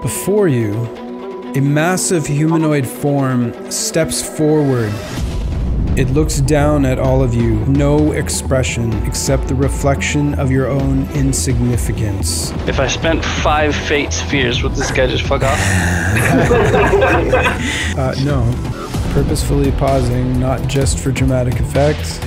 Before you, a massive humanoid form steps forward. It looks down at all of you, no expression except the reflection of your own insignificance. If I spent 5 fate spheres, would this guy just fuck off? No. Purposefully pausing, not just for dramatic effect.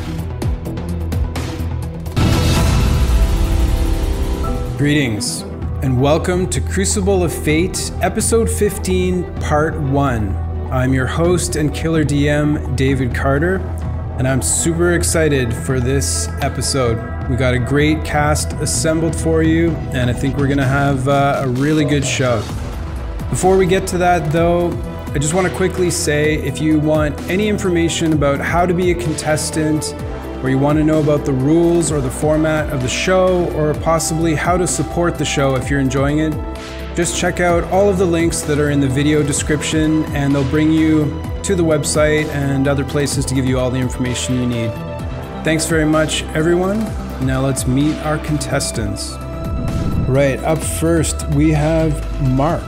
Greetings, and welcome to Crucible of Fate, Episode 15, Part 1. I'm your host and killer DM, David Carter, and I'm super excited for this episode. We got a great cast assembled for you, and I think we're gonna have a really good show. Before we get to that though, I just want to quickly say, if you want any information about how to be a contestant, or you want to know about the rules or the format of the show, or possibly how to support the show if you're enjoying it, just check out all of the links that are in the video description, and they'll bring you to the website and other places to give you all the information you need. Thanks very much, everyone. Now let's meet our contestants. Right, up first, we have Mark.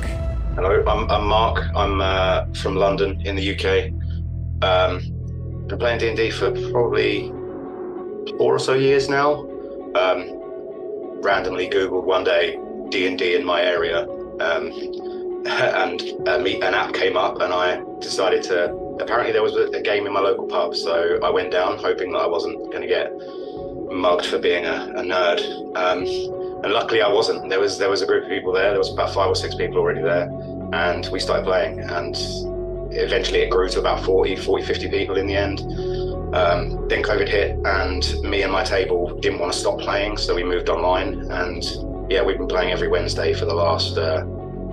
Hello, I'm Mark. I'm from London in the UK. Been playing D&D for probably 4 or so years now. Randomly Googled one day D&D in my area, and an app came up, and I decided to. Apparently, there was a game in my local pub, so I went down, hoping that I wasn't going to get mugged for being a nerd. And luckily, I wasn't. There was a group of people there. There was about 5 or 6 people already there, and we started playing. And eventually, it grew to about 40, 50 people in the end. Then COVID hit, and me and my table didn't want to stop playing, so we moved online. And yeah, we've been playing every Wednesday for the last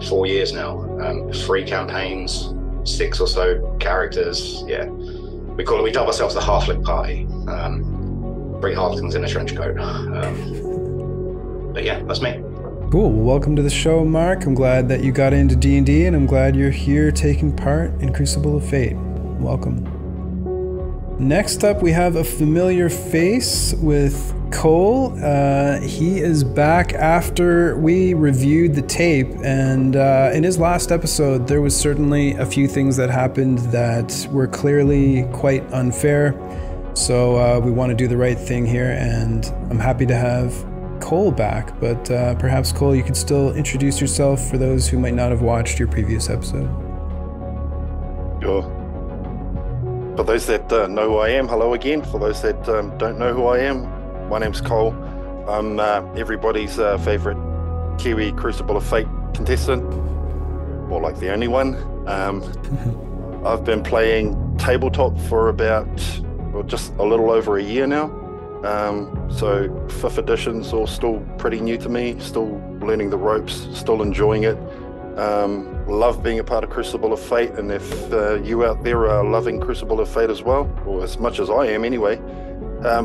4 years now. 3 campaigns, 6 or so characters. Yeah, we dub ourselves the Halfling Party. 3 halflings in a trench coat. But yeah, that's me. Cool. Well, welcome to the show, Mark. I'm glad that you got into D&D, and I'm glad you're here taking part in Crucible of Fate. Welcome. Next up, we have a familiar face with Cole. He is back after we reviewed the tape, and in his last episode, there was certainly a few things that happened that were clearly quite unfair. So we want to do the right thing here, and I'm happy to have Cole back. But perhaps, Cole, you could still introduce yourself for those who might not have watched your previous episode. Sure. For those that know who I am, hello again. For those that don't know who I am, my name's Cole. I'm everybody's favorite Kiwi Crucible of Fate contestant, or like the only one. I've been playing tabletop for about, well, just a little over a year now. So 5th edition's all still pretty new to me, still learning the ropes, still enjoying it. Love being a part of Crucible of Fate, and if you out there are loving Crucible of Fate as well, or as much as I am anyway,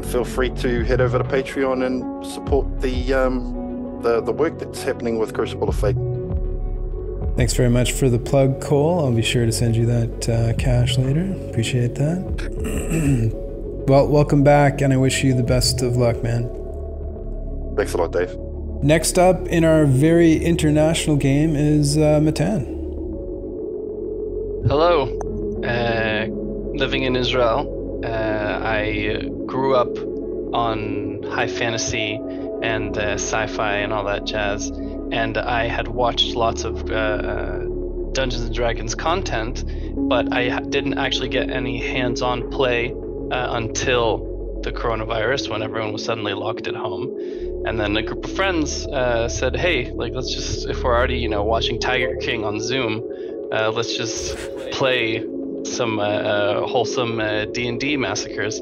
feel free to head over to Patreon and support the work that's happening with Crucible of Fate. Thanks very much for the plug, Cole. I'll be sure to send you that cash later. Appreciate that. Well, welcome back, and I wish you the best of luck, man. Thanks a lot, Dave. Next up in our very international game is Matan. Hello. Living in Israel. I grew up on high fantasy and sci-fi and all that jazz, and I had watched lots of Dungeons & Dragons content, but I didn't actually get any hands-on play until the coronavirus, when everyone was suddenly locked at home. And then a group of friends said, hey, like, let's just, if we're already, watching Tiger King on Zoom, let's just play some wholesome D&D massacres.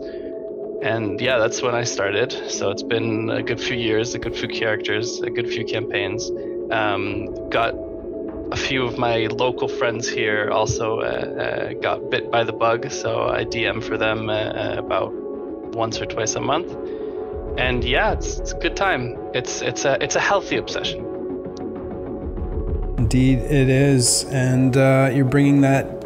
And yeah, that's when I started. So it's been a good few years, a good few characters, a good few campaigns. Got a few of my local friends here also got bit by the bug, so I DM for them about once or twice a month. And yeah, it's a good time. It's a healthy obsession. Indeed, it is, and you're bringing that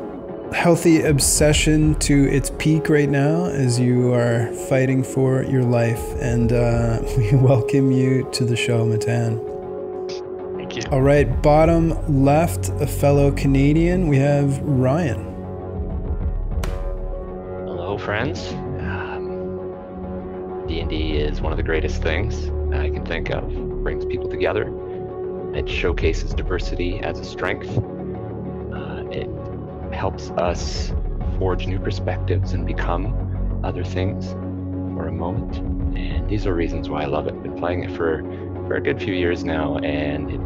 healthy obsession to its peak right now as you are fighting for your life. And we welcome you to the show, Matan. Thank you. All right, bottom left, a fellow Canadian, we have Ryan. Hello, friends. D&D is one of the greatest things I can think of. It brings people together. It showcases diversity as a strength. It helps us forge new perspectives and become other things for a moment. And these are reasons why I love it. I've been playing it for a good few years now, and it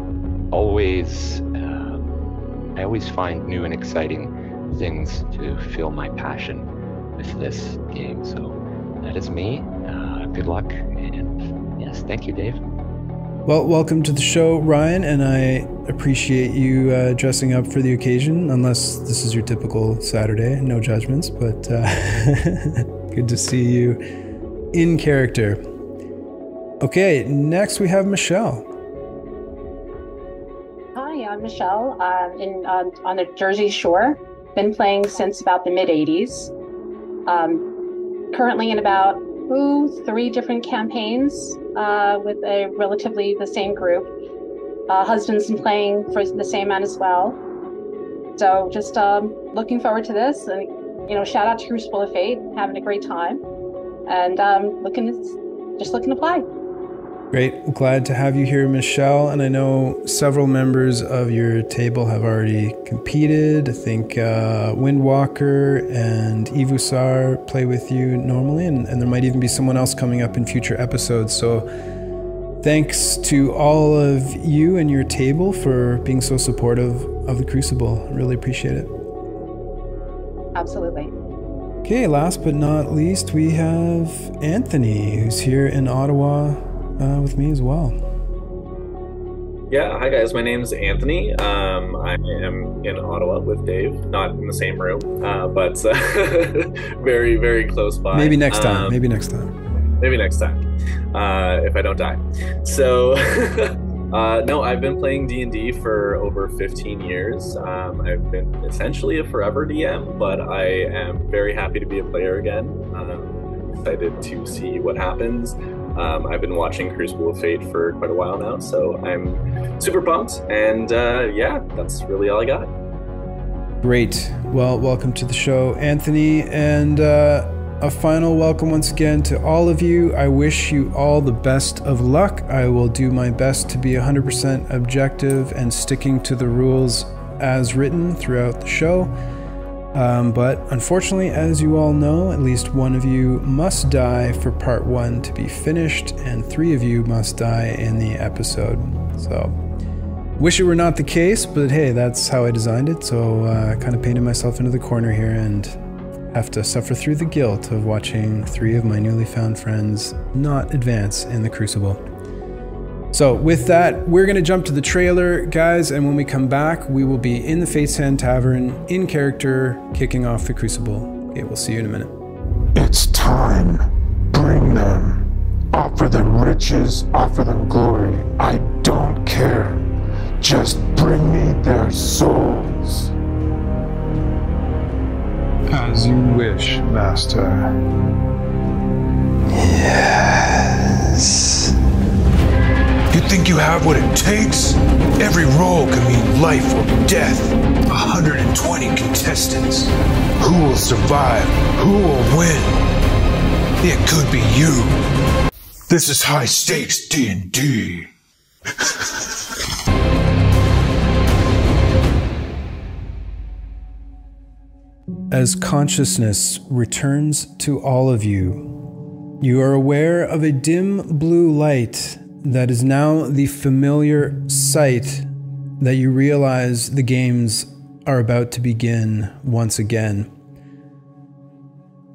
always, I always find new and exciting things to fill my passion with this game. So that is me. Good luck, and yes, thank you, Dave. Well, welcome to the show, Ryan, and I appreciate you dressing up for the occasion, unless this is your typical Saturday, no judgments, but good to see you in character. Okay, next we have Michelle. Hi, I'm Michelle. On the Jersey Shore. Been playing since about the mid-'80s. Currently in about 3 different campaigns with a relatively the same group. Husband's been playing for the same amount as well. So just looking forward to this, and shout out to Crucible of Fate, having a great time, and looking to play. Great, glad to have you here, Michelle. And I know several members of your table have already competed. I think Windwalker and Evusar play with you normally, and there might even be someone else coming up in future episodes. So thanks to all of you and your table for being so supportive of the Crucible. I really appreciate it. Absolutely. Okay, last but not least, we have Anthony, who's here in Ottawa with me as well. Yeah, hi guys, my name's Anthony. I am in Ottawa with Dave, not in the same room, but very, very close by. Maybe next time, maybe next time. Maybe next time, if I don't die. So, no, I've been playing D&D for over 15 years. I've been essentially a forever DM, but I am very happy to be a player again. I'm excited to see what happens. I've been watching Crucible of Fate for quite a while now, so I'm super pumped, and yeah, that's really all I got. Great. Well, welcome to the show, Anthony, and a final welcome once again to all of you. I wish you all the best of luck. I will do my best to be 100% objective and sticking to the rules as written throughout the show. But unfortunately, as you all know, at least one of you must die for part 1 to be finished, and 3 of you must die in the episode. So, wish it were not the case, but hey, that's how I designed it, so I kind of painted myself into the corner here and have to suffer through the guilt of watching 3 of my newly found friends not advance in the Crucible. So with that, we're going to jump to the trailer, guys, and when we come back, we will be in the Fate's Hand Tavern, in character, kicking off the Crucible. Okay, we'll see you in a minute. It's time. Bring them. Offer them riches, offer them glory. I don't care. Just bring me their souls. As you wish, Master. Yes. You think you have what it takes? Every roll can mean life or death. 120 contestants. Who will survive? Who will win? It could be you. This is high stakes D&D. As consciousness returns to all of you, you are aware of a dim blue light that is now the familiar sight that you realize the games are about to begin once again.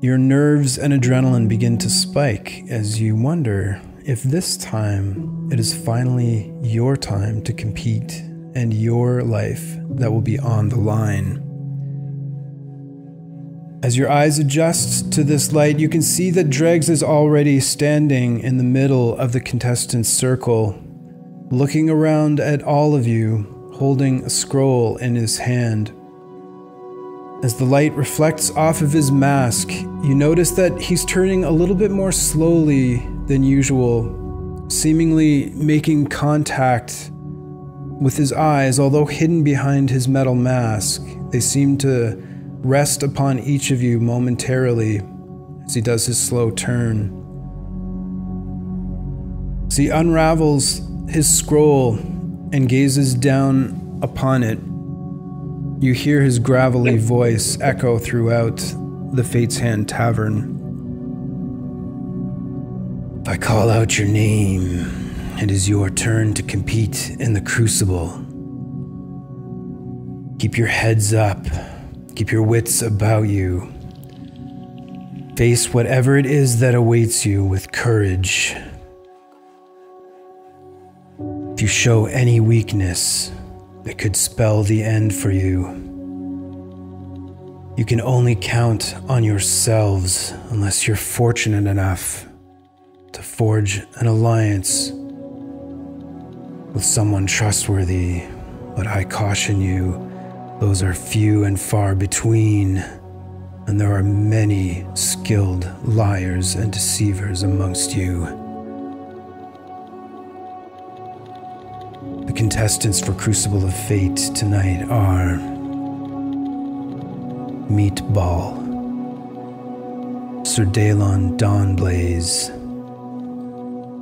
Your nerves and adrenaline begin to spike as you wonder if this time it is finally your time to compete and your life that will be on the line. As your eyes adjust to this light, you can see that Dregs is already standing in the middle of the contestants' circle, looking around at all of you, holding a scroll in his hand. As the light reflects off of his mask, you notice that he's turning a little bit more slowly than usual, seemingly making contact With his eyes, although hidden behind his metal mask, they seem to rest upon each of you momentarily as he does his slow turn. As he unravels his scroll and gazes down upon it, you hear his gravelly voice echo throughout the Fate's Hand Tavern. If I call out your name, it is your turn to compete in the Crucible. Keep your heads up, keep your wits about you. Face whatever it is that awaits you with courage. If you show any weakness, it could spell the end for you. You can only count on yourselves unless you're fortunate enough to forge an alliance with someone trustworthy, but I caution you, those are few and far between, and there are many skilled liars and deceivers amongst you. The contestants for Crucible of Fate tonight are Meatball, Sir Daelon Dawnblaze,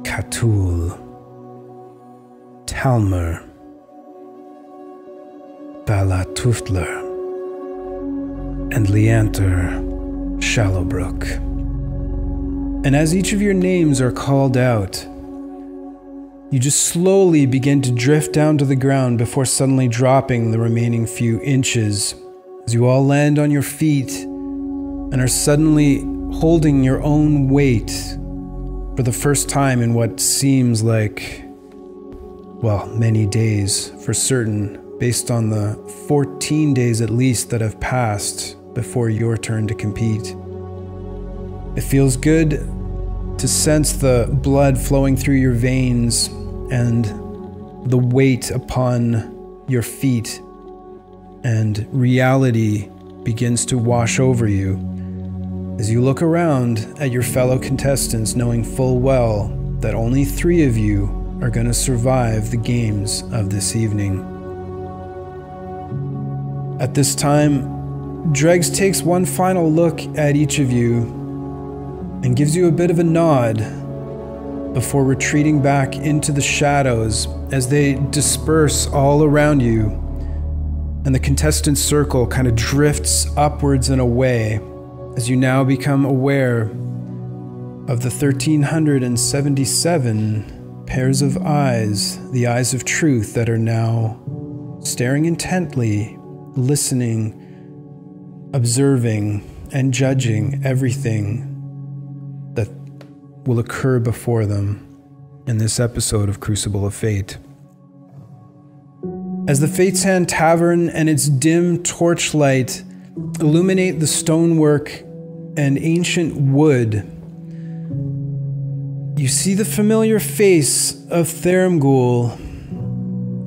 Catul, Talmer, Balatuftler, and Leanter Shallowbrook. And as each of your names are called out, you just slowly begin to drift down to the ground before suddenly dropping the remaining few inches as you all land on your feet and are suddenly holding your own weight for the first time in what seems like, well, many days for certain, based on the 14 days at least that have passed before your turn to compete. It feels good to sense the blood flowing through your veins and the weight upon your feet, and reality begins to wash over you as you look around at your fellow contestants, knowing full well that only 3 of you are going to survive the games of this evening. At this time, Dregs takes one final look at each of you and gives you a bit of a nod before retreating back into the shadows as they disperse all around you, and the contestant circle kind of drifts upwards and away as you now become aware of the 1,377 pairs of eyes, the eyes of truth that are now staring intently, listening, observing, and judging everything that will occur before them in this episode of Crucible of Fate. As the Fate's Hand Tavern and its dim torchlight illuminate the stonework and ancient wood, you see the familiar face of Theramgul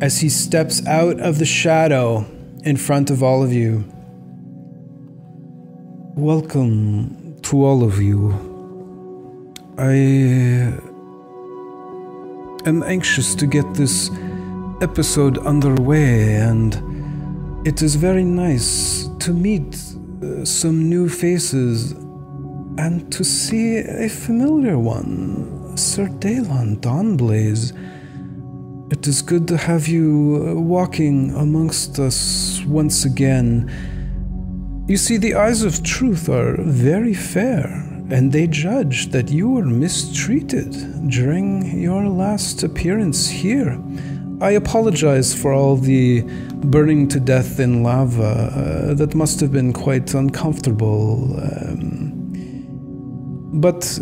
as he steps out of the shadow in front of all of you. Welcome to all of you. I am anxious to get this episode underway, and it is very nice to meet some new faces and to see a familiar one, Sir Daelon Dawnblaze. It is good to have you walking amongst us once again. You see, the eyes of truth are very fair, and they judge that you were mistreated during your last appearance here. I apologize for all the burning to death in lava. That must have been quite uncomfortable. But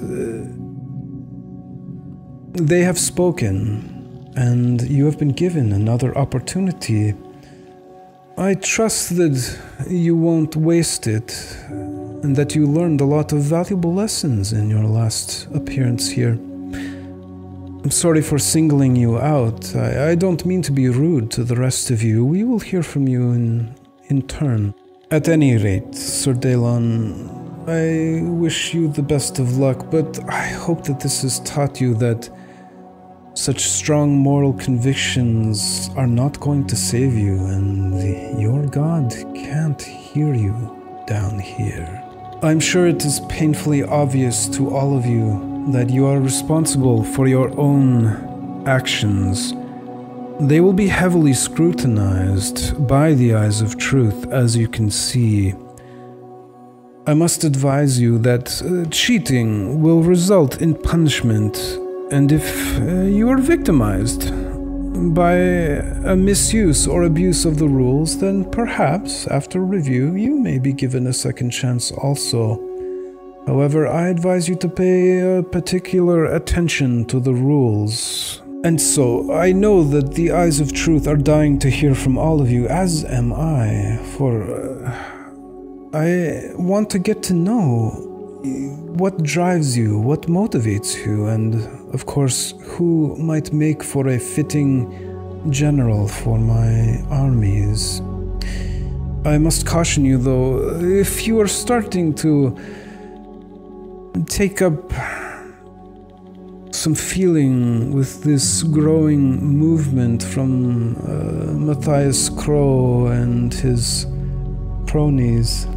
they have spoken, and you have been given another opportunity. I trust that you won't waste it, and that you learned a lot of valuable lessons in your last appearance here. I'm sorry for singling you out. I don't mean to be rude to the rest of you. We will hear from you in turn. At any rate, Sir Daelon, I wish you the best of luck, but I hope that this has taught you that Such strong moral convictions are not going to save you, and your God can't hear you down here. I'm sure it is painfully obvious to all of you that you are responsible for your own actions. They will be heavily scrutinized by the eyes of truth, as you can see. I must advise you that cheating will result in punishment, and if you are victimized by a misuse or abuse of the rules, then perhaps, after review, you may be given a second chance also. However, I advise you to pay particular attention to the rules. And so, I know that the eyes of truth are dying to hear from all of you, as am I, for I want to get to know what drives you, what motivates you, and, of course, who might make for a fitting general for my armies. I must caution you, though, if you are starting to take up some feeling with this growing movement from Matthias Crow and his cronies,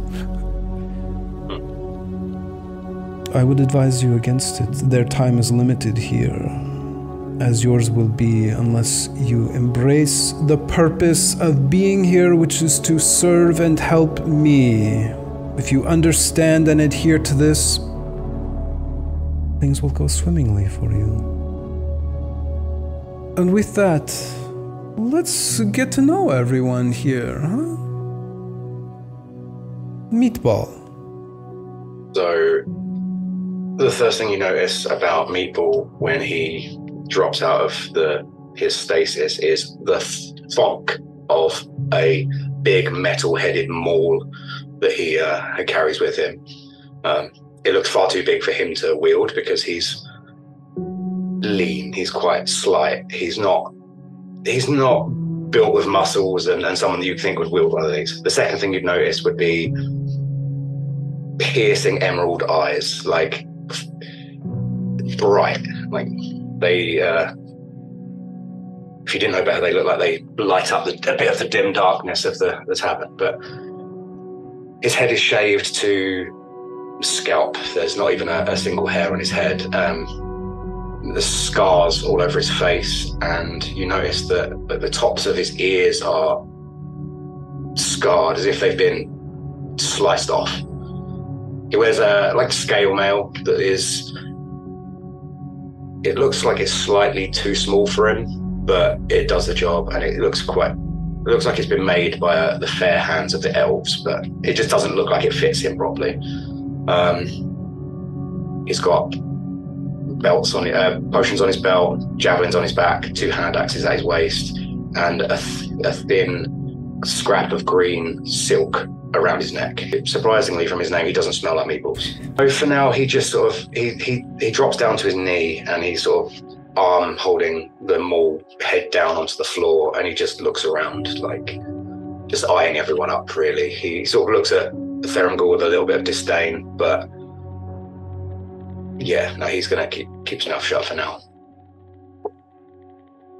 I would advise you against it. Their time is limited here, as yours will be unless you embrace the purpose of being here, which is to serve and help me. If you understand and adhere to this, things will go swimmingly for you. And with that, let's get to know everyone here, huh? Meatball. So, the first thing you notice about Meatball when he drops out of his stasis is the thonk of a big metal-headed maul that he carries with him. It looks far too big for him to wield because he's lean, he's quite slight, he's not built with muscles and someone that you'd think would wield one of these. The second thing you'd notice would be piercing emerald eyes, like bright, like they if you didn't know better, they look like they light up a bit of the dim darkness of the tavern. But his head is shaved to scalp. There's not even a single hair on his head. There's scars all over his face, and you notice that the tops of his ears are scarred as if they've been sliced off. He wears a scale mail that is, it looks like it's slightly too small for him, but it does the job, and it looks like it's been made by the fair hands of the elves, but it just doesn't look like it fits him properly. He's got belts on potions on his belt, javelins on his back, 2 hand axes at his waist, and a thin scrap of green silk around his neck. Surprisingly, from his name, he doesn't smell like meatballs. So for now, he just sort of he drops down to his knee, and he's sort of arm holding the maul, head down onto the floor, and he just looks around, like just eyeing everyone up. Really, he sort of looks at Therangul with a little bit of disdain, but yeah, no, he's gonna keep his mouth shut for now.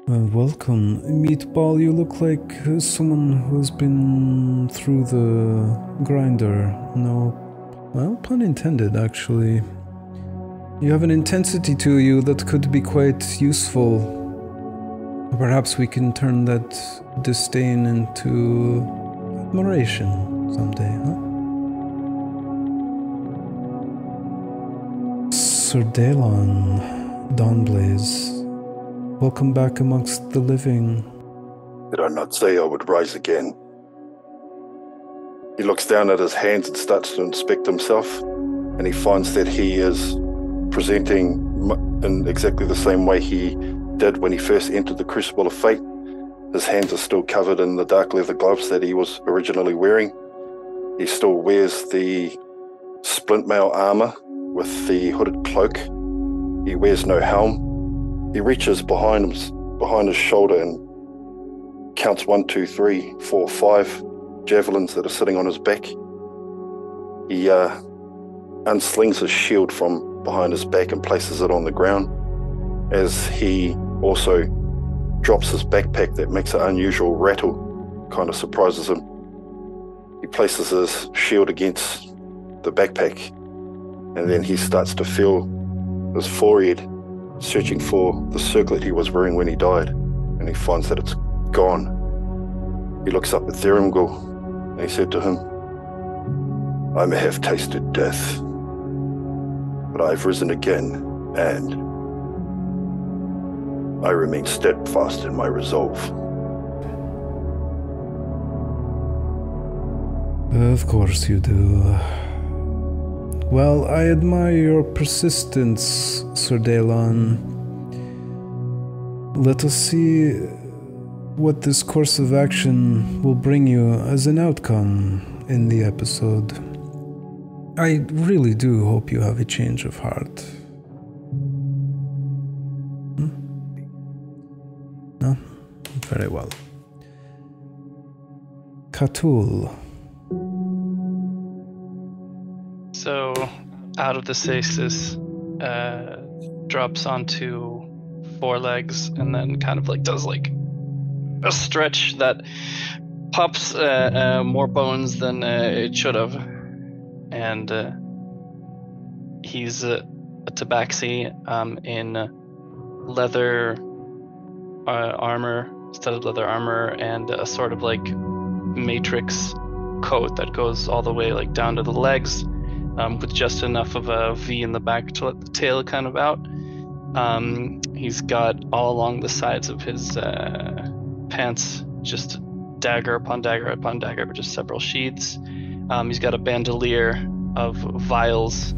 Welcome, Meatball. You look like someone who's been through the grinder. No, well, pun intended, actually. You have an intensity to you that could be quite useful. Perhaps we can turn that disdain into admiration someday, huh? Sir Daylon, Dawnblaze. Welcome back amongst the living. Did I not say I would rise again? He looks down at his hands and starts to inspect himself, and he finds that he is presenting in exactly the same way he did when he first entered the Crucible of Fate. His hands are still covered in the dark leather gloves that he was originally wearing. He still wears the splint mail armor with the hooded cloak. He wears no helm. He reaches behind his shoulder and counts 1, 2, 3, 4, 5 javelins that are sitting on his back. He unslings his shield from behind his back and places it on the ground. As he also drops his backpack that makes an unusual rattle, kind of surprises him. He places his shield against the backpack, and then he starts to feel his forehead, searching for the circlet he was wearing when he died, and he finds that it's gone. He looks up at Therimgul, and he said to him, "I may have tasted death, but I've risen again, and I remain steadfast in my resolve." Of course you do. Well, I admire your persistence, Sir Daelon. Let us see what this course of action will bring you as an outcome in the episode. I really do hope you have a change of heart. No? Very well. Cthulhu. So, out of the stasis, drops onto 4 legs and then kind of like does like a stretch that pops more bones than it should have. And he's a tabaxi in leather armor, studded leather armor, and a sort of like matrix coat that goes all the way like down to the legs, with just enough of a V in the back to let the tail kind of out. He's got all along the sides of his pants just dagger upon dagger upon dagger, just several sheaths. He's got a bandolier of vials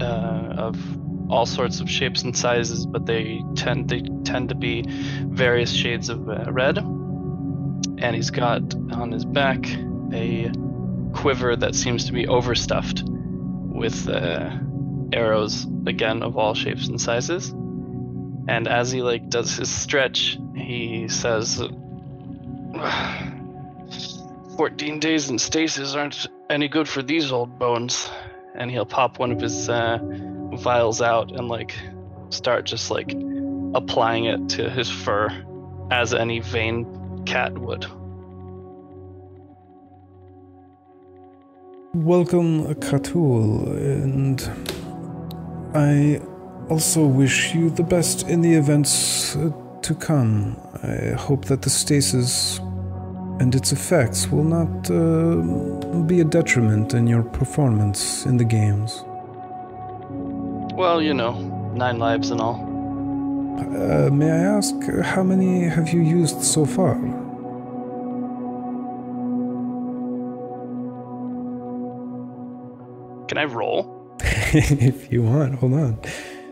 of all sorts of shapes and sizes, but they tend to be various shades of red. And he's got on his back a quiver that seems to be overstuffed with arrows, again of all shapes and sizes. And as he like does his stretch, he says, 14 days in stasis aren't any good for these old bones. And he'll pop one of his vials out and like start just like applying it to his fur as any vain cat would. Welcome, Cthulhu, and I also wish you the best in the events to come. I hope that the stasis and its effects will not be a detriment in your performance in the games. Well, 9 lives and all. May I ask, how many have you used so far? Can I roll? If you want, hold on.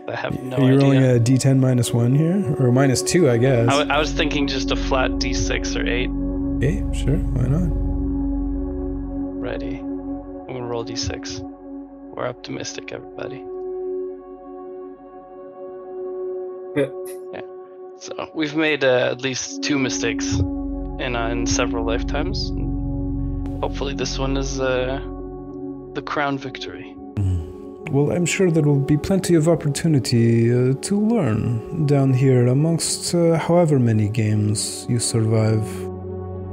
I have no idea. Are you rolling a d10 -1 here? Or -2, I guess. I was thinking just a flat d6 or 8. 8? Sure, why not? Ready. I'm gonna roll d6. We're optimistic, everybody. Yeah. So we've made at least 2 mistakes in several lifetimes. Hopefully this one is the crown victory. Well, I'm sure there will be plenty of opportunity to learn down here amongst however many games you survive.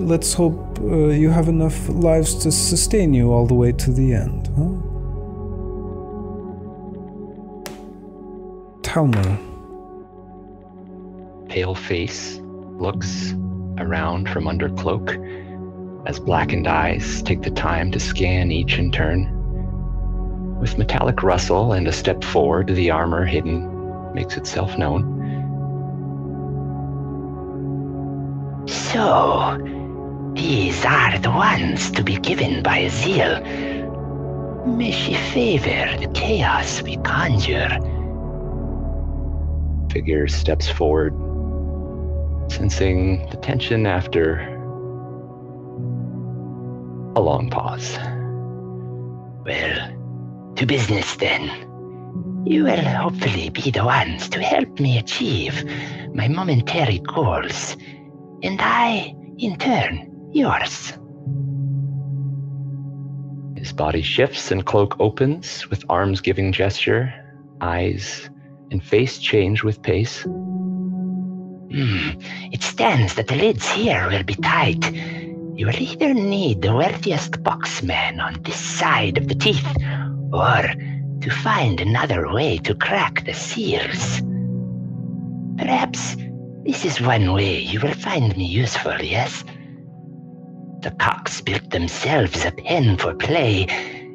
Let's hope you have enough lives to sustain you all the way to the end, huh? Talmer. Pale face looks around from under cloak as blackened eyes take the time to scan each in turn. With metallic rustle and a step forward, the armor hidden makes itself known. So, these are the ones to be given by Azil. May she favor the chaos we conjure. Figure steps forward, sensing the tension after a long pause. Well, to business then. You will hopefully be the ones to help me achieve my momentary goals, and I, in turn, yours. His body shifts and cloak opens with arms giving gesture, eyes and face change with pace. It stands that the lids here will be tight. You will either need the wealthiest boxman on this side of the teeth, or to find another way to crack the seals. Perhaps this is one way you will find me useful, yes? The cocks built themselves a pen for play,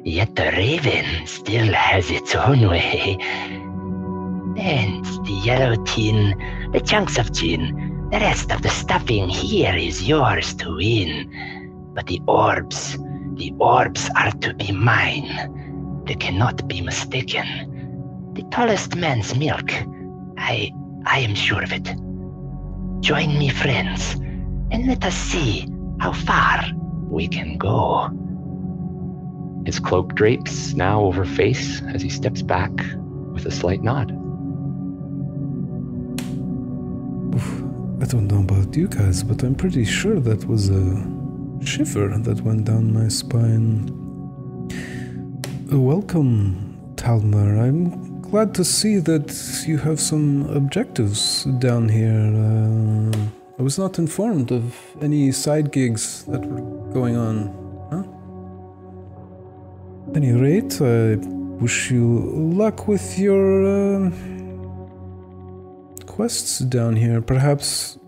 yet the raven still has its own way. And the yellow tin, the chunks of gin, the rest of the stuffing here is yours to win. But the orbs are to be mine. They cannot be mistaken. The tallest man's milk, I am sure of it. Join me, friends, and let us see how far we can go. His cloak drapes now over face as he steps back with a slight nod. I don't know about you guys, but I'm pretty sure that was a shiver that went down my spine. Welcome, Talmar. I'm glad to see that you have some objectives down here. I was not informed of any side gigs that were going on. Huh? At any rate, I wish you luck with your quests down here. Perhaps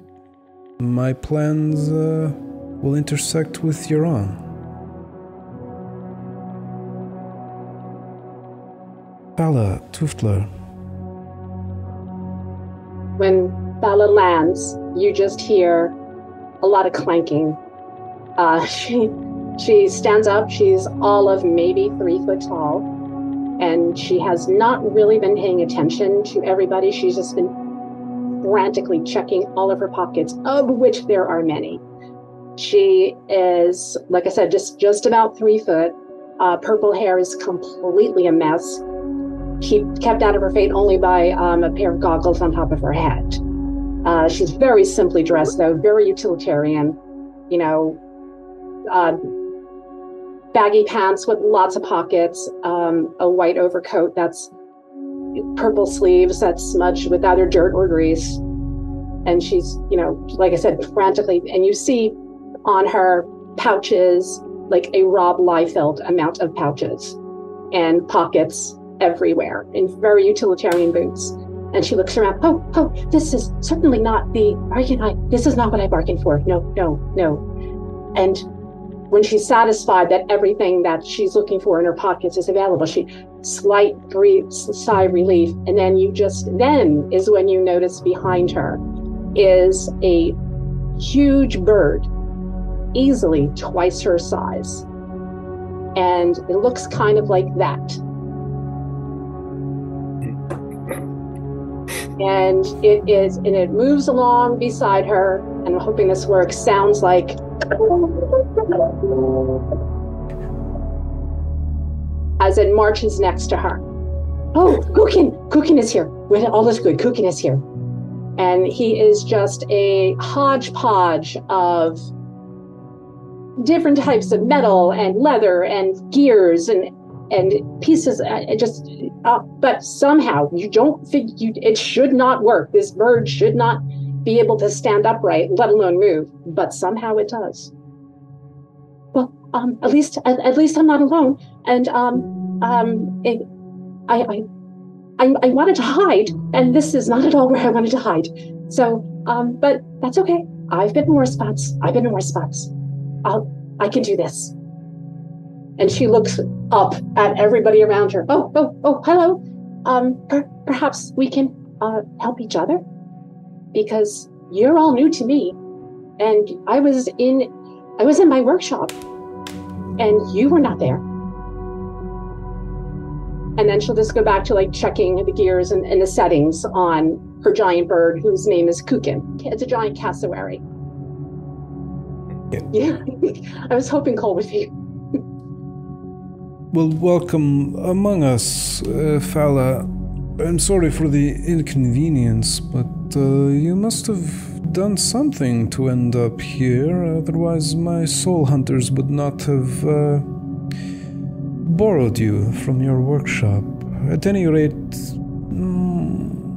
my plans will intersect with your own. Bala, Tuftler. When Bala lands, you just hear a lot of clanking. She stands up. She's all of maybe 3 foot tall, and she has not really been paying attention to everybody. She's just been frantically checking all of her pockets, of which there are many. She is, like I said, just about 3 foot. Purple hair is completely a mess. Kept out of her fate only by a pair of goggles on top of her head. She's very simply dressed, though, very utilitarian. You know, baggy pants with lots of pockets, a white overcoat that's purple sleeves that's smudged with either dirt or grease. And she's, you know, like I said, frantically, and you see on her pouches, like a Rob Liefeld amount of pouches and pockets everywhere in very utilitarian boots. And she looks around, oh, this is certainly not the bargain. This is not what I bargained for. No. And when she's satisfied that everything that she's looking for in her pockets is available, she slight sigh of relief. And then then is when you notice behind her is a huge bird, easily twice her size. And it looks kind of like that. And it moves along beside her, and I'm hoping this works, sounds like as it marches next to her. Oh, Kukin is here. All is good, Kukin is here. And he is just a hodgepodge of different types of metal and leather and gears and pieces, but somehow you don't think it should not work. This bird should not be able to stand upright, let alone move, but somehow it does. Well, at least I'm not alone. And I wanted to hide, and this is not at all where I wanted to hide. So, but that's okay. I've been in worse spots. I can do this. And she looks up at everybody around her. Oh, hello. Perhaps we can help each other, because you're all new to me, and I was in my workshop, and you were not there. And then she'll just go back to like checking the gears and the settings on her giant bird, whose name is Kukin. It's a giant cassowary. Yeah, I was hoping Cole would be. Well, welcome among us, Fala. I'm sorry for the inconvenience, but you must have done something to end up here, otherwise my soul hunters would not have borrowed you from your workshop. At any rate,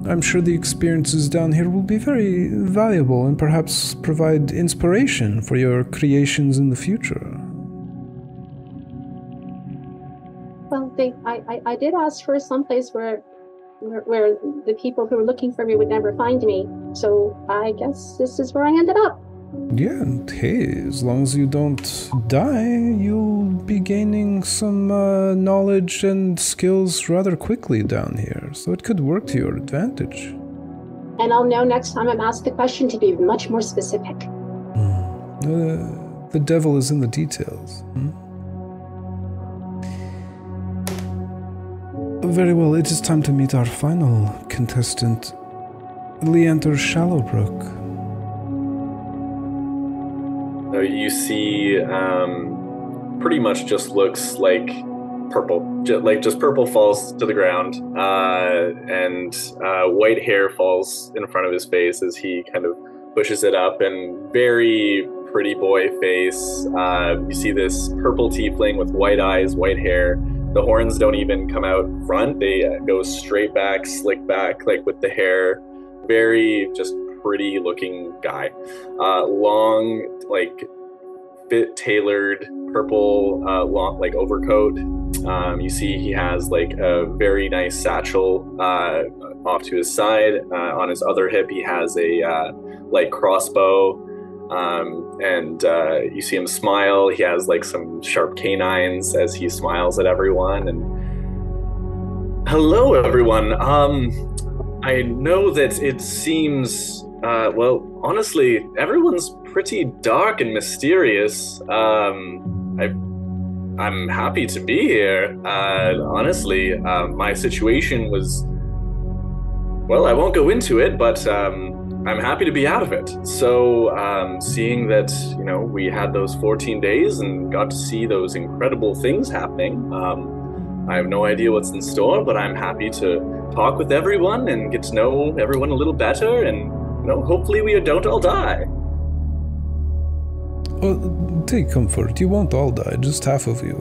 I'm sure the experiences down here will be very valuable and perhaps provide inspiration for your creations in the future. Well, I did ask for someplace where the people who were looking for me would never find me. So I guess this is where I ended up. Yeah, and hey, as long as you don't die, you'll be gaining some knowledge and skills rather quickly down here, so it could work to your advantage. And I'll know next time I'm asked the question to be much more specific. The devil is in the details. Very well, it is time to meet our final contestant, Leander Shallowbrook. You see, pretty much just looks like purple. Just purple falls to the ground, and white hair falls in front of his face as he kind of pushes it up, and very pretty boy face. You see this purple tiefling with white eyes, white hair. The horns don't even come out front. They go straight back, slick back, like with the hair. Very just pretty looking guy. Long, like fit tailored purple long like overcoat. You see he has like a very nice satchel off to his side. On his other hip he has a like crossbow. And you see him smile. He has like some sharp canines as he smiles at everyone. And hello, everyone. I know that it seems, well, honestly, everyone's pretty dark and mysterious. I'm happy to be here. Honestly, my situation was, well, I won't go into it, but I'm happy to be out of it. So seeing that, you know, we had those 14 days and got to see those incredible things happening, I have no idea what's in store, but I'm happy to talk with everyone and get to know everyone a little better, and, you know, hopefully we don't all die. Well, take comfort. You won't all die, just half of you.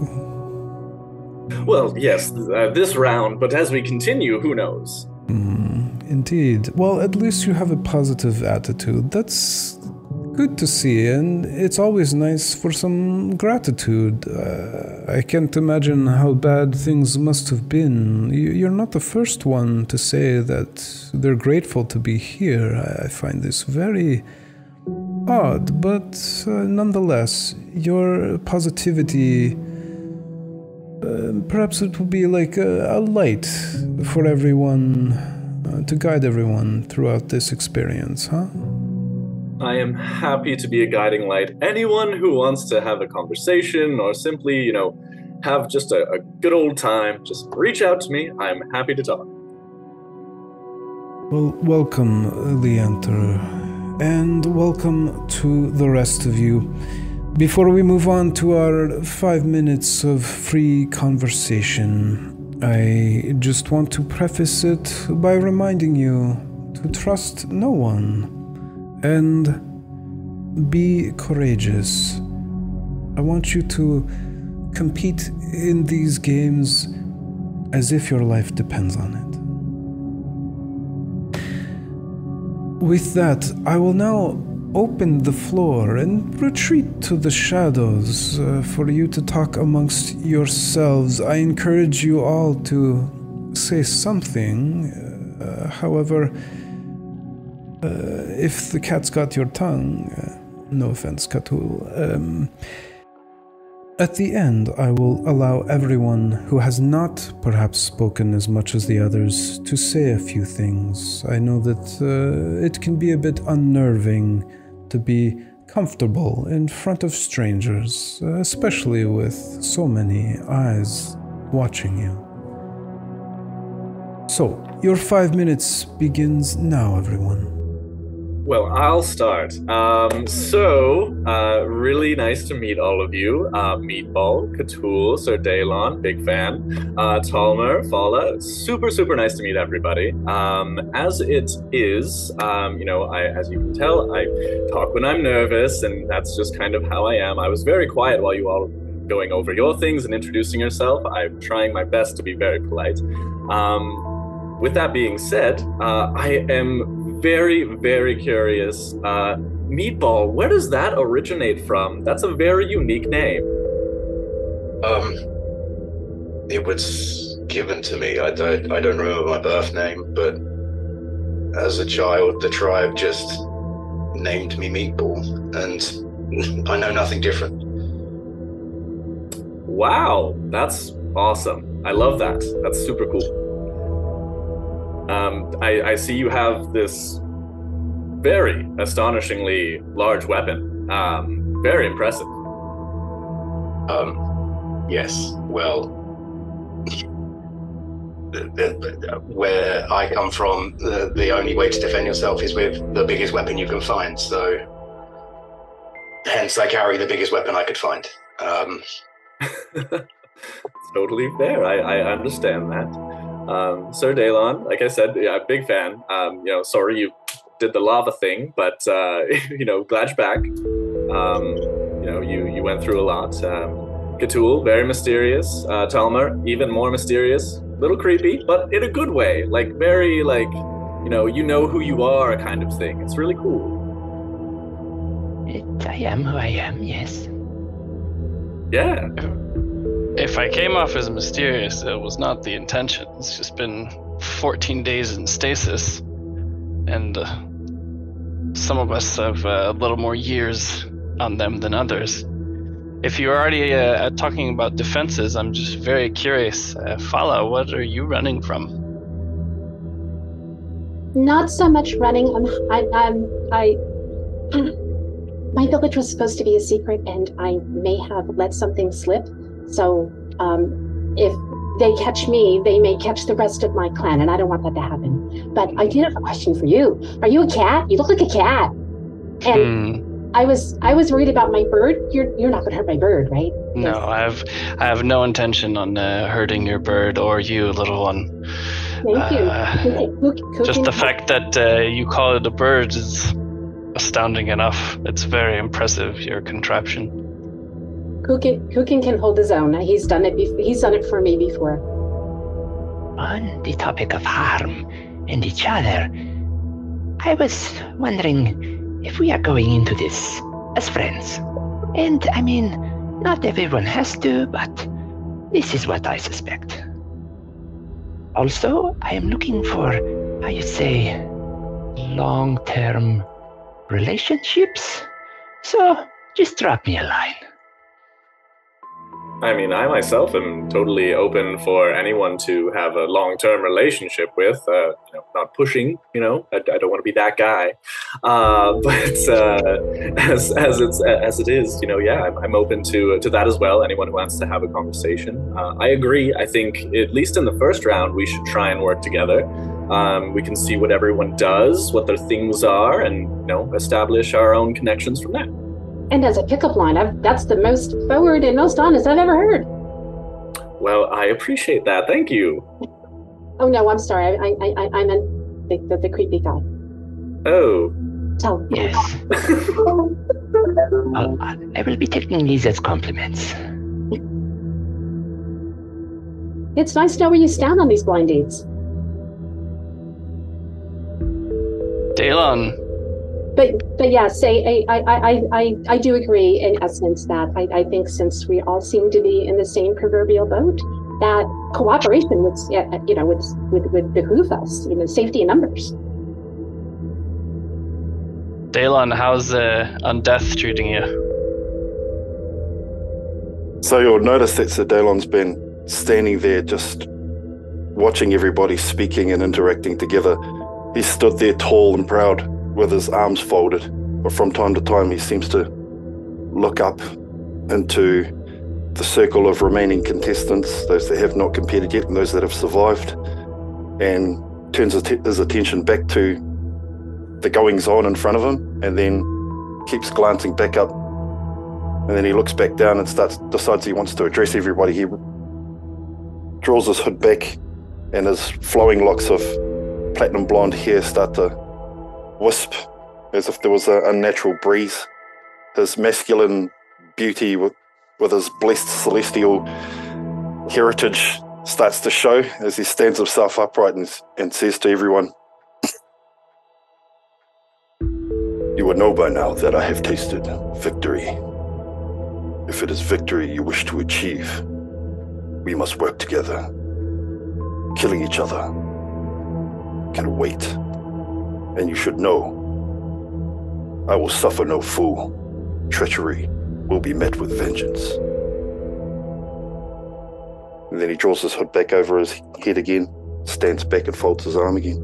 Well, yes, this round, but as we continue, who knows? Indeed. Well, at least you have a positive attitude. That's good to see, and it's always nice for some gratitude. I can't imagine how bad things must have been. You're not the first one to say that they're grateful to be here. I find this very odd, but nonetheless, your positivity, perhaps it will be like a light for everyone, to guide everyone throughout this experience, huh? I am happy to be a guiding light. Anyone who wants to have a conversation or simply, you know, have just a good old time, just reach out to me. I'm happy to talk. Well, welcome, Leander, and welcome to the rest of you. Before we move on to our 5 minutes of free conversation, I just want to preface it by reminding you to trust no one and be courageous. I want you to compete in these games as if your life depends on it. With that, I will now open the floor and retreat to the shadows for you to talk amongst yourselves. I encourage you all to say something. However, if the cat's got your tongue, no offense, Katul, at the end I will allow everyone who has not perhaps spoken as much as the others to say a few things. I know that it can be a bit unnerving to be comfortable in front of strangers, especially with so many eyes watching you. So, your 5 minutes begins now, everyone. Well, I'll start. Really nice to meet all of you. Meatball, Katul, Sir Daylon, big fan. Talmer, Fala, super nice to meet everybody. As it is, you know, as you can tell, I talk when I'm nervous, and that's just kind of how I am. I was very quiet while you all were going over your things and introducing yourself. I'm trying my best to be very polite. with that being said, I am very, very curious. Meatball, where does that originate from? That's a very unique name. It was given to me. I don't remember my birth name, but as a child, the tribe just named me Meatball, and I know nothing different. Wow, that's awesome. I love that. That's super cool. I see you have this very astonishingly large weapon. Very impressive. Yes, well, where I come from, the only way to defend yourself is with the biggest weapon you can find, so hence I carry the biggest weapon I could find. Totally fair. I understand that. Sir Daylon, like I said, yeah, big fan. Sorry you did the lava thing, but glad you're back. You went through a lot. Cthulhu, very mysterious. Talmer, even more mysterious. Little creepy, but in a good way. Like very you know who you are kind of thing. It's really cool. I am who I am, yes. Yeah. If I came off as mysterious, it was not the intention. It's just been 14 days in stasis, and some of us have a little more years on them than others. If you're already talking about defenses, I'm just very curious. Fala, what are you running from? Not so much running. My village was supposed to be a secret, and I may have let something slip. So, if they catch me, they may catch the rest of my clan, and I don't want that to happen. But I did have a question for you. Are you a cat? You look like a cat. And I was worried about my bird. You're not going to hurt my bird, right? No, I have no intention on hurting your bird or you, little one. Thank you. Just the fact that you call it a bird is astounding enough. It's very impressive, your contraption. Kukin can hold his own. He's done it. He's done it for me before. On the topic of harm and each other, I was wondering if we are going into this as friends. And I mean, not everyone has to, but this is what I suspect. Also, I am looking for, how you say, long-term relationships. So just drop me a line. I mean, I myself am totally open for anyone to have a long-term relationship with. Not pushing, I don't want to be that guy. But as it is, I'm open to that as well. Anyone who wants to have a conversation. I agree. I think at least in the first round, we should try and work together. We can see what everyone does, what their things are, and establish our own connections from that. And as a pickup line, that's the most forward and most honest I've ever heard. Well, I appreciate that. Thank you. Oh no, I'm sorry. I meant the creepy guy. Oh. Tell me. Yes. I will be taking these as compliments. It's nice to know where you stand on these blind dates. Daylon. But yeah, I do agree in essence that I think since we all seem to be in the same proverbial boat, that cooperation would behoove us. Safety in numbers. Daylon, how's Undeath treating you? So you'll notice that Sir Daylon's been standing there just watching everybody speaking and interacting together. He stood there tall and proud, with his arms folded, but from time to time he seems to look up into the circle of remaining contestants, those that have not competed yet and those that have survived, and turns his attention back to the goings-on in front of him, and then keeps glancing back up, and then he looks back down and decides he wants to address everybody. He draws his hood back, and his flowing locks of platinum blonde hair start to wisp as if there was a natural breeze. His masculine beauty with his blessed celestial heritage starts to show as he stands himself upright and says to everyone, "You will know by now that I have tasted victory. If it is victory you wish to achieve, we must work together. Killing each other can wait, and you should know I will suffer no fool. Treachery will be met with vengeance." And then he draws his hood back over his head again, stands back and folds his arm again.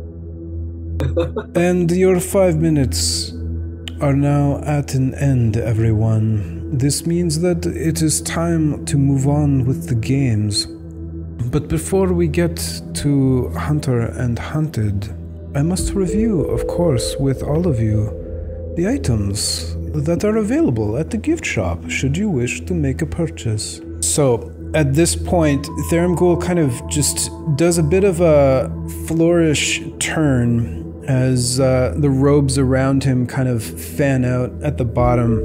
And your 5 minutes are now at an end, everyone. This means that it is time to move on with the games. But before we get to Hunter and Hunted, I must review, of course, with all of you, the items that are available at the gift shop, should you wish to make a purchase. So, at this point, Theramgul kind of just does a bit of a flourish turn as the robes around him kind of fan out at the bottom.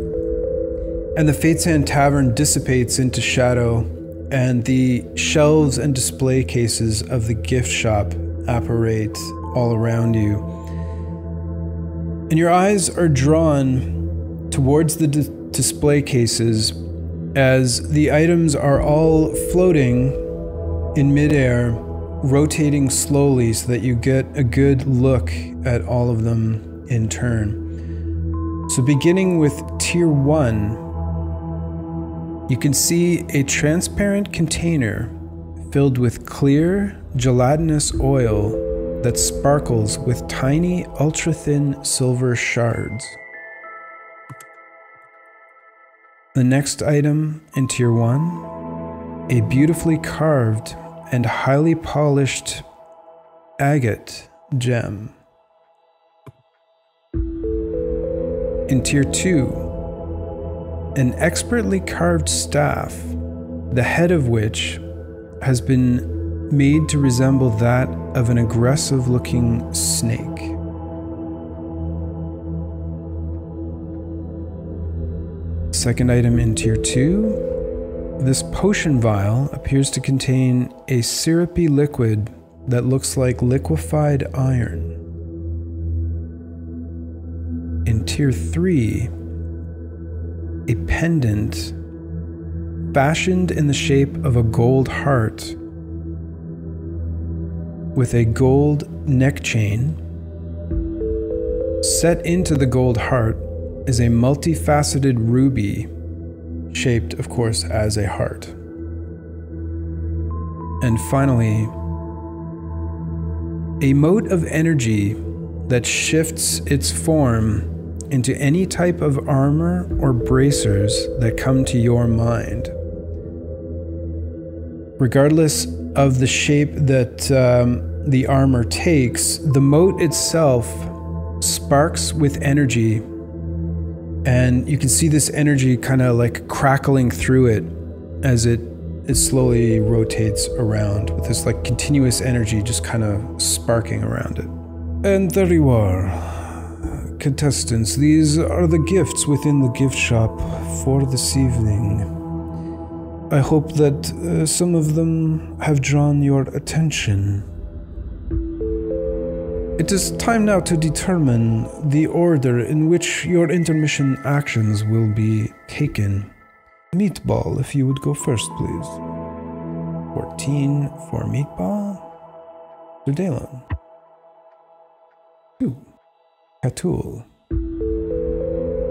And the Fatesand Tavern dissipates into shadow, and the shelves and display cases of the gift shop apparate all around you. And your eyes are drawn towards the display cases as the items are all floating in midair, rotating slowly so that you get a good look at all of them in turn. So beginning with Tier 1, you can see a transparent container filled with clear, gelatinous oil that sparkles with tiny, ultra-thin silver shards. The next item in Tier 1, a beautifully carved and highly polished agate gem. In Tier 2, an expertly carved staff, the head of which has been made to resemble that of an aggressive-looking snake. Second item in Tier 2, this potion vial appears to contain a syrupy liquid that looks like liquefied iron. In Tier 3, a pendant fashioned in the shape of a gold heart with a gold neck chain. Set into the gold heart is a multifaceted ruby, shaped, of course, as a heart. And finally, a mote of energy that shifts its form into any type of armor or bracers that come to your mind. Regardless of the shape that the armor takes, the mote itself sparks with energy, and you can see this energy kind of like crackling through it as it slowly rotates around with this like continuous energy just kind of sparking around it. And there you are, contestants. These are the gifts within the gift shop for this evening. I hope that some of them have drawn your attention. It is time now to determine the order in which your intermission actions will be taken. Meatball, if you would go first, please. 14 for Meatball. Dudalon. 2. Catul.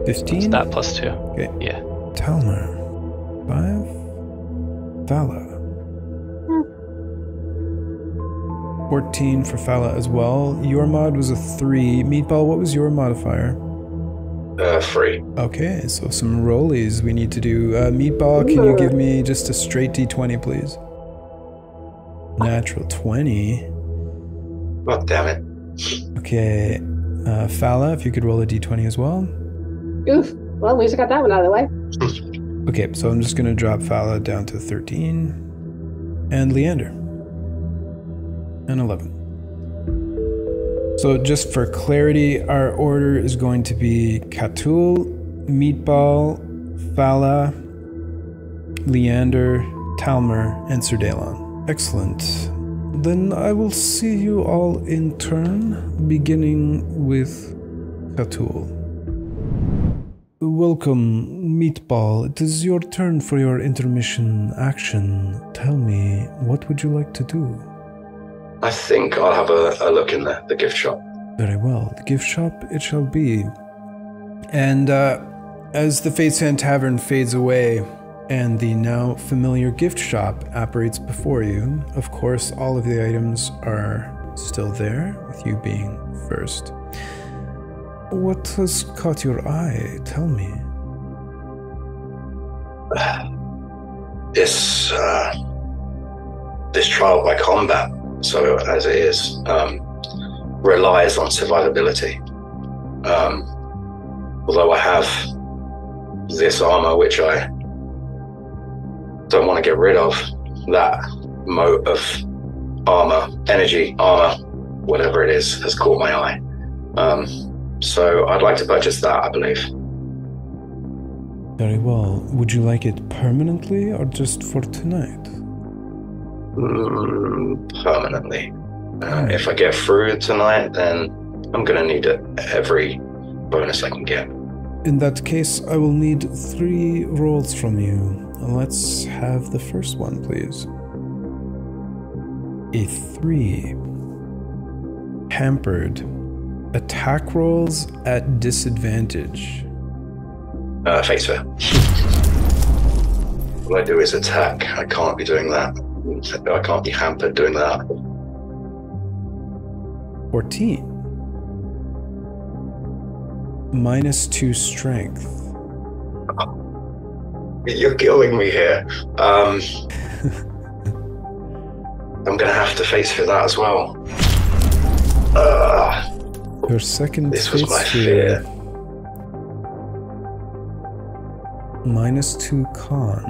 15? Stat +2. Okay. Yeah. Talmer. 5. Fala. 14 for Fala as well. Your mod was a 3. Meatball, what was your modifier? 3. Okay, so some rollies we need to do. Meatball, can you give me just a straight d20, please? Natural 20. Oh, damn it. Okay, Fala, if you could roll a d20 as well. Oof. Well, at least I got that one out of the way. Okay, so I'm just going to drop Fala down to 13. And Leander. And 11. So just for clarity, our order is going to be Catul, Meatball, Fala, Leander, Talmer, and Sir Dalon. Excellent. Then I will see you all in turn, beginning with Katul. Welcome, Meatball. It is your turn for your intermission action. Tell me, what would you like to do? I think I'll have a look in the gift shop. Very well. The gift shop it shall be. And as the Quintessent Tavern fades away and the now familiar gift shop apparates before you, of course, all of the items are still there, with you being first. What has caught your eye? Tell me. This trial by combat, so as it is, relies on survivability. Although I have this armor, which I don't want to get rid of, that mote of armor, energy, armor, whatever it is, has caught my eye. So I'd like to purchase that, I believe. Very well. Would you like it permanently or just for tonight? Permanently. If I get through tonight, then I'm going to need every bonus I can get. In that case, I will need 3 rolls from you. Let's have the first one, please. A 3. Hampered. Attack rolls at disadvantage. Face fair. All I do is attack. I can't be doing that. I can't be hampered doing that. 14. -2 strength. You're killing me here. I'm gonna have to face for that as well. Your second this was my fear. fear. -2 con.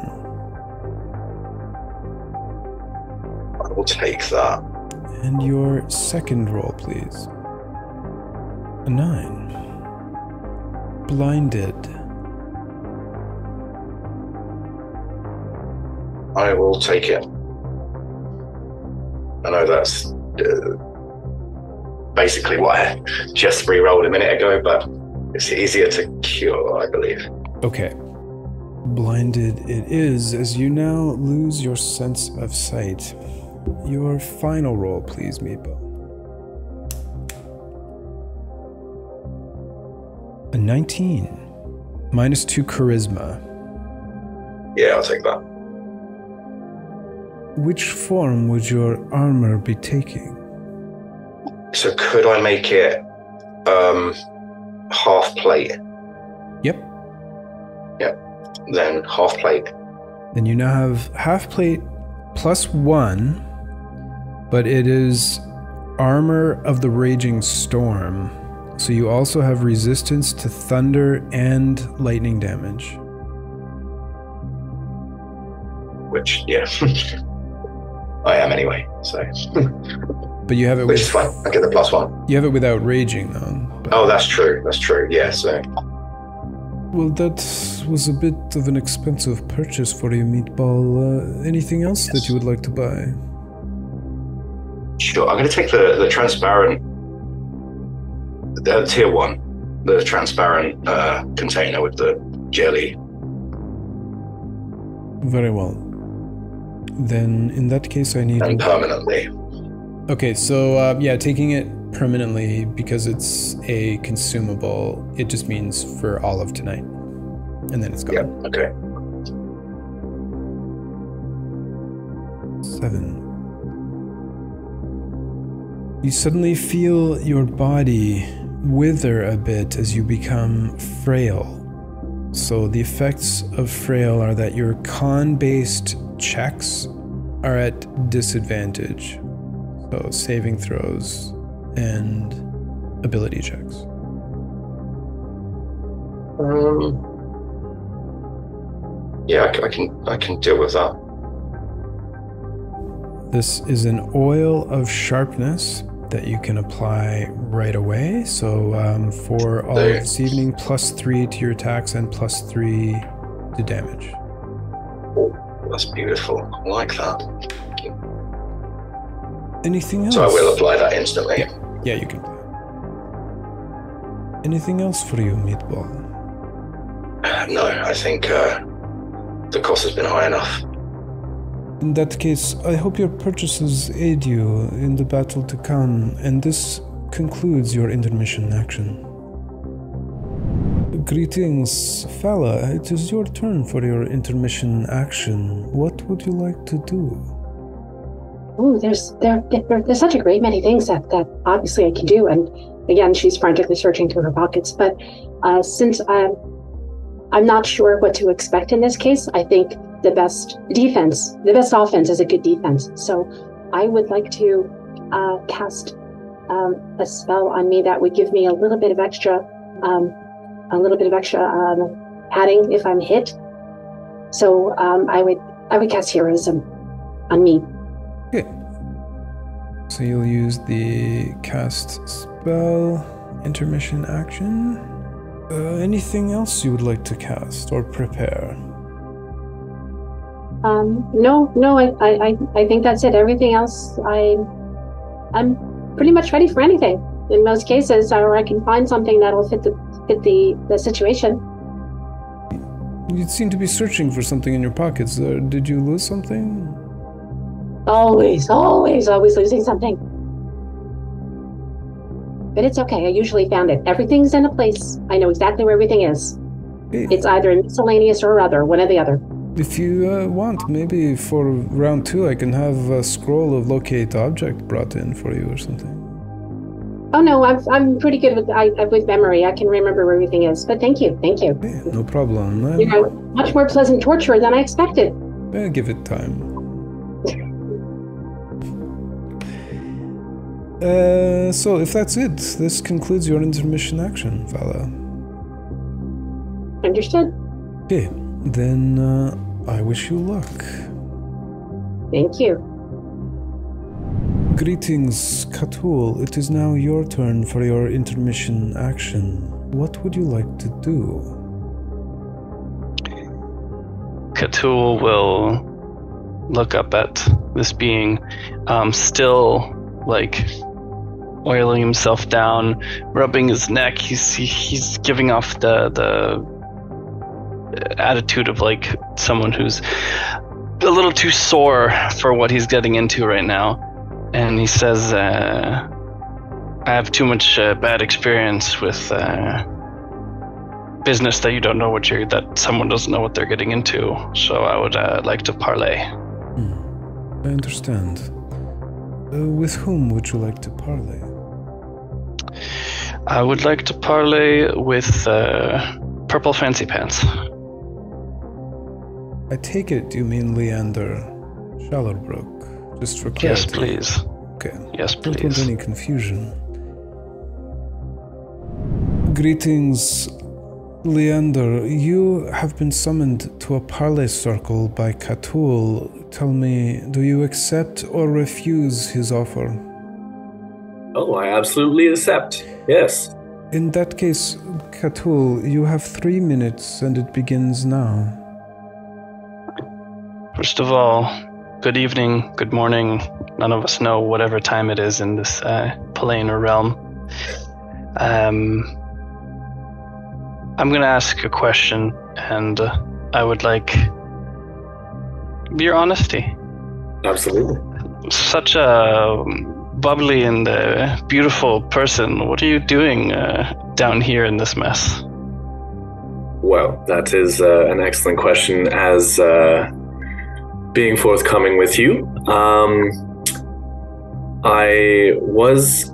I will take that. And your second roll, please. A 9. Blinded. I will take it. I know that's basically what I just re-rolled a minute ago, but it's easier to cure, I believe. Okay. Blinded it is, as you now lose your sense of sight. Your final roll, please, Meepo. A 19. -2 charisma. Yeah, I'll take that. Which form would your armor be taking? So could I make it half plate? Yep. Yep. Then half plate. Then you now have half plate +1, but it is armor of the raging storm. So you also have resistance to thunder and lightning damage. Which, yeah, I am anyway, so. But you have it Which is fine, I get the +1. You have it without raging, though. Oh, that's true, yeah, so. Well, that was a bit of an expensive purchase for you, Meatball. Anything else that you would like to buy? Sure, I'm going to take the transparent, the tier 1, the transparent container with the jelly. Very well. Then, in that case, I need... And permanently. Okay, so, yeah, taking it permanently, because it's a consumable, it just means for all of tonight. And then it's gone. Yeah, okay. 7. You suddenly feel your body wither a bit as you become frail. So the effects of frail are that your con-based checks are at disadvantage. So saving throws and ability checks. Yeah, I can deal with that. This is an oil of sharpness that you can apply right away. So for all of this evening, +3 to your attacks and +3 to damage. Oh, that's beautiful. I like that. Anything else? So I will apply that instantly. Yeah, you can. Anything else for you, Meatball? No, I think the cost has been high enough. In that case, I hope your purchases aid you in the battle to come, and this concludes your intermission action. Greetings, Fala. It is your turn for your intermission action. What would you like to do? Oh, there's such a great many things that obviously I can do. And again, she's frantically searching through her pockets. But since I'm not sure what to expect in this case, I think the best offense is a good defense. So I would like to cast a spell on me that would give me a little bit of extra padding if I'm hit. So I would cast heroism on me. Okay. So you'll use the cast spell, intermission action. Anything else you would like to cast or prepare? No. I think that's it. Everything else, I'm pretty much ready for anything in most cases, or I can find something that'll fit the situation. You seem to be searching for something in your pockets. Did you lose something? Always losing something. But it's okay. I usually found it. Everything's in a place. I know exactly where everything is. Okay. It's either miscellaneous or other, one or the other. If you want, maybe for round 2, I can have a scroll of locate object brought in for you or something. Oh no, I'm pretty good with memory. I can remember where everything is. But thank you. Yeah, no problem. Much more pleasant torture than I expected. Give it time. So if that's it, this concludes your intermission action, Vala. Understood. Okay, then I wish you luck. Thank you. Greetings, Katul. It is now your turn for your intermission action. What would you like to do? Katul will look up at this being, still like oiling himself down, rubbing his neck. He's giving off the attitude of like someone who's a little too sore for what he's getting into right now. And he says, I have too much bad experience with business that you don't know that someone doesn't know what they're getting into. So I would like to parlay. I understand. With whom would you like to parlay? I would like to parlay with Purple Fancy Pants. I take it you mean Leander Shallerbrook, just for clarity. Yes, please. Okay. Yes, please. Don't want any confusion. Greetings, Leander. You have been summoned to a parley circle by Katul. Tell me, do you accept or refuse his offer? Oh, I absolutely accept. Yes. In that case, Katul, you have 3 minutes and it begins now. First of all, good evening, good morning. None of us know whatever time it is in this plane or realm. I'm going to ask a question, and I would like your honesty. Absolutely. Such a bubbly and beautiful person. What are you doing down here in this mess? Well, that is an excellent question. As being forthcoming with you, I was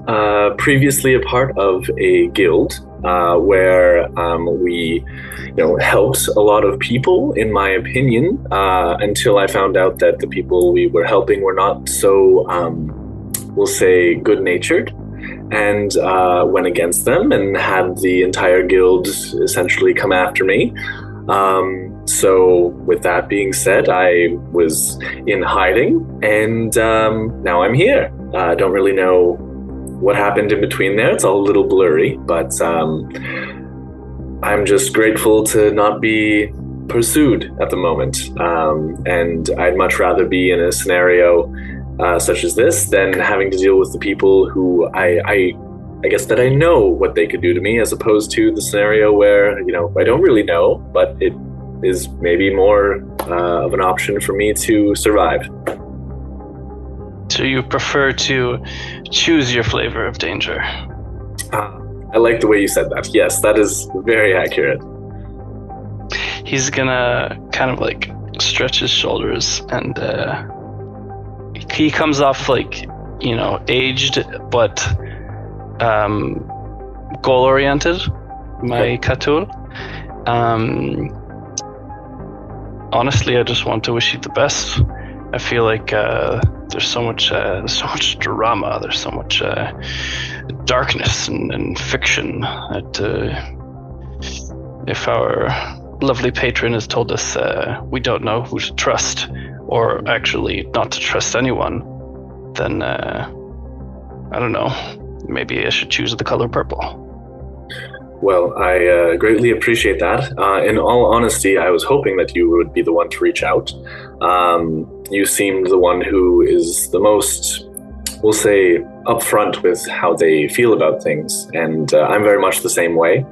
previously a part of a guild where we, helped a lot of people, in my opinion, until I found out that the people we were helping were not so, we'll say, good-natured, and went against them and had the entire guild essentially come after me. So with that being said, I was in hiding, and now I'm here. I don't really know what happened in between there. It's all a little blurry, but I'm just grateful to not be pursued at the moment. And I'd much rather be in a scenario such as this than having to deal with the people who I guess that I know what they could do to me, as opposed to the scenario where, I don't really know, but it is maybe more of an option for me to survive. So you prefer to choose your flavor of danger? I like the way you said that. Yes, that is very accurate. He's gonna kind of like stretch his shoulders, and he comes off like, aged but goal-oriented, my Katul. Honestly, I just want to wish you the best. I feel like there's so much drama, there's so much darkness and fiction that if our lovely patron has told us we don't know who to trust, or actually not to trust anyone, then I don't know, maybe I should choose the color purple. Well, I greatly appreciate that. In all honesty, I was hoping that you would be the one to reach out. You seemed the one who is the most, we'll say, upfront with how they feel about things, and I'm very much the same way.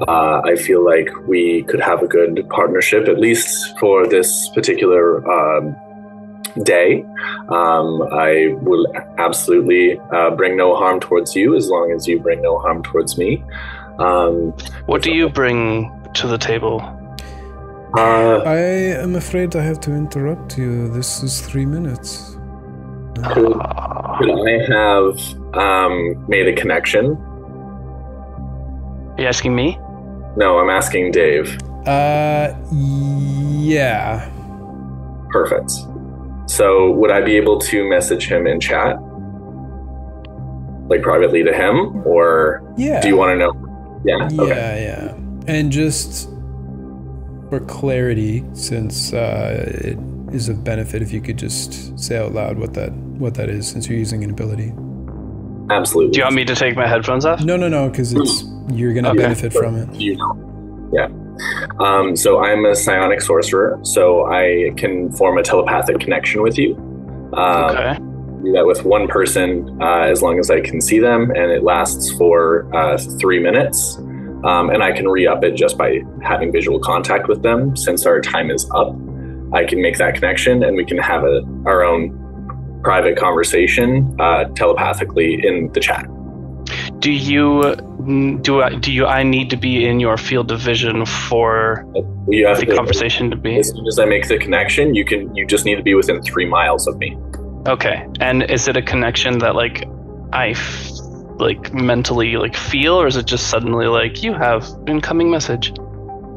I feel like we could have a good partnership, at least for this particular day. I will absolutely bring no harm towards you, as long as you bring no harm towards me. What do you bring to the table? I am afraid I have to interrupt you. This is 3 minutes. Could I have made a connection? Are you asking me? No, I'm asking Dave. Yeah. Perfect. So would I be able to message him in chat? Like privately to him? Or yeah. Do you want to know? Yeah? Okay. Yeah. And just for clarity, since it is of benefit if you could just say out loud what that is, since you're using an ability. Absolutely. Do you want me to take my headphones off? No, because you're going to benefit from it. Yeah. So I'm a psionic sorcerer, so I can form a telepathic connection with you. Okay. Do that with one person as long as I can see them, and it lasts for 3 minutes. And I can re-up it just by having visual contact with them. Since our time is up, I can make that connection, and we can have our own private conversation telepathically in the chat. I need to be in your field of vision for the conversation to be? As soon as I make the connection, you just need to be within 3 miles of me. Okay. And is it a connection that I mentally feel, or is it just suddenly you have incoming message?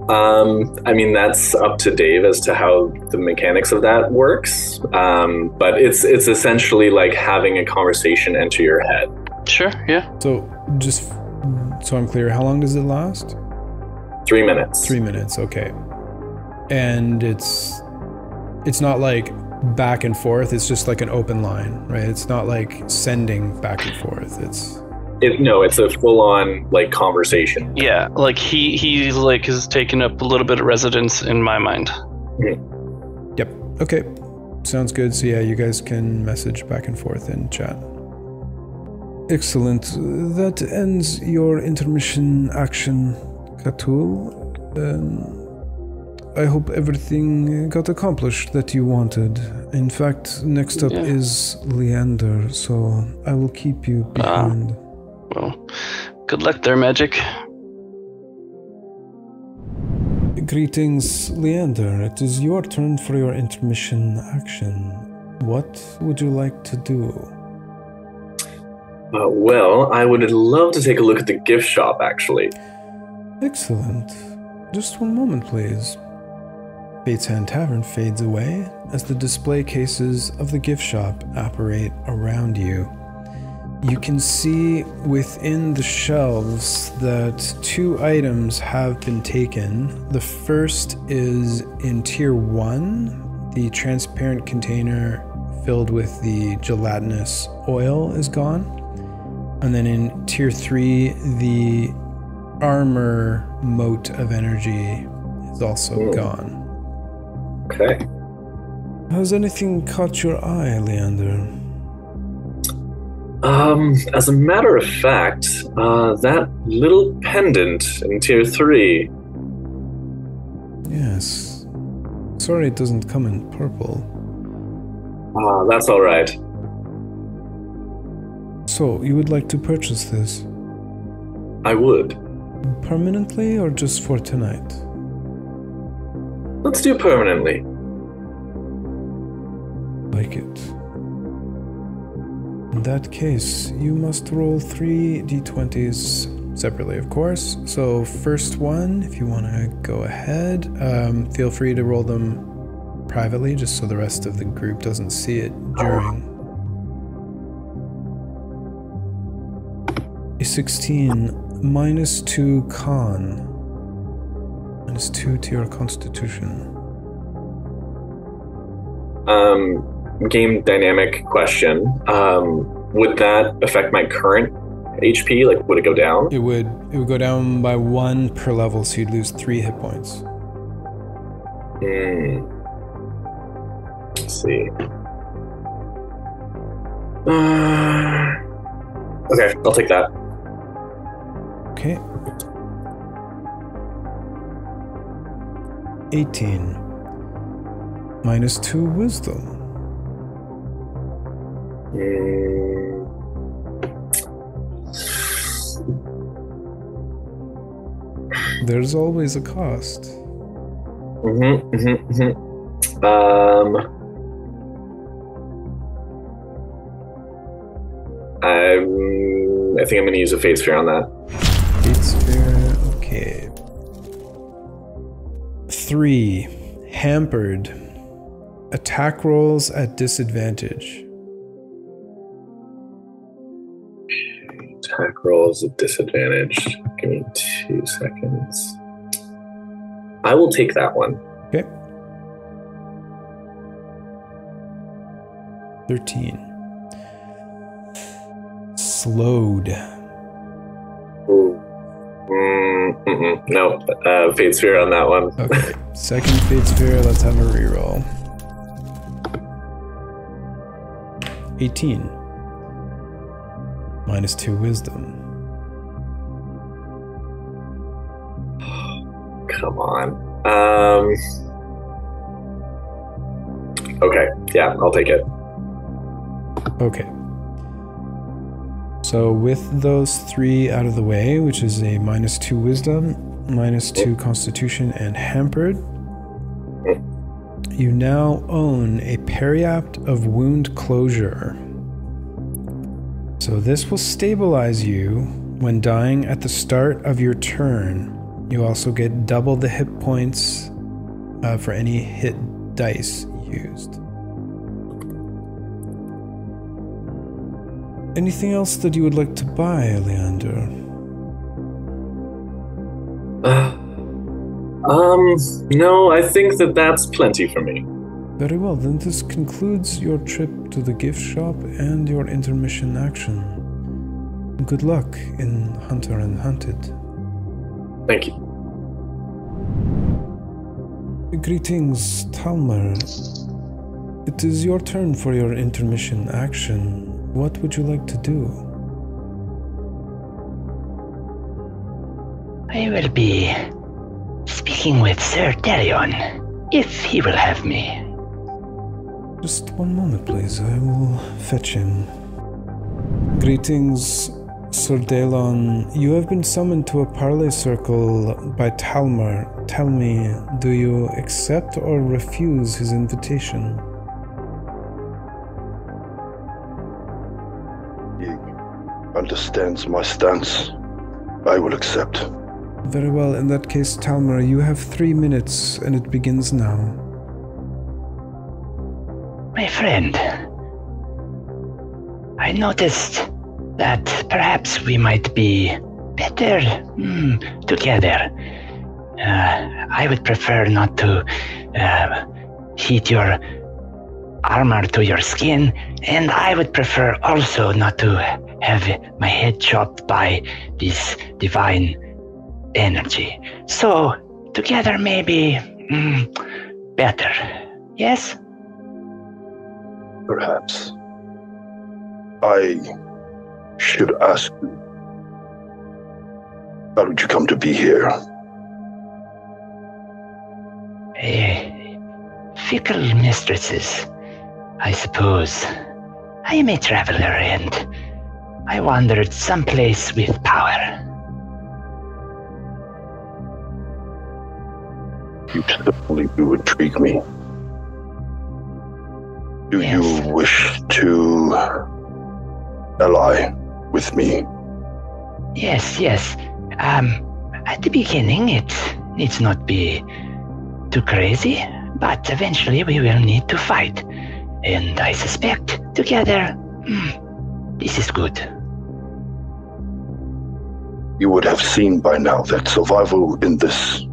I mean, that's up to Dave as to how the mechanics of that works. But it's essentially like having a conversation enter your head. Sure, yeah. So just so I'm clear, how long does it last? 3 minutes. 3 minutes, okay. And it's not like back and forth, it's just like an open line, right? It's not like sending back and forth. It's a full-on conversation. Yeah, he has taken up a little bit of residence in my mind. Mm-hmm. Yep. Okay. Sounds good. So yeah, you guys can message back and forth in chat. Excellent. That ends your intermission action, Katul. I hope everything got accomplished that you wanted. In fact, next up is Leander, so I will keep you behind. Well, good luck there, Magic. Greetings, Leander. It is your turn for your intermission action. What would you like to do? Well, I would love to take a look at the gift shop, actually. Excellent. Just one moment, please. Fate's Hand Tavern fades away as the display cases of the gift shop apparate around you. You can see within the shelves that 2 items have been taken. The first is in Tier 1. The transparent container filled with the gelatinous oil is gone. And then in Tier 3, the armor mote of energy is also gone. Okay. Has anything caught your eye, Leander? As a matter of fact, that little pendant in tier 3. Yes. Sorry it doesn't come in purple. That's all right. So, you would like to purchase this? I would. Permanently or just for tonight? Let's do permanently. Like it. In that case, you must roll 3 d20s separately, of course. So first one, if you want to go ahead, feel free to roll them privately, just so the rest of the group doesn't see it during. A 16, -2 con. -2 to your constitution. Game dynamic question. Would that affect my current HP? Like, would it go down? It would go down by 1 per level, so you'd lose 3 hit points. Let's see. Okay, I'll take that. Okay. 18. -2 wisdom. There's always a cost. I think I'm going to use a Fate Sphere on that. Fate Sphere, okay. 3. Hampered. Attack rolls at disadvantage. Attack rolls at disadvantage. Give me 2 seconds. I will take that one. Okay. 13. Slowed. Ooh. No, Fate Sphere on that one. Okay, second Fate Sphere, let's have a reroll. 18. -2 wisdom. Come on. Okay, yeah, I'll take it. Okay. So with those 3 out of the way, which is a -2 wisdom, -2 constitution, and hampered, you now own a periapt of wound closure. So this will stabilize you when dying at the start of your turn. You also get double the hit points for any hit dice used. Anything else that you would like to buy, Leander? No, I think that's plenty for me. Very well, then this concludes your trip to the gift shop and your intermission action. Good luck in Hunter and Hunted. Thank you. Greetings, Talmar. It is your turn for your intermission action. What would you like to do? I will be speaking with Sir Darion, if he will have me. Just one moment, please. I will fetch him. Greetings, Sir Dalon. You have been summoned to a parley circle by Talmar. Tell me, do you accept or refuse his invitation? He understands my stance. I will accept. Very well. In that case, Talmar, you have 3 minutes, and it begins now. My friend, I noticed that perhaps we might be better together. I would prefer not to heat your armor to your skin, and I would prefer also not to have my head chopped by this divine energy. So, together maybe better. Yes? Perhaps. I should ask you, how did you come to be here? Fickle mistresses, I suppose. I am a traveler and I wandered someplace with power. You certainly do intrigue me. Do Yes. you wish to ally with me? Yes. At the beginning, it needs not be too crazy, but eventually we will need to fight. And I suspect together, this is good. You would have seen by now that survival in this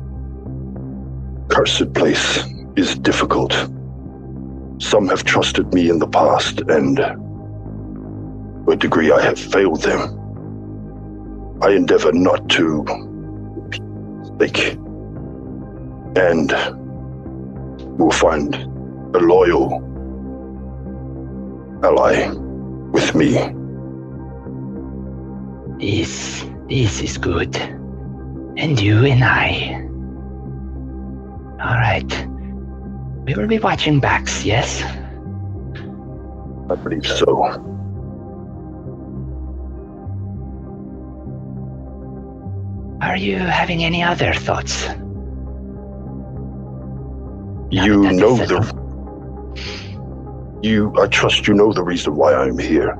cursed place is difficult. Some have trusted me in the past, and to a degree I have failed them. I endeavor not to mistake, and you will find a loyal ally with me. This is good. And you and I. All right. We will be watching backs, yes? I believe so. Are you having any other thoughts? You that is know settled. I trust you know the reason why I'm here.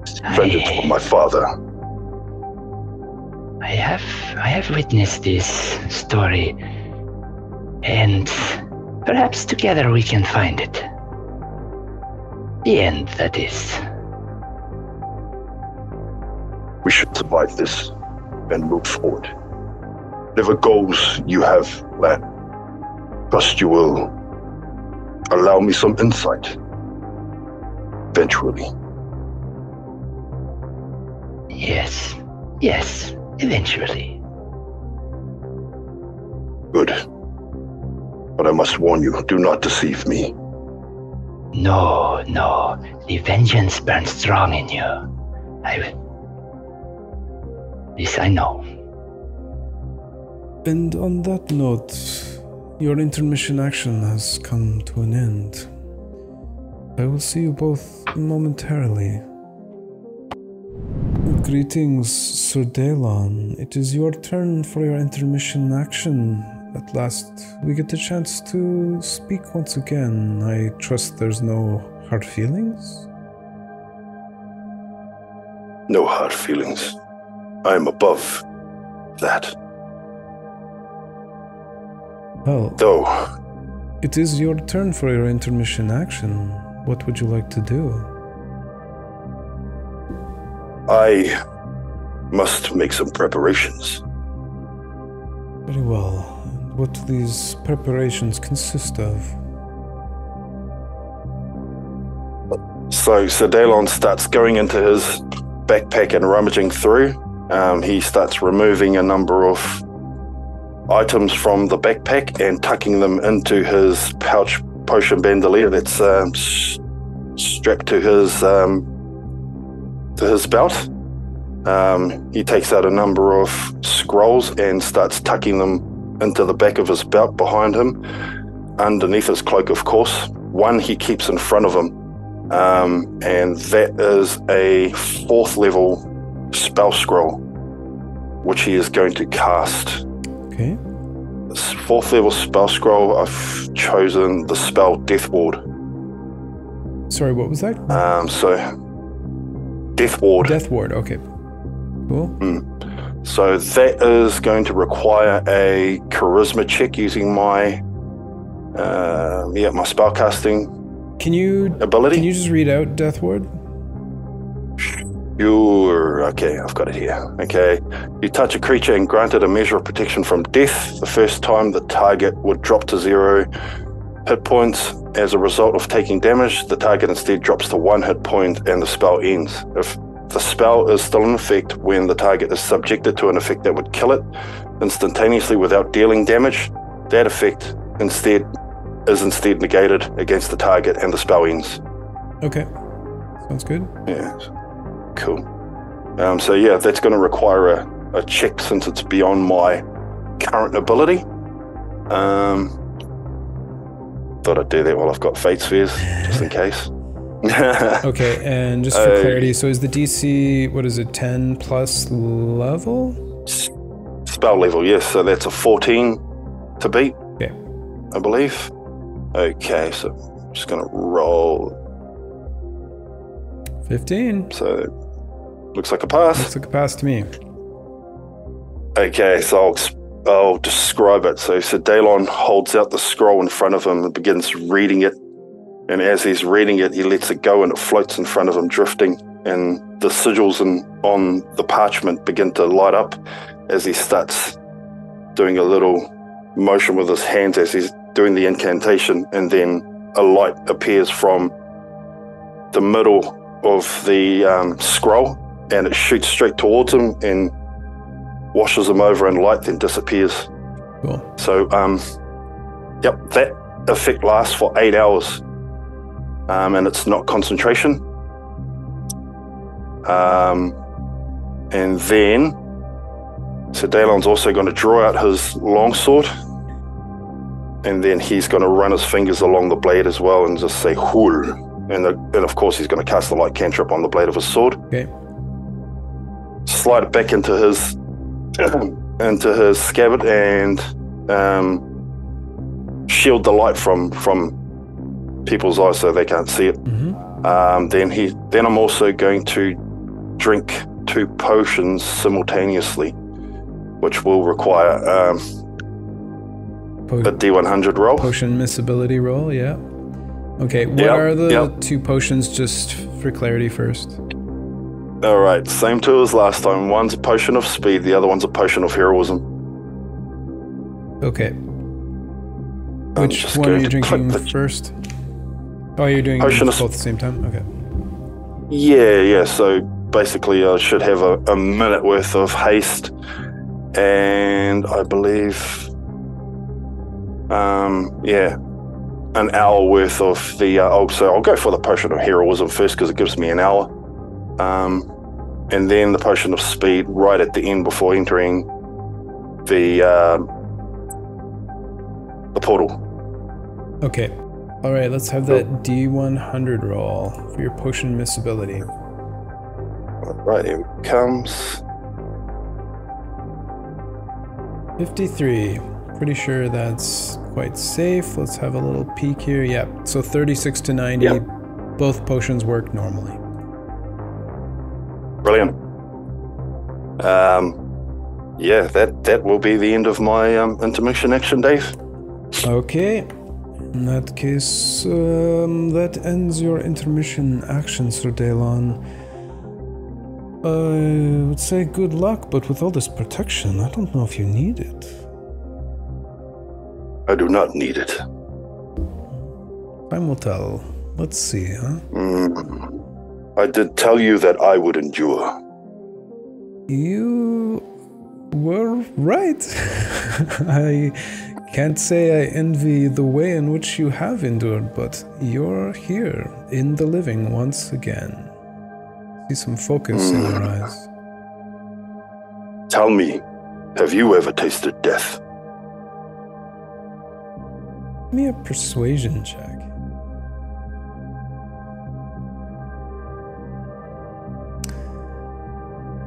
It's vengeance for my father. I have witnessed this story, and perhaps together we can find it. The end, that is. We should survive this and move forward. Whatever goals you have planned, trust you will allow me some insight. Eventually. Yes, eventually. Good. But I must warn you, do not deceive me. No, the vengeance burns strong in you. This I know. And on that note, your intermission action has come to an end. I will see you both momentarily. Greetings, Sir Daelon. It is your turn for your intermission action. At last, we get the chance to speak once again. I trust there's no hard feelings? No hard feelings. I am above that. Well, Though, it is your turn for your intermission action. What would you like to do? I must make some preparations. Very well. What do these preparations consist of? So Sir Daelon starts going into his backpack and rummaging through. He starts removing a number of items from the backpack and tucking them into his pouch potion bandolier that's strapped to his belt. He takes out a number of scrolls and starts tucking them into the back of his belt behind him, underneath his cloak, of course. One he keeps in front of him, and that is a 4th level spell scroll, which he is going to cast. Okay. This 4th level spell scroll, I've chosen the spell Death Ward. Sorry, what was that? So Death Ward. Death Ward, okay. Cool. So that is going to require a charisma check using my my spellcasting ability. Can you just read out Death Ward? Okay, I've got it here. Okay. You touch a creature and granted a measure of protection from death. The first time the target would drop to 0 hit points. As a result of taking damage, the target instead drops to 1 hit point and the spell ends. If the spell is still in effect when the target is subjected to an effect that would kill it instantaneously without dealing damage, that effect is instead negated against the target and the spell ends. Okay. Sounds good. Yeah. Cool. So yeah, that's going to require a check since it's beyond my current ability. Thought I'd do that while I've got fate spheres, just in case. Okay, and just for clarity, so is the DC, what is it, 10 plus level? Spell level, yes. So that's a 14 to beat, okay, I believe. Okay, so I'm just going to roll. 15. So looks like a pass. Looks like a pass to me. Okay, so I'll describe it. So Dalon holds out the scroll in front of him and begins reading it. And as he's reading it, he lets it go and it floats in front of him, drifting. And the sigils on the parchment begin to light up as he starts doing a little motion with his hands as he's doing the incantation. And then a light appears from the middle of the scroll, and it shoots straight towards him and washes him over in light, then disappears. Cool. So, yep, that effect lasts for 8 hours. And it's not concentration. And then, so Dalon's also going to draw out his longsword, and then he's going to run his fingers along the blade as well and just say "Hul," and of course he's going to cast the light cantrip on the blade of his sword. Okay. Slide it back into his scabbard and shield the light from people's eyes so they can't see it. Mm-hmm. Then I'm also going to drink 2 potions simultaneously, which will require a D100 roll. Potion misability roll, yeah. Okay, what are the 2 potions, just for clarity first? All right, same 2 as last time. One's a potion of speed, the other one's a potion of heroism. Okay. Which one are you drinking first? Oh, you're doing both at the same time? Okay. Yeah, so basically I should have a minute worth of haste, and I believe, an hour worth of the, so I'll go for the potion of heroism first because it gives me an hour. And then the potion of speed right at the end before entering the portal. Okay. All right, let's have that D100 roll for your potion misability. All right, here it comes. 53. Pretty sure that's quite safe. Let's have a little peek here. Yep. So 36 to 90. Yep. Both potions work normally. Brilliant. Yeah, that will be the end of my intermission action, Dave. Okay. In that case, that ends your intermission action, Sir Dalon. I would say good luck, but with all this protection, I don't know if you need it. I do not need it. Time will tell. Let's see, huh? I did tell you that I would endure. You were right. I can't say I envy the way in which you have endured, but you're here in the living once again. See some focus in your eyes. Tell me, have you ever tasted death? Give me a persuasion check.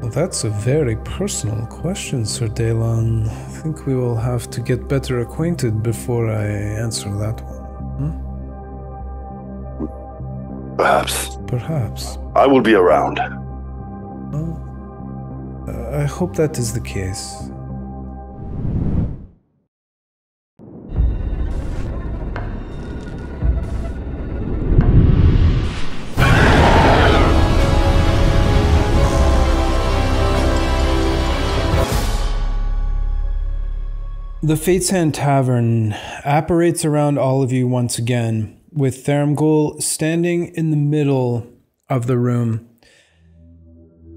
Well, that's a very personal question, Sir Dalon. I think we will have to get better acquainted before I answer that one. Perhaps. Perhaps. I will be around. Well, I hope that is the case. The Fate's Hand Tavern apparates around all of you once again, with Tharamgul standing in the middle of the room.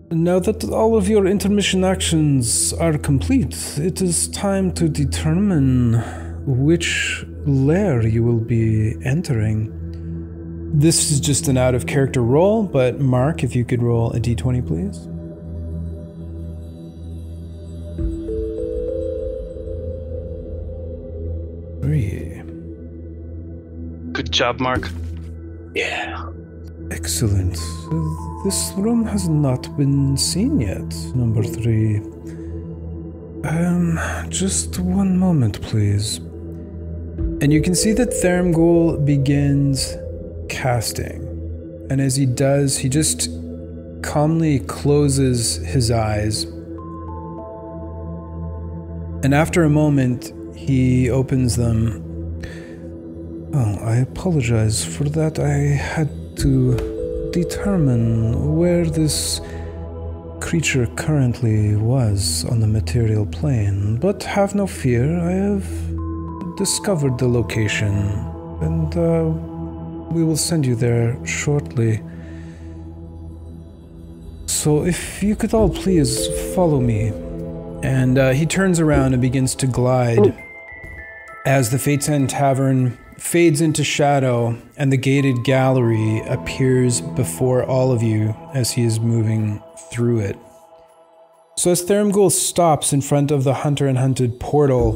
Now that all of your intermission actions are complete, it is time to determine which lair you will be entering. This is just an out of character roll, but Mark, if you could roll a d20, please. Three. Good job, Mark. Yeah. Excellent. This room has not been seen yet, number 3. Just one moment, please. And you can see that Thermgul begins casting. And as he does, he just calmly closes his eyes. And after a moment, he opens them. Oh, I apologize for that. I had to determine where this creature currently was on the material plane. But have no fear, I have discovered the location, and we will send you there shortly. So if you could all please follow me. And he turns around and begins to glide as the Fate's End Tavern fades into shadow and the gated gallery appears before all of you as he is moving through it. So as Thermgul stops in front of the Hunter and Hunted portal,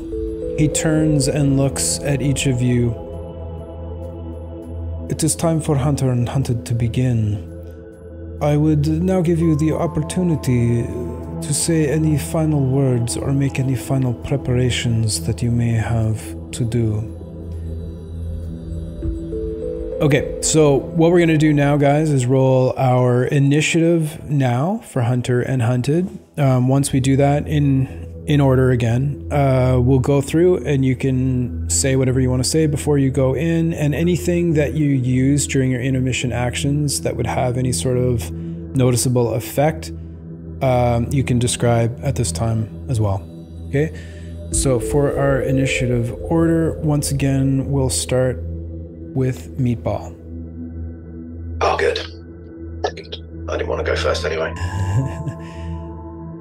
he turns and looks at each of you. It is time for Hunter and Hunted to begin. I would now give you the opportunity to say any final words or make any final preparations that you may have to do. Okay, so what we're going to do now, guys, is roll our initiative now for Hunter and Hunted. Once we do that in order again, we'll go through and you can say whatever you want to say before you go in, and anything that you use during your intermission actions that would have any sort of noticeable effect, you can describe at this time as well. Okay, so for our initiative order, once again, we'll start with Meatball. Oh, good. I didn't want to go first anyway.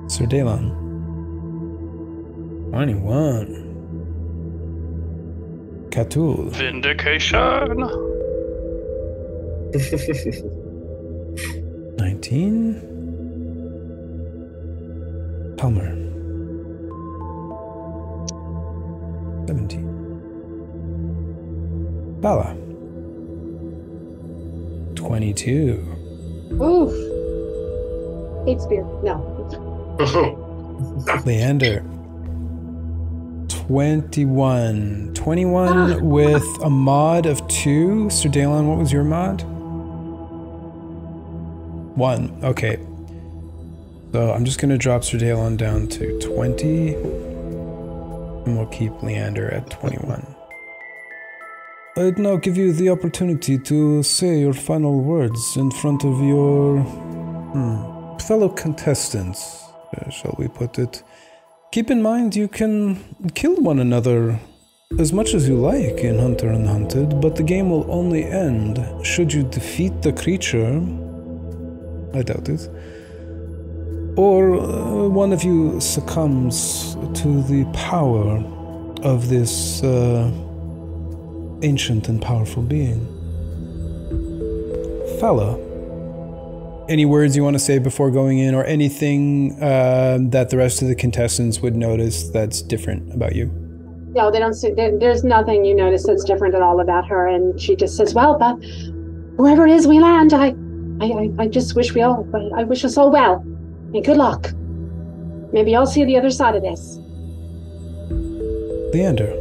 Sir Dalon. 21. Catul. Vindication. 19. Palmer. 17. Bala. 22. Oof. Shakespeare. No. Leander. 21. 21 with a mod of 2. Sir Dalon, what was your mod? 1. Okay. So I'm just going to drop Sir Dalon down to 20. And we'll keep Leander at 21. I'd now give you the opportunity to say your final words in front of your fellow contestants, shall we put it. Keep in mind you can kill one another as much as you like in Hunter and Hunted, but the game will only end should you defeat the creature. I doubt it. Or one of you succumbs to the power of this ancient and powerful being. Fella, any words you want to say before going in, or anything that the rest of the contestants would notice that's different about you? No, they don't see, there's nothing you notice that's different at all about her, and she just says, well, but wherever it is we land, I just wish I wish us all well, and good luck. Maybe I'll see the other side of this. Leander.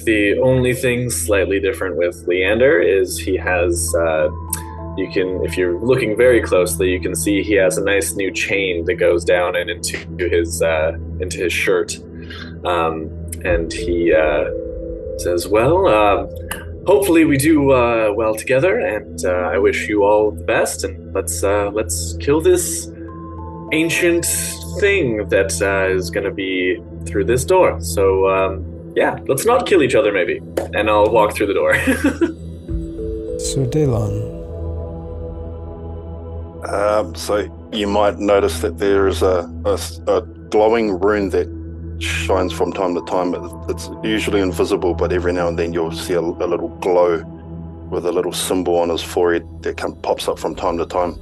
The only thing slightly different with Leander is he has, if you're looking very closely, you can see he has a nice new chain that goes down and into his shirt. And he says, well, hopefully we do well together, and I wish you all the best, and let's kill this ancient thing that is going to be through this door. So, yeah, let's not kill each other, maybe. And I'll walk through the door. Sir Dalon. So you might notice that there is a glowing rune that shines from time to time. It's usually invisible, but every now and then you'll see a little glow with a little symbol on his forehead that pops up from time to time.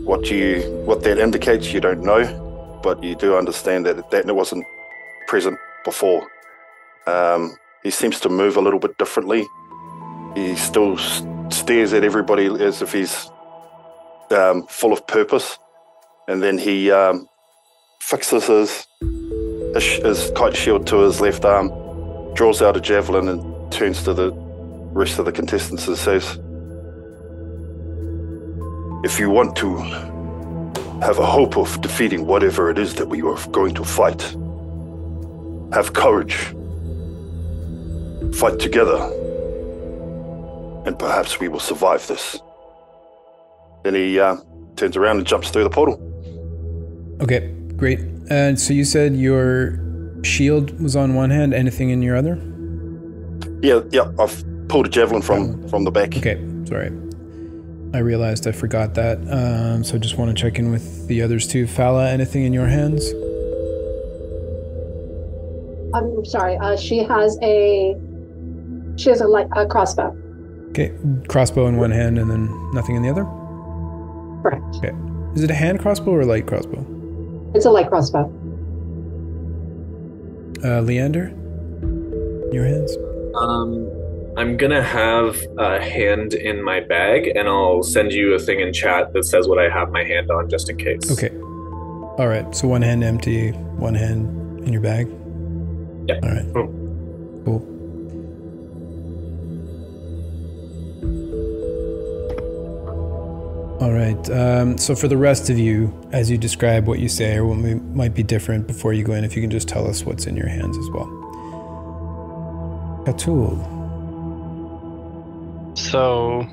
What that indicates, you don't know, but you do understand that wasn't present before. He seems to move a little bit differently. He still stares at everybody as if he's full of purpose, and then he fixes his kite shield to his left arm, draws out a javelin, and turns to the rest of the contestants and says, "If you want to have a hope of defeating whatever it is that we are going to fight, have courage. Fight together, and perhaps we will survive this." Then he turns around and jumps through the portal. Okay, great. And so you said your shield was on one hand, anything in your other? Yeah, I've pulled a javelin from the back. Okay, sorry. I realized I forgot that. So I just want to check in with the others too. Fala, anything in your hands? I'm sorry, she has a crossbow. Okay, crossbow in one hand and then nothing in the other? Correct. Okay. Is it a hand crossbow or a light crossbow? It's a light crossbow. Leander? Your hands? I'm gonna have a hand in my bag, and I'll send you a thing in chat that says what I have my hand on, just in case. Okay. All right, so one hand empty, one hand in your bag? Yeah. All right. Cool. All right, so for the rest of you, as you describe what you say or what might be different before you go in, if you can just tell us what's in your hands as well. Cthulhu. So,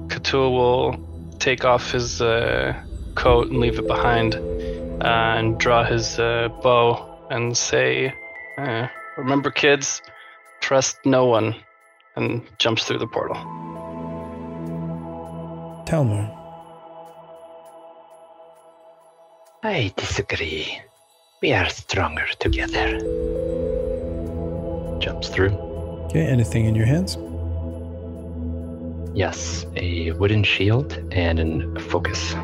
Cthulhu will take off his coat and leave it behind, and draw his bow and say, "Remember, kids, trust no one," and jumps through the portal. Talmor. I disagree. We are stronger together. Jumps through. Okay, anything in your hands? Yes, a wooden shield and a focus.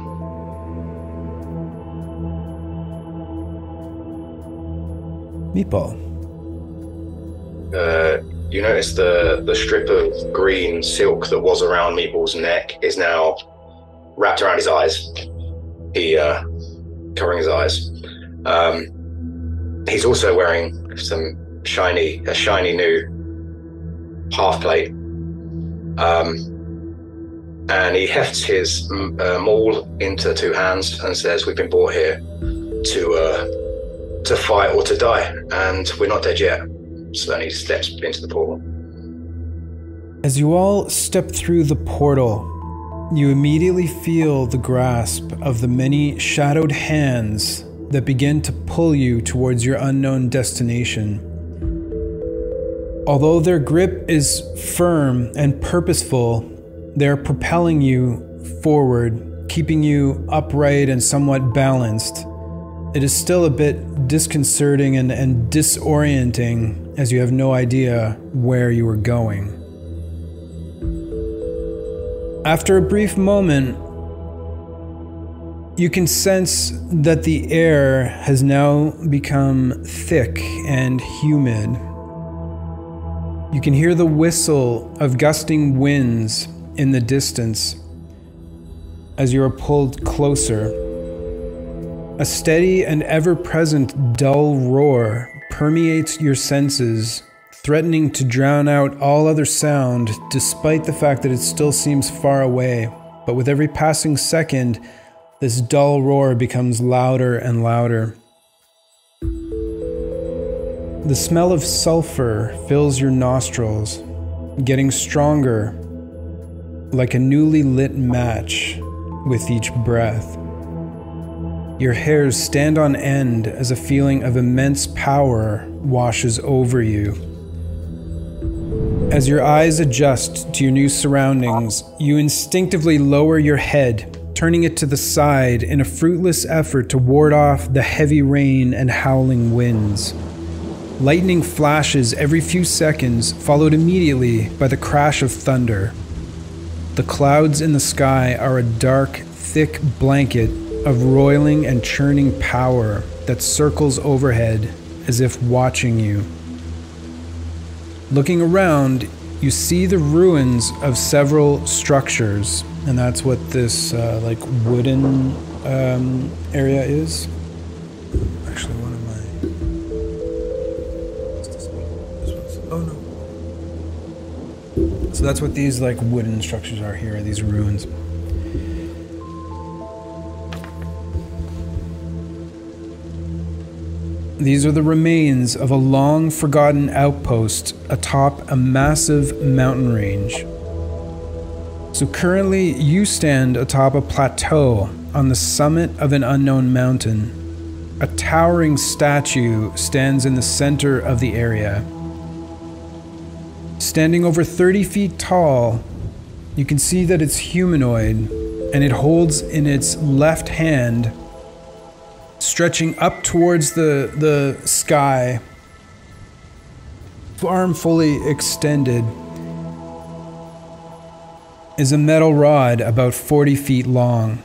Meatball. You notice the strip of green silk that was around Meatball's neck is now wrapped around his eyes. He covering his eyes. He's also wearing a shiny new half plate. And he hefts his maul into two hands and says, "We've been brought here to fight or to die, and we're not dead yet." So then he steps into the portal. As you all step through the portal, you immediately feel the grasp of the many shadowed hands that begin to pull you towards your unknown destination. Although their grip is firm and purposeful, they're propelling you forward, keeping you upright and somewhat balanced. It is still a bit disconcerting and disorienting as you have no idea where you are going. After a brief moment, you can sense that the air has now become thick and humid. You can hear the whistle of gusting winds in the distance as you are pulled closer. A steady and ever-present dull roar permeates your senses, threatening to drown out all other sound despite the fact that it still seems far away. But with every passing second, this dull roar becomes louder and louder. The smell of sulfur fills your nostrils, getting stronger, like a newly lit match with each breath. Your hairs stand on end as a feeling of immense power washes over you. As your eyes adjust to your new surroundings, you instinctively lower your head, turning it to the side in a fruitless effort to ward off the heavy rain and howling winds. Lightning flashes every few seconds, followed immediately by the crash of thunder. The clouds in the sky are a dark, thick blanket of roiling and churning power that circles overhead as if watching you. Looking around, you see the ruins of several structures, and that's what this like wooden area is. Actually, one of my... Oh no. So that's what these like wooden structures are here, these ruins. These are the remains of a long-forgotten outpost atop a massive mountain range. So currently, you stand atop a plateau on the summit of an unknown mountain. A towering statue stands in the center of the area. Standing over 30 feet tall, you can see that it's humanoid, and it holds in its left hand, stretching up towards the sky, arm fully extended, is a metal rod about 40 feet long.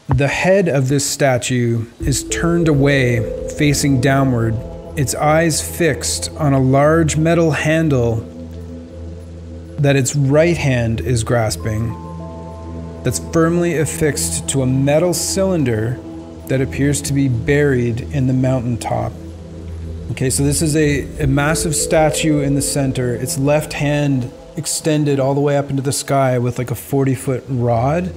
The head of this statue is turned away, facing downward, its eyes fixed on a large metal handle that its right hand is grasping, that's firmly affixed to a metal cylinder that appears to be buried in the mountaintop. Okay, so this is a massive statue in the center, its left hand extended all the way up into the sky with like a 40-foot rod,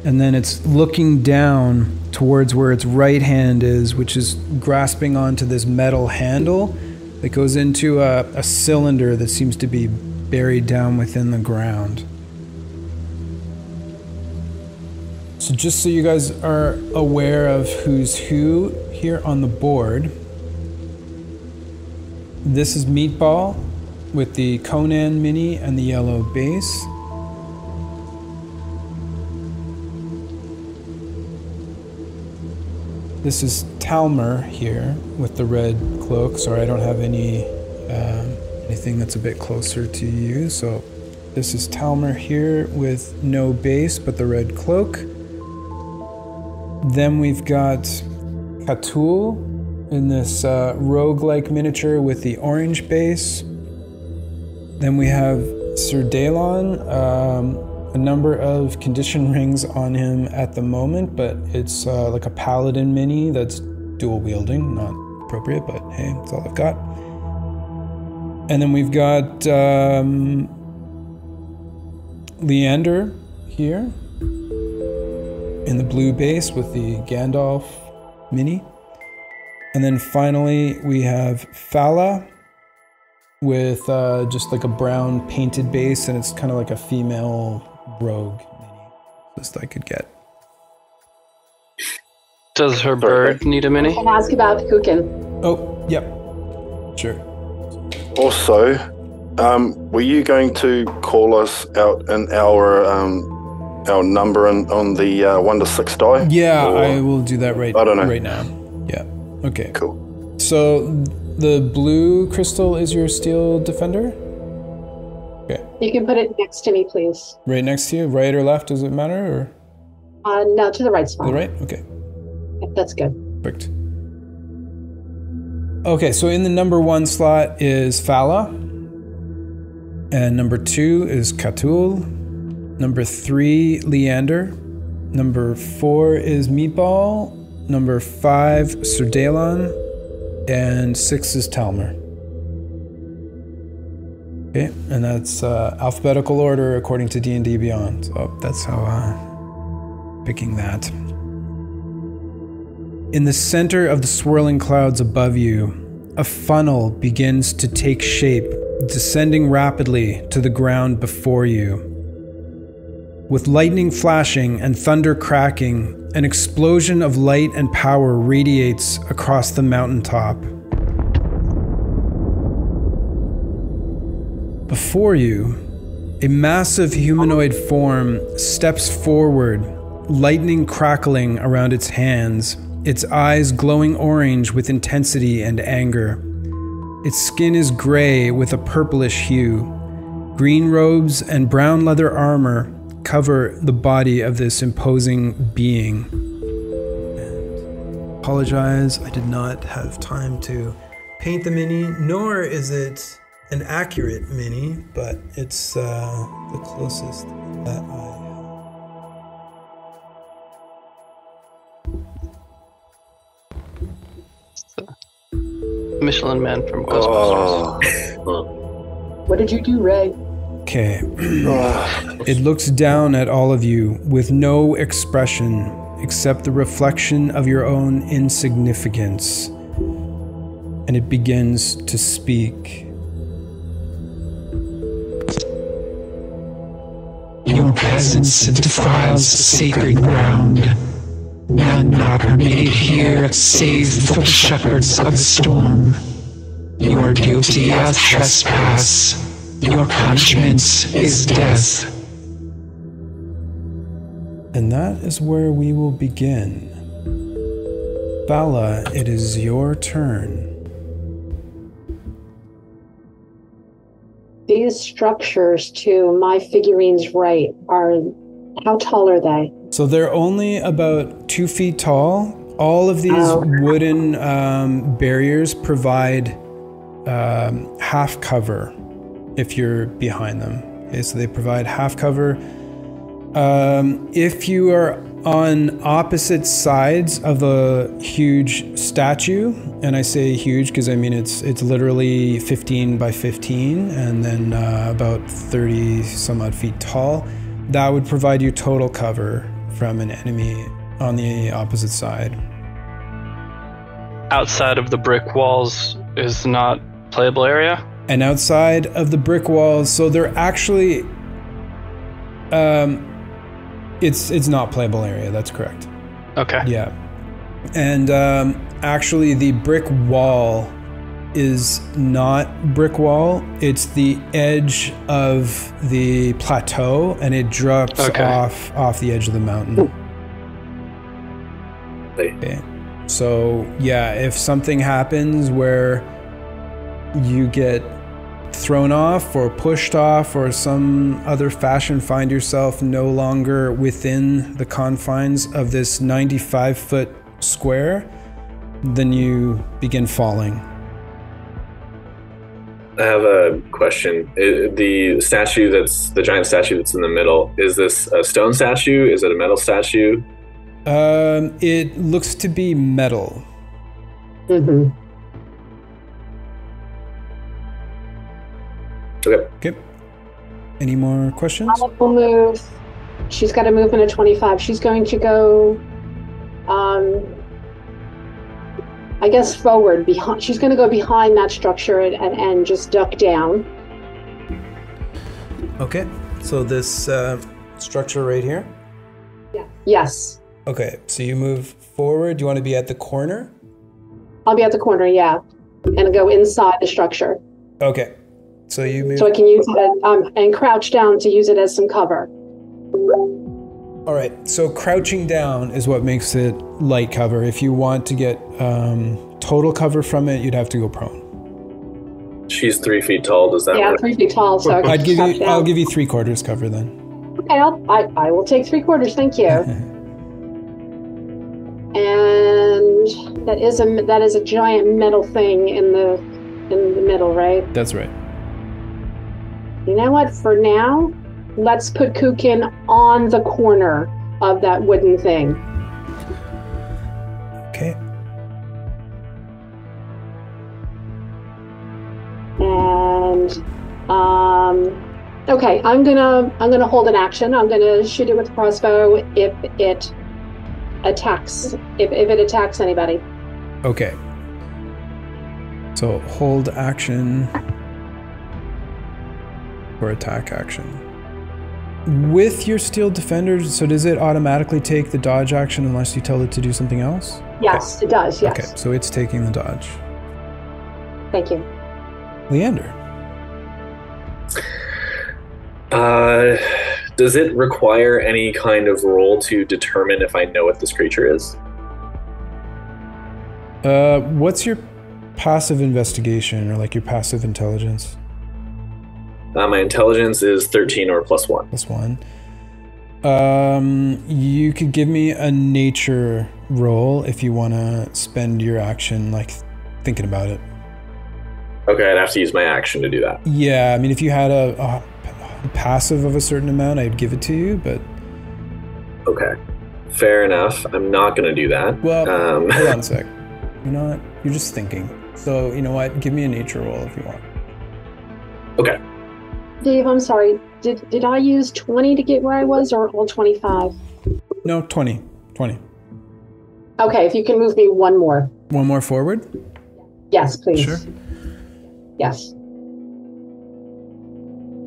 and then it's looking down towards where its right hand is, which is grasping onto this metal handle that goes into a cylinder that seems to be buried down within the ground. So just so you guys are aware of who's who here on the board, this is Meatball with the Conan mini and the yellow base. This is Talmer here with the red cloak. Sorry, I don't have anything that's a bit closer to you. So this is Talmer here with no base but the red cloak. Then we've got Katul in this roguelike miniature with the orange base. Then we have Sir Dalon, a number of condition rings on him at the moment, but it's like a paladin mini that's dual wielding, not appropriate, but hey, that's all I've got. And then we've got Leander here in the blue base with the Gandalf mini. And then finally we have Fala with just like a brown painted base, and it's kind of like a female rogue mini. Best I could get. Does her bird need a mini? And ask about Kukin. Oh, yep. Sure. Also, were you going to call us out in our number on the 1 to 6 die? Yeah, I will do that right now. Yeah. Okay. Cool. So the blue crystal is your steel defender? Okay. You can put it next to me, please. Right next to you? Right or left? Does it matter? Or? No, to the right spot. To the right? Okay. Yep, that's good. Perfect. Okay, so in the number 1 slot is Fala. And number 2 is Katul. Number 3, Leander. Number 4 is Meatball. Number 5, Sir Dalon. And 6 is Talmer. Okay, and that's alphabetical order according to D&D Beyond. So that's how picking that. In the center of the swirling clouds above you, a funnel begins to take shape, descending rapidly to the ground before you. With lightning flashing and thunder cracking, an explosion of light and power radiates across the mountaintop. Before you, a massive humanoid form steps forward, lightning crackling around its hands, its eyes glowing orange with intensity and anger. Its skin is gray with a purplish hue. Green robes and brown leather armor cover the body of this imposing being. And apologize, I did not have time to paint the mini, nor is it an accurate mini, but it's the closest that I have. Michelin Man from Ghostbusters. What did you do, Ray? Okay. It looks down at all of you with no expression except the reflection of your own insignificance. And it begins to speak. Your presence defiles sacred ground. None are permitted here save the shepherds of the storm. You are guilty of trespass. Your punishment is death. And that is where we will begin. Bala, it is your turn. These structures, to my figurine's right, how tall are they? So they're only about 2 feet tall. All of these wooden barriers provide half cover if you're behind them. Okay, so they provide half cover. If you are on opposite sides of the huge statue, and I say huge because I mean it's literally 15 by 15 and then about 30 some odd feet tall, that would provide you total cover from an enemy on the opposite side. Outside of the brick walls is not playable area? And outside of the brick walls, so they're actually it's not playable area, that's correct. Okay. Yeah. And actually the brick wall is not brick wall, it's the edge of the plateau and it drops off the edge of the mountain. Okay. So yeah, if something happens where you get thrown off or pushed off or some other fashion find yourself no longer within the confines of this 95-foot square, then you begin falling. I have a question. The statue the giant statue that's in the middle, is this a stone statue? Is it a metal statue? It looks to be metal. Mm-hmm. Okay. Any more questions? Will move. She's got to move in a 25. She's going to go, I guess, forward. She's going to go behind that structure and just duck down. Okay. So this structure right here? Yeah. Yes. Okay. So you move forward. Do you want to be at the corner? I'll be at the corner, yeah. And go inside the structure. Okay. So you move. So I can use it and crouch down to use it as some cover. All right. So crouching down is what makes it light cover. If you want to get total cover from it, you'd have to go prone. She's 3 feet tall. Does that work? Yeah, 3 feet tall. So I'll give you 3/4 cover then. Okay, I will take 3/4. Thank you. And that is a giant metal thing in the middle, right? That's right. You know what? For now, let's put Kukin on the corner of that wooden thing. Okay. And okay, I'm gonna hold an action. I'm gonna shoot it with a crossbow if it attacks. If it attacks anybody. Okay. So hold action for attack action. With your steel defender, so does it automatically take the dodge action unless you tell it to do something else? Yes, okay. It does, yes. Okay, so it's taking the dodge. Thank you. Leander. Does it require any kind of roll to determine if I know what this creature is? What's your passive investigation or like your passive intelligence? My intelligence is 13 or +1. +1. You could give me a nature roll if you want to spend your action like thinking about it. Okay, I'd have to use my action to do that. Yeah, I mean, if you had a passive of a certain amount, I'd give it to you, but... Okay, fair enough. I'm not going to do that. Well, hold on a sec. You're just thinking. So, you know what? Give me a nature roll if you want. Okay. Dave, I'm sorry. Did I use 20 to get where I was, or all 25? No, 20. 20. Okay, if you can move me one more. One more forward? Yes, please. Sure. Yes.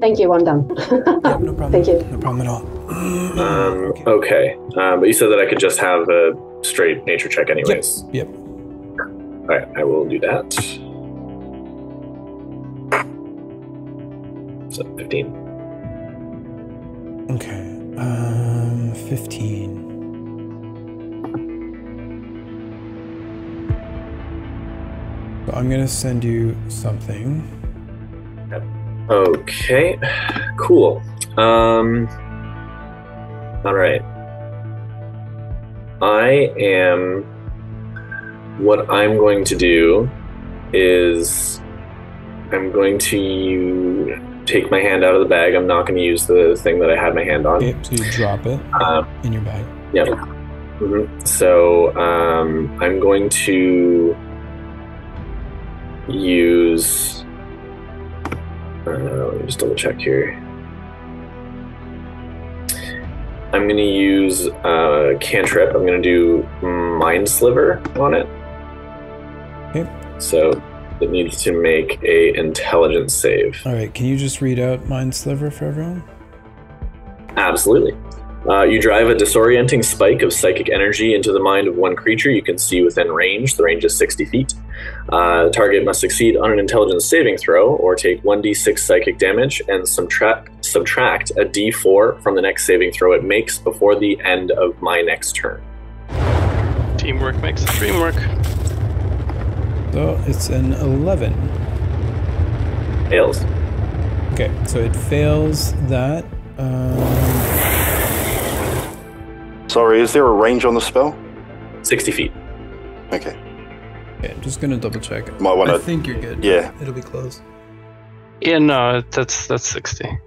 Thank you, I'm done. Yep, no problem. Thank you. No problem at all. Okay. But you said that I could just have a straight nature check anyways. Yep. All right, I will do that. So 15. Okay. 15. So I'm gonna send you something. Okay, cool. All right. What I'm going to do is I'm going to take my hand out of the bag. I'm not going to use the thing that I had my hand on. Okay, so you drop it in your bag. Yeah. Mm-hmm. So I'm going to use... let me just double check here. I'm going to use cantrip. I'm going to do Mind Sliver on it. Okay. So it needs to make a intelligence save. All right, can you just read out Mind Sliver for everyone? Absolutely. You drive a disorienting spike of psychic energy into the mind of one creature you can see within range. The range is 60 feet. The target must succeed on an intelligence saving throw or take 1d6 psychic damage and subtract a d4 from the next saving throw it makes before the end of my next turn. Teamwork makes the dream work. So it's an 11. Fails. Okay, so it fails that. Sorry, is there a range on the spell? 60 feet. Okay. Okay, I'm just gonna double check. Might want to. I think you're good. Yeah. It'll be close. Yeah, no, that's 60.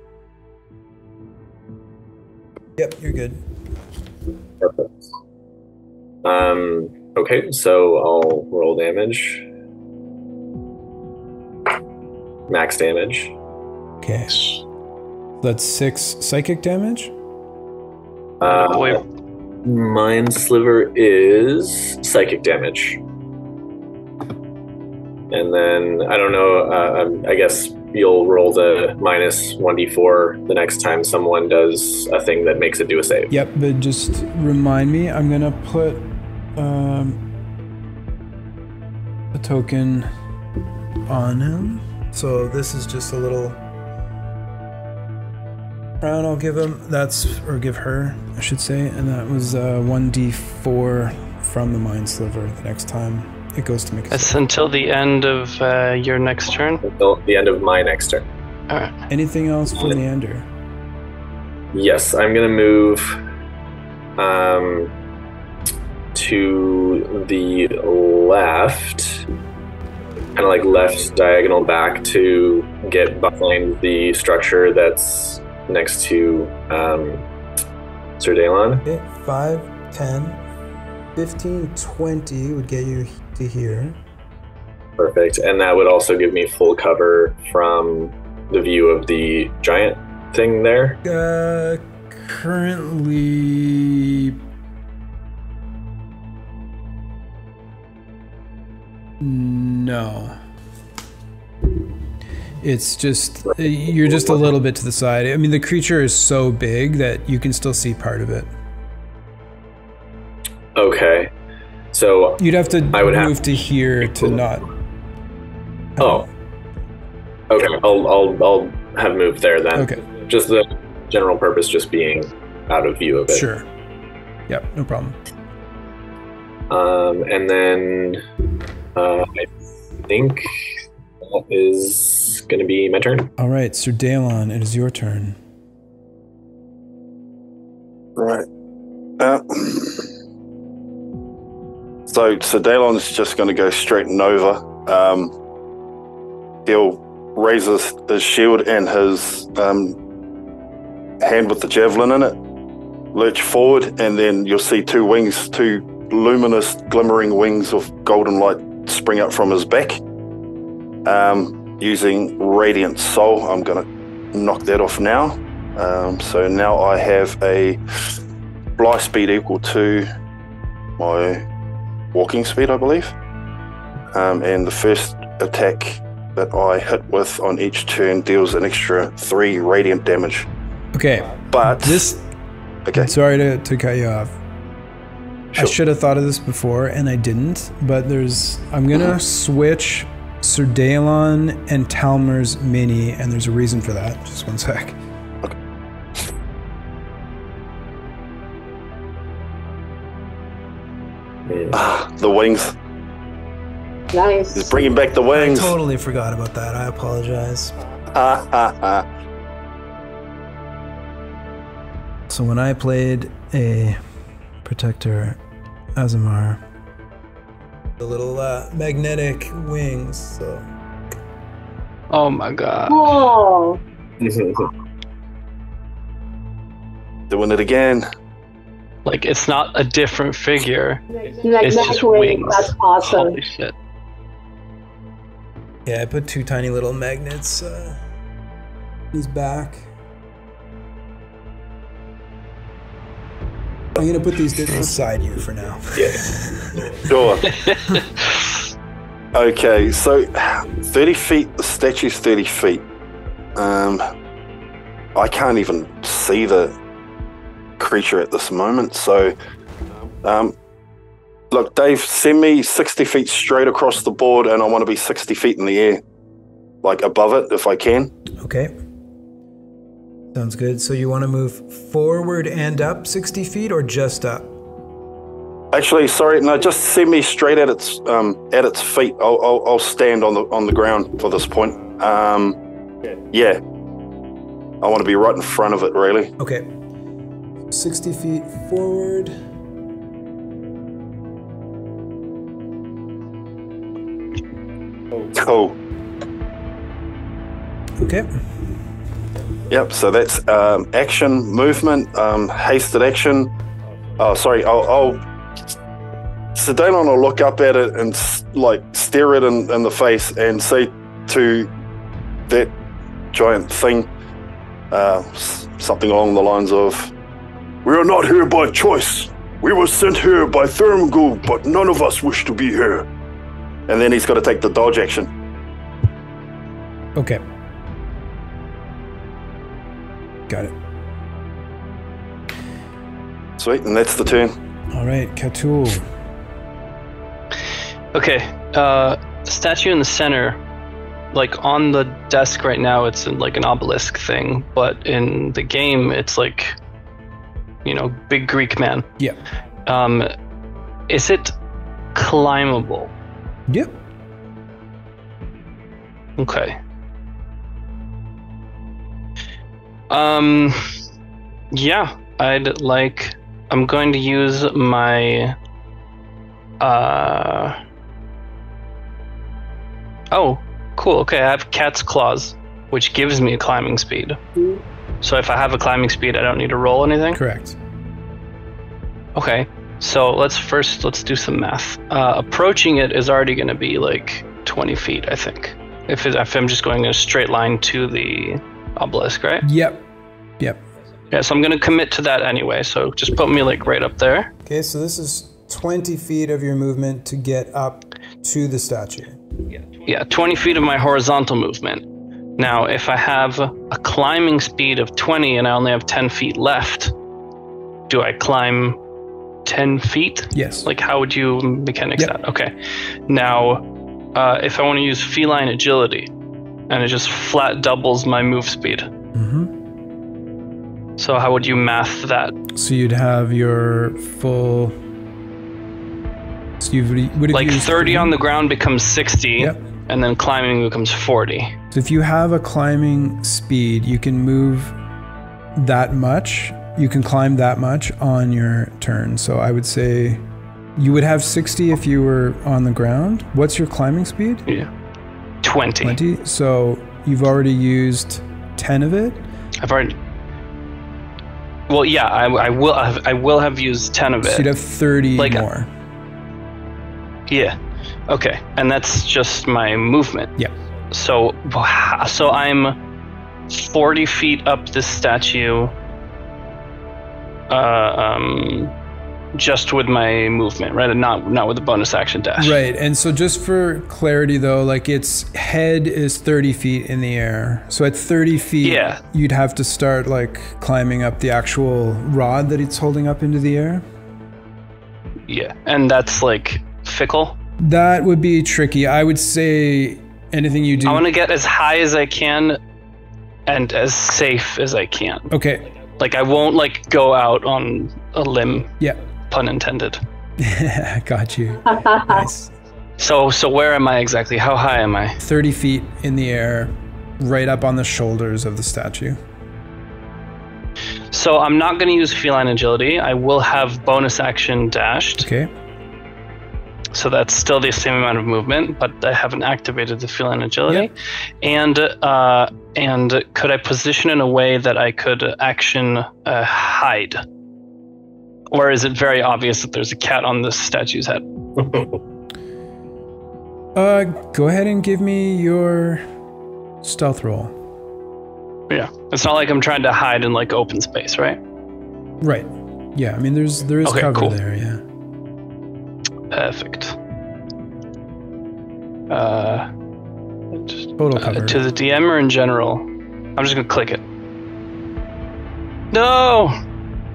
Yep, you're good. Perfect. Okay, so I'll roll damage. Max damage. Okay. So that's 6 psychic damage? Boy. Mind Sliver is psychic damage. And then, I don't know, I guess you'll roll the minus 1d4 the next time someone does a thing that makes it do a save. Yep, but just remind me, I'm gonna put a token on him. So this is just a little crown I'll give him. Or give her, I should say. And that was 1d4 from the Mind Sliver the next time it goes to make a That's save. until the end of your next turn? Until the end of my next turn. Alright. Anything else for Leander? Yes, I'm going to move to the left, kind of like left diagonal back to get behind the structure that's next to Sir Daylon. Okay, 5, 10, 15, 20 would get you to here. Perfect. And that would also give me full cover from the view of the giant thing there. Currently... No. It's just, you're just a little bit to the side. I mean, the creature is so big that you can still see part of it. Okay. So you'd have to I would move to here to not. Oh. Okay. I'll have moved there then. Okay. Just the general purpose just being out of view of it. Sure. Yep, no problem. And then I think that is going to be my turn. All right, Sir Dalon, it is your turn. Right. So Dalon's just going to go straight Nova. He'll raise his shield and his hand with the javelin in it, lurch forward, and then you'll see two luminous, glimmering wings of golden light spring up from his back. Using Radiant Soul, I'm going to knock that off now. So now I have a fly speed equal to my walking speed, I believe. And the first attack that I hit with on each turn deals an extra 3 radiant damage. Okay. But this... Okay. Sorry to cut you off. Sure. I should have thought of this before, and I didn't. But I'm going to switch Sir Dalon and Talmer's mini, and there's a reason for that. Just one sec. The wings. Nice. He's bringing back the wings. I totally forgot about that. I apologize. So when I played a Protector Azamar, the little magnetic wings, so... Oh my god. Oh. Doing it again. Like, it's not a different figure. It's just wings. That's awesome. Holy shit. Yeah, I put 2 tiny little magnets in his back. I'm gonna put these beside you for now. Yeah. Sure. Okay, so 30 feet, the statue's 30 feet. I can't even see the creature at this moment, so look, Dave, send me 60 feet straight across the board, and I want to be 60 feet in the air, like above it if I can. Okay. Sounds good. So you want to move forward and up 60 feet or just up? Actually, sorry, no, just send me straight at its feet. I'll stand on the ground for this point. Yeah. I want to be right in front of it, really. Okay. 60 feet forward. Cool. Okay. Yep, so that's action, movement, hasted action. Oh, sorry, So Dalon will look up at it and like stare it in the face and say to that giant thing something along the lines of, "We are not here by choice. We were sent here by Thermagul, but none of us wish to be here." And then he's got to take the dodge action. Okay. Got it. Sweet, and that's the turn. All right, Katul. Okay, statue in the center, like on the desk right now, it's like an obelisk thing, but in the game, it's like, you know, big Greek man. Yeah. Is it climbable? Yep. Okay. Yeah, I'm going to use my, oh, cool, okay, I have Cat's Claws, which gives me a climbing speed. So if I have a climbing speed, I don't need to roll anything? Correct. Okay, so let's do some math. Approaching it is already going to be like 20 feet, I think. If I'm just going in a straight line to the obelisk, right? Yep. Yeah, so I'm going to commit to that anyway, so just put me like right up there. Okay, so this is 20 feet of your movement to get up to the statue. Yeah, 20 feet of my horizontal movement. Now, if I have a climbing speed of 20 and I only have 10 feet left, do I climb 10 feet? Yes. Like, how would you mechanics that? Okay. Now, if I want to use feline agility, and it just flat doubles my move speed. Mm-hmm. So how would you math that? So you'd have your full... So you would have like used 30 on the ground becomes 60. Yep. and then climbing becomes 40. So if you have a climbing speed, you can move that much. You can climb that much on your turn. So I would say you would have 60 if you were on the ground. What's your climbing speed? Yeah. 20. 20. So you've already used 10 of it? I've already... Well, yeah, I will have used 10 of it. So you'd have 30 more. Yeah. Okay. And that's just my movement. Yeah. So I'm 40 feet up this statue, just with my movement, right? And not with the bonus action dash. Right. And so just for clarity though, like its head is 30 feet in the air. So at 30 feet, you'd have to start like climbing up the actual rod that it's holding up into the air. Yeah. And that's like fickle. That would be tricky. I would say anything you do. I want to get as high as I can and as safe as I can. Okay. Like I won't like go out on a limb. Yeah. Pun intended. Got you. Nice. So where am I exactly? How high am I? 30 feet in the air, right up on the shoulders of the statue. So I'm not going to use feline agility. I will have bonus action dashed. Okay. So that's still the same amount of movement, but I haven't activated the feline agility. Yep. And could I position in a way that I could action hide? Or is it very obvious that there's a cat on this statue's head? Go ahead and give me your stealth roll. Yeah. It's not like I'm trying to hide in like open space, right? Right. Yeah, I mean there is okay, cover cool. there, yeah. Perfect. Just, total cover. To the DM or in general? I'm just gonna click it. No!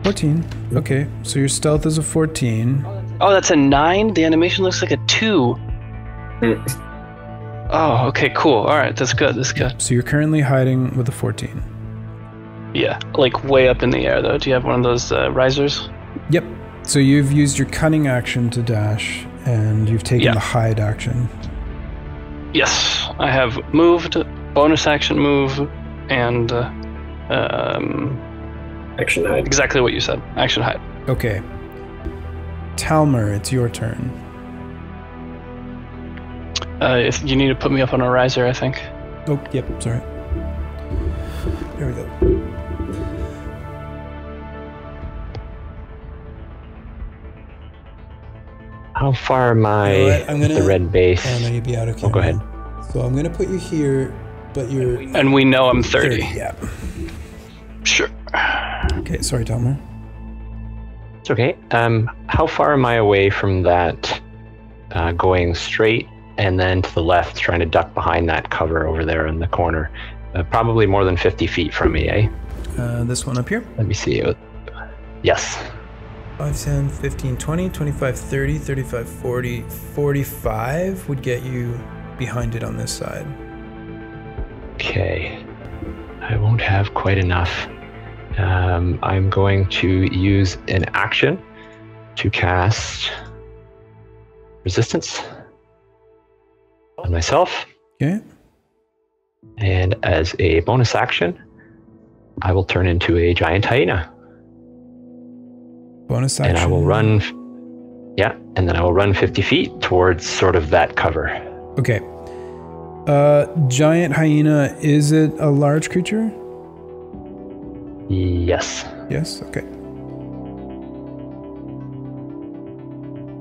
14. Okay, so your stealth is a 14. Oh, that's a 9? The animation looks like a 2. Oh, okay, cool. Alright, that's good, that's good. So you're currently hiding with a 14. Yeah, like way up in the air though. Do you have one of those risers? Yep. So you've used your cunning action to dash, and you've taken the hide action. Yes, I have moved, bonus action move, and action hide. Exactly what you said. Action hide. Okay. Talmer, it's your turn. If you need to put me up on a riser, I think. Oh, yep, sorry. There we go. How far am I the red base? Oh, no, you'd be out of camera. Oh, go ahead. So I'm going to put you here, but you're... And we know I'm 30. Yeah. Sure. Okay, sorry, Talmer. It's okay. How far am I away from that going straight and then to the left, trying to duck behind that cover over there in the corner? Probably more than 50 feet from me, eh? This one up here? Let me see. Yes. 5, 10, 15, 20, 25, 30, 35, 40, 45 would get you behind it on this side. Okay. I won't have quite enough. I'm going to use an action to cast Resistance on myself. Okay. And as a bonus action, I will turn into a giant hyena. Bonus action. And I will run, and then I will run 50 feet towards sort of that cover. Okay. Giant hyena, is it a large creature? Yes. Yes, okay.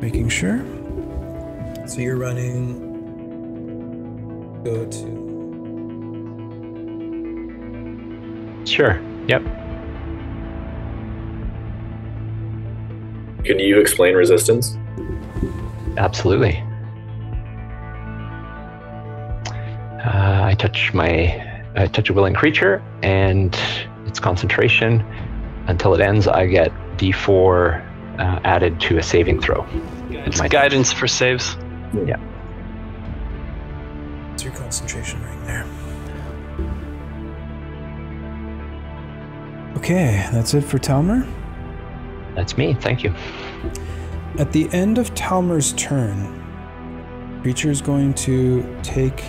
Making sure. So you're running, go to... Sure, yep. Can you explain resistance? Absolutely. I touch a willing creature and its concentration. Until it ends, I get D4 added to a saving throw. It's guidance for saves. Yeah. It's your concentration right there. Okay, that's it for Talmer. That's me, thank you. At the end of Talmer's turn, Creature is going to take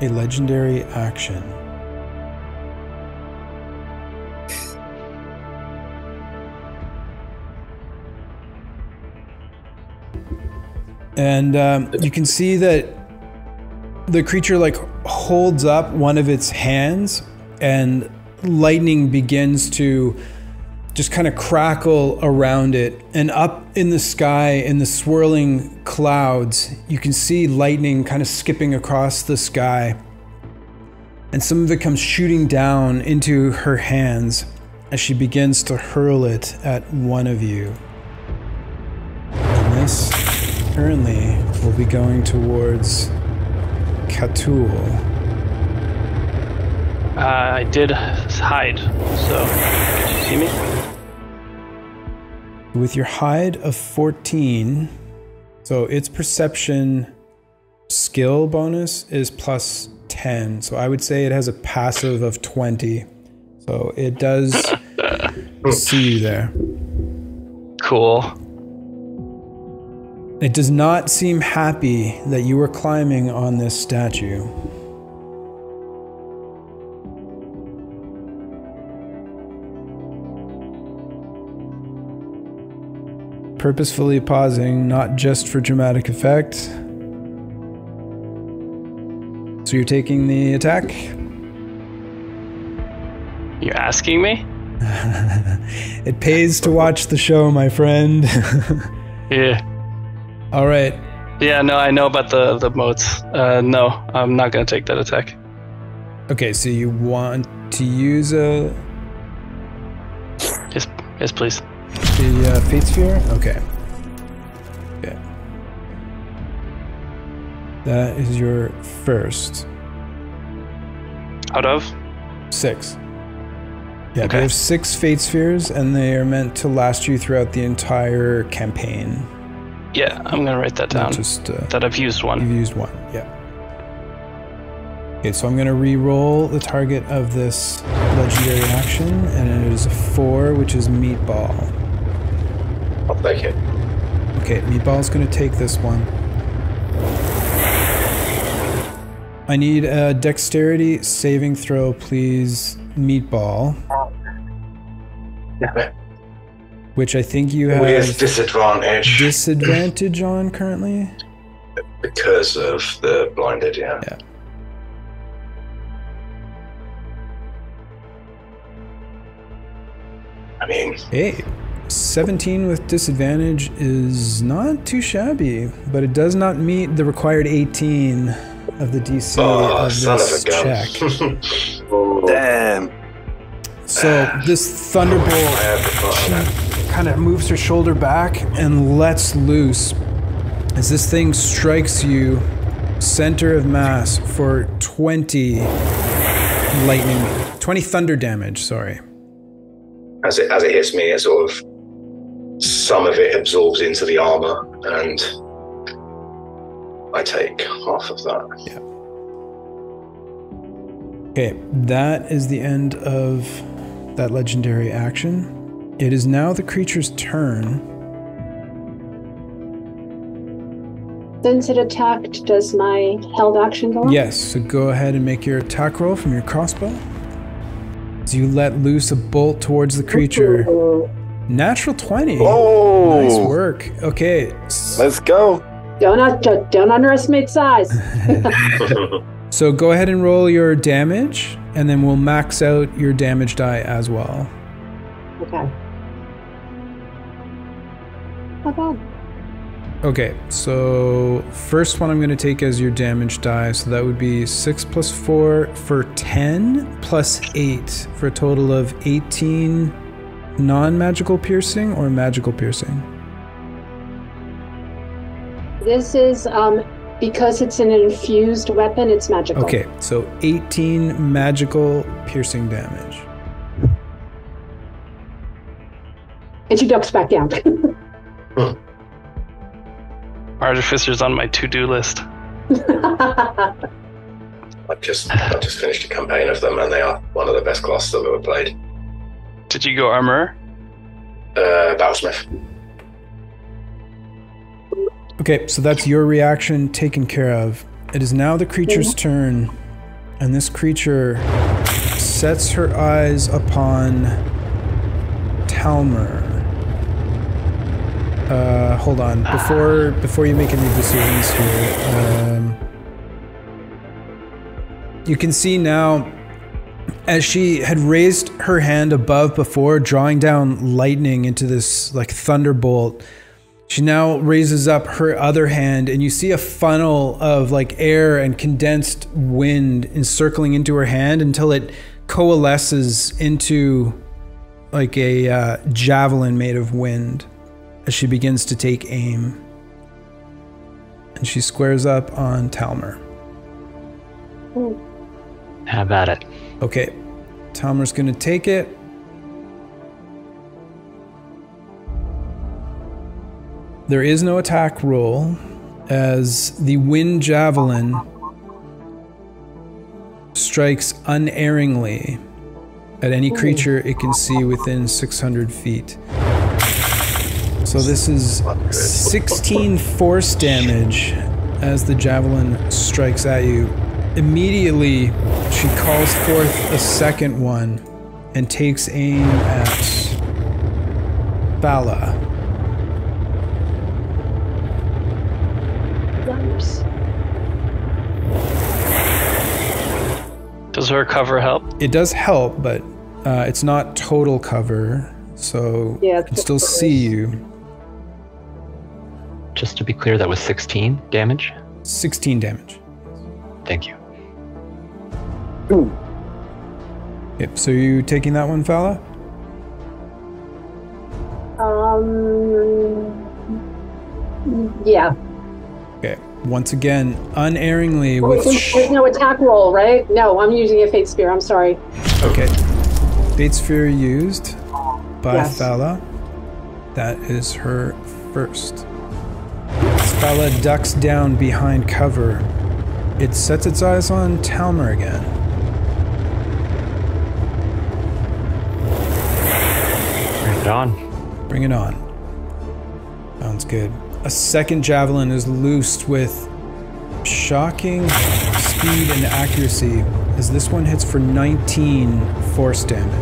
a legendary action. And you can see that the creature like holds up one of its hands, and lightning begins to just kind of crackle around it. And up in the sky, in the swirling clouds, you can see lightning kind of skipping across the sky. And some of it comes shooting down into her hands as she begins to hurl it at one of you. And this currently will be going towards Katul. I did hide, so did you see me? With your hide of 14, so its perception skill bonus is plus 10. So I would say it has a passive of 20. So it does see you there. Cool. It does not seem happy that you were climbing on this statue. Purposefully pausing, not just for dramatic effect. So you're taking the attack? You're asking me? It pays to watch the show, my friend. Yeah. All right. Yeah, no, I know about the moats. No, I'm not going to take that attack. Okay, so you want to use a... Yes, please. The Fate Sphere? Okay. Okay. That is your first. Out of? 6. Yeah, okay. You have 6 Fate Spheres, and they are meant to last you throughout the entire campaign. Yeah, I'm going to write that down. Just, that I've used one. You've used one, yeah. Okay, so I'm going to re-roll the target of this legendary action, and it is a 4, which is Meatball. I'll take it. Okay, Meatball's going to take this one. I need a dexterity saving throw, please, Meatball. Which I think you have... With disadvantage. Disadvantage on currently? Because of the blinded, yeah. Yeah. I mean... Hey, 17 with disadvantage is not too shabby, but it does not meet the required 18 of the DC of this check. Damn. So this thunderbolt kind of moves her shoulder back and lets loose as this thing strikes you center of mass for 20 thunder damage, sorry. As it hits me, it sort of, some of it absorbs into the armor, and I take half of that. Yeah. Okay, that is the end of that legendary action. It is now the creature's turn. Since it attacked, does my held action go on? Yes, so go ahead and make your attack roll from your crossbow. As you let loose a bolt towards the creature. Natural 20. Oh! Nice work. Okay. Let's go. Don't underestimate size. So go ahead and roll your damage, and then we'll max out your damage die as well. Okay. Not bad. Okay, so first one I'm going to take as your damage die, so that would be 6 plus 4 for 10, plus 8 for a total of 18 non-magical piercing or magical piercing? This is, because it's an infused weapon, it's magical. Okay, so 18 magical piercing damage. And she ducks back down. Artificer's on my to-do list. I've just finished a campaign of them, and they are one of the best classes I've ever played. Did you go armor? Battlesmith. Okay, so that's your reaction taken care of. It is now the creature's turn, and this creature sets her eyes upon Talmer. Hold on. Before you make any decisions here, you can see now, as she had raised her hand above before, drawing down lightning into this like thunderbolt, she now raises up her other hand, and you see a funnel of like air and condensed wind encircling into her hand until it coalesces into like a javelin made of wind as she begins to take aim. And she squares up on Talmer. How about it? Okay, Talmer's gonna take it. There is no attack roll, as the wind javelin strikes unerringly at any creature it can see within 600 feet. So this is 16 force damage as the javelin strikes at you. Immediately, she calls forth a second one and takes aim at Bala. Does her cover help? It does help, but it's not total cover, so Yeah, I can still see you. Just to be clear, that was 16 damage? 16 damage. Thank you. Yep, so you taking that one, Fala? Yeah. Okay, once again, unerringly with... There's no attack roll, right? No, I'm using a Fate Spear, I'm sorry. Okay. Fate Sphere used by Yes. Fala. That is her first. Fala ducks down behind cover. It sets its eyes on Talmer again. Bring it on. Bring it on. Sounds good. A second javelin is loosed with shocking speed and accuracy, as this one hits for 19 force damage.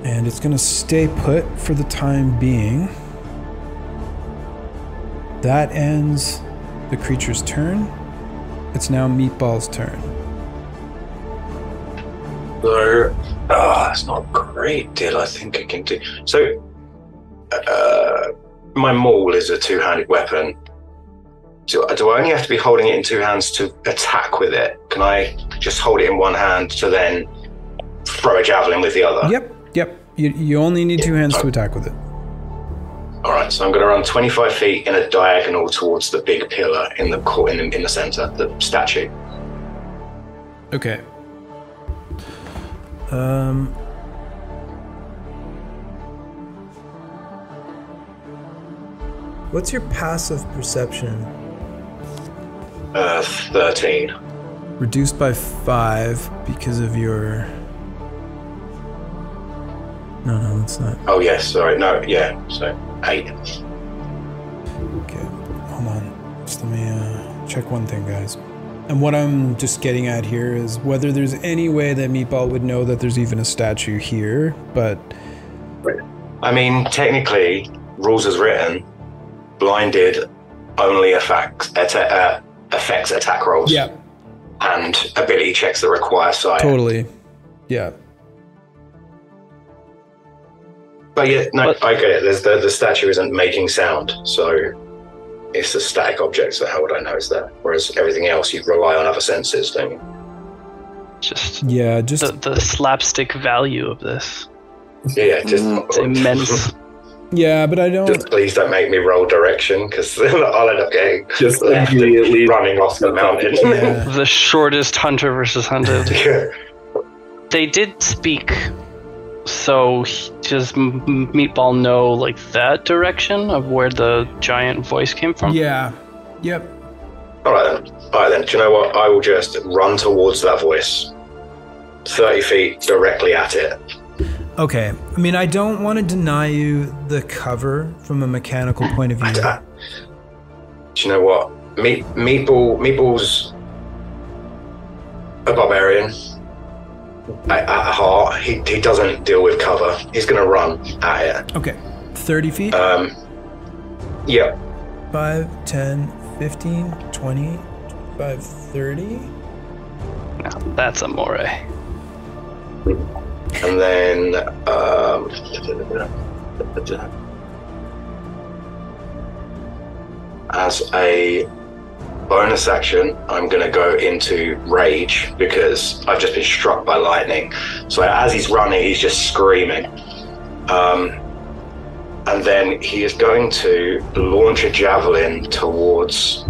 And it's gonna stay put for the time being. That ends the creature's turn. It's now Meatball's turn. So, that's not a great deal I think I can do. So, my maul is a two-handed weapon. Do I only have to be holding it in two hands to attack with it? Can I just hold it in one hand to then throw a javelin with the other? Yep. You only need two hands to attack with it. All right, so I'm going to run 25 feet in a diagonal towards the big pillar in the center, the statue. Okay. What's your passive perception? 13. Reduced by 5 because of your... No, that's not. Oh, yes, sorry. No, yeah, so 8. Okay, hold on. Just let me check one thing, guys. And what I'm just getting at here is whether there's any way that Meatball would know that there's even a statue here, but... I mean, technically, rules as written, blinded only affects attack rolls. Yeah. And ability checks that require sight. Totally. Yeah. But yeah, no, I get it. The statue isn't making sound, so it's a static object, so how would I know it's there? Whereas everything else, you rely on other senses, don't you? Just the slapstick value of this. Yeah, just it's immense. Yeah, but I don't... Just please don't make me roll direction, because I'll end up getting just immediately running off the mountain. Yeah. The shortest hunter versus hunted. Yeah. They did speak, so does Meatball know like that direction of where the giant voice came from? Yeah. Yep. All right then. Do you know what? I will just run towards that voice. 30 feet directly at it. Okay. I mean, I don't want to deny you the cover from a mechanical point of view. Do you know what? Meatball's a barbarian at heart. He doesn't deal with cover. He's going to run at it. Okay. 30 feet? Yeah. 5, 10, 15, 20, 25, 30. Now that's amore. And then, as a bonus action, I'm going to go into rage because I've just been struck by lightning. So as he's running, he's just screaming. And then he is going to launch a javelin towards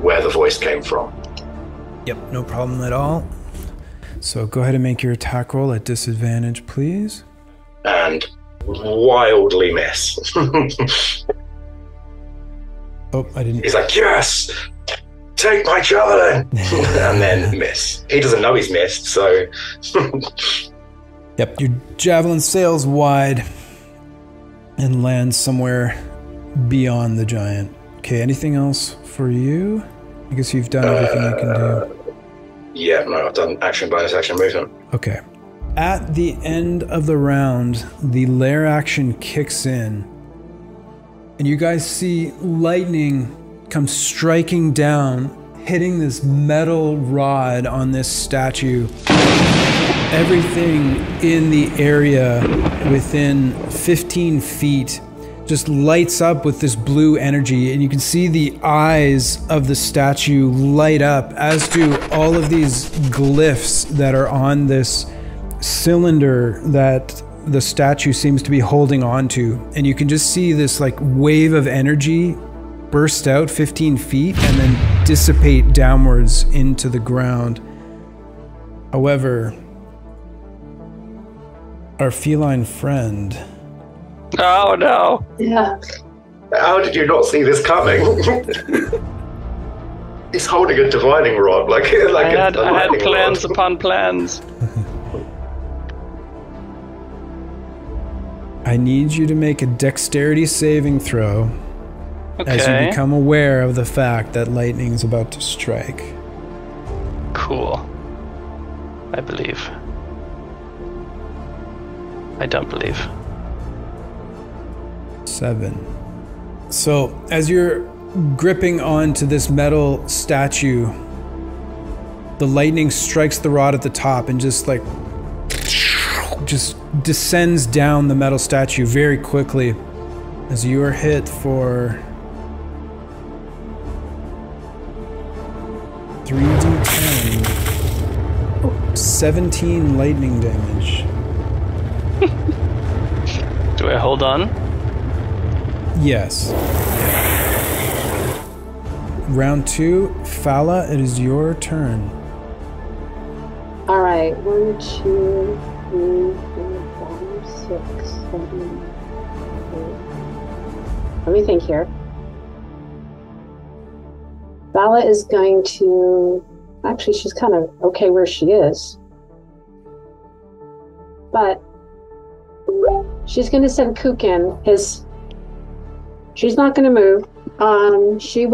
where the voice came from. Yep, no problem at all. So go ahead and make your attack roll at disadvantage, please. And wildly miss. Oh, I didn't. He's like, yes! Take my javelin! And then miss. He doesn't know he's missed, so... Yep, your javelin sails wide and lands somewhere beyond the giant. Okay, anything else for you? I guess you've done everything you can do. Yeah, no, I've done action, bonus action, movement. Okay. At the end of the round, the Lair action kicks in, and you guys see lightning come striking down, hitting this metal rod on this statue. Everything in the area within 15 feet just lights up with this blue energy, and you can see the eyes of the statue light up, as do all of these glyphs that are on this cylinder that the statue seems to be holding on to. And you can just see this like wave of energy burst out 15 feet and then dissipate downwards into the ground. However, our feline friend... Oh no! Yeah. How did you not see this coming? He's holding a divining rod, like I had plans rod. upon plans. I need you to make a dexterity saving throw as you become aware of the fact that lightning is about to strike. Cool. I believe. I don't believe. 7. So, as you're gripping onto this metal statue, the lightning strikes the rod at the top and just descends down the metal statue very quickly as you are hit for 3d10, 17 lightning damage. Do I hold on? Yes. Round 2, Fala, it is your turn. All right. 1, 2, 3, 4, 5, 6, 7, 8. Let me think here. Vala is going to... Actually, she's kind of okay where she is. But she's going to send Kook in. She's not going to move. She's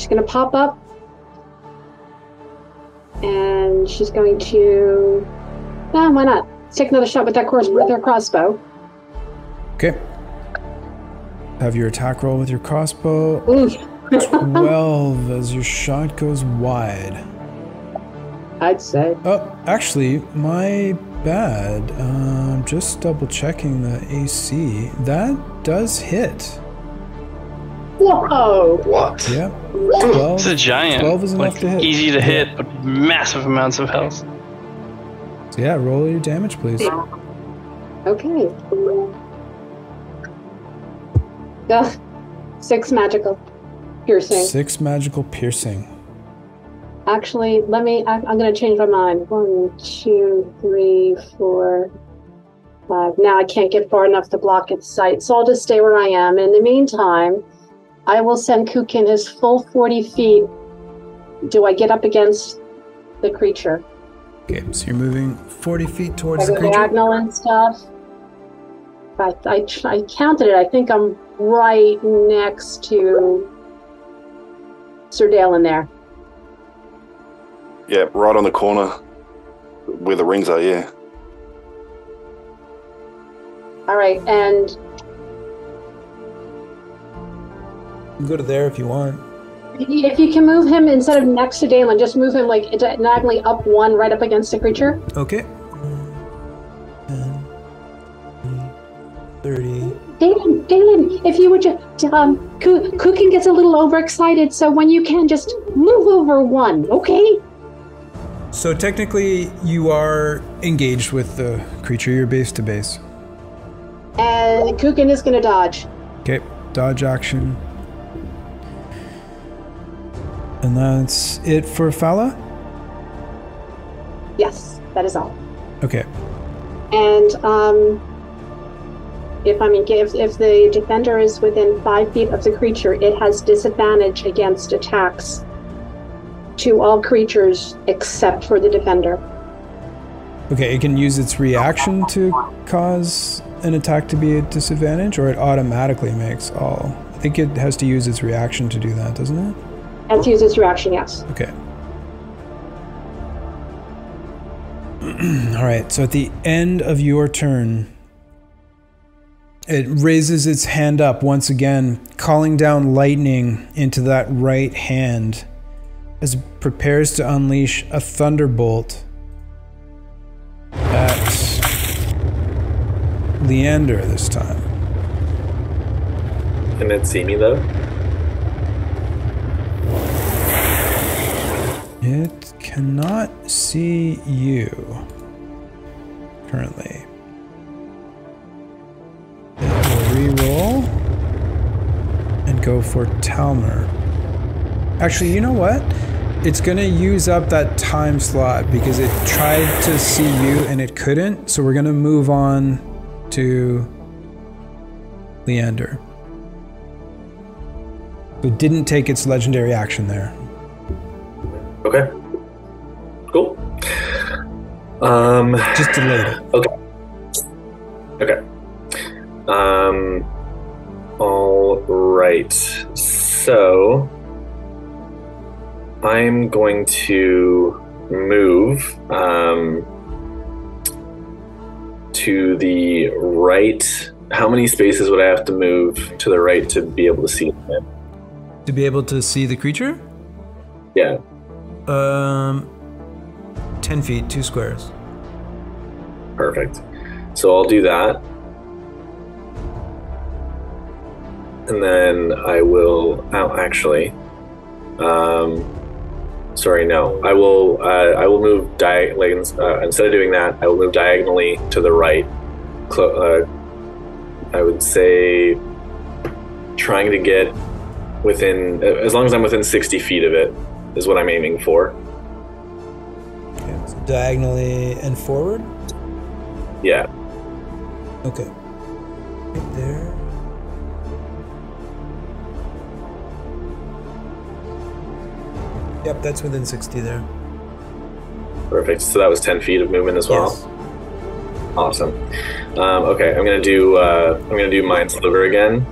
going to pop up. And she's going to... why not? Let's take another shot with that crossbow. Okay. Have your attack roll with your crossbow. Ooh. 12 as your shot goes wide. I'd say. Oh, actually, my bad. Just double checking the AC. That does hit. Whoa! What? Yep. 12. It's a giant. 12 is enough to hit. Easy to hit, but massive amounts of health. So yeah, roll your damage, please. Okay. 6 magical piercing. 6 magical piercing. Actually, I'm going to change my mind. 1, 2, 3, 4, 5. Now I can't get far enough to block its sight, so I'll just stay where I am. In the meantime, I will send Kukin his full 40 feet. Do I get up against the creature? Okay, so you're moving 40 feet towards the Like a creature. diagonal and stuff. I counted it. I think I'm right next to Sir Dalen there. Yeah, right on the corner where the rings are, yeah. All right, and You can go to there if you want. if you can move him instead of next to Dalen, just move him like diagonally up one, right up against the creature. Okay. 10, 30. Dalen, if you would just, Kukin gets a little overexcited, so when you can, just move over one, okay? So technically, you are engaged with the creature. You're base to base. And Kukin is going to dodge. Okay, dodge action. And that's it for Fala? Yes, that is all. Okay. And if the defender is within 5 feet of the creature, it has disadvantage against attacks to all creatures except for the defender. Okay, it can use its reaction to cause an attack to be a disadvantage, or it automatically makes all. I think it has to use its reaction to do that, doesn't it? Has to use its reaction, yes. Okay. All right, so at the end of your turn, it raises its hand up once again, calling down lightning into that right hand as it prepares to unleash a thunderbolt at Leander this time. Can it see me though? It cannot see you currently. It will re-roll and go for Talmer. Actually, you know what? It's gonna use up that time slot because it tried to see you and it couldn't, so we're gonna move on to Leander. It didn't take its legendary action there. Okay. Cool. Just delayed it. Okay. Okay. All right. So I'm going to move to the right. How many spaces would I have to move to the right to be able to see him? To be able to see the creature? Yeah. 10 feet, 2 squares. Perfect. So I'll do that. And then I will, actually, sorry, no. I will move instead of doing that, I will move diagonally to the right. I would say trying to get within, as long as I'm within 60 feet of it, is what I'm aiming for. Okay, so diagonally and forward? Yeah. Okay. Right there. Yep, that's within 60 there. Perfect. So that was 10 feet of movement as well. Yes. Awesome. Okay, I'm gonna do Mind Sliver again.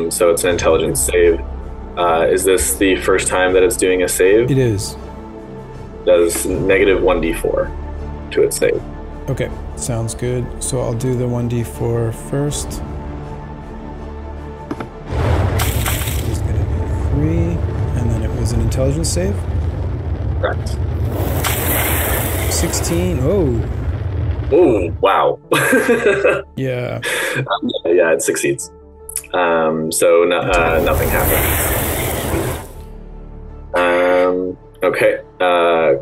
So it's an intelligence save. Is this the first time that it's doing a save? It is. Does negative 1d4 to its save. Okay, sounds good. So I'll do the 1d4 first. It's gonna be 3, and then it was an intelligence save. Correct. 16. Oh. Oh, wow. Yeah. Yeah, it succeeds. So nothing happened. Okay.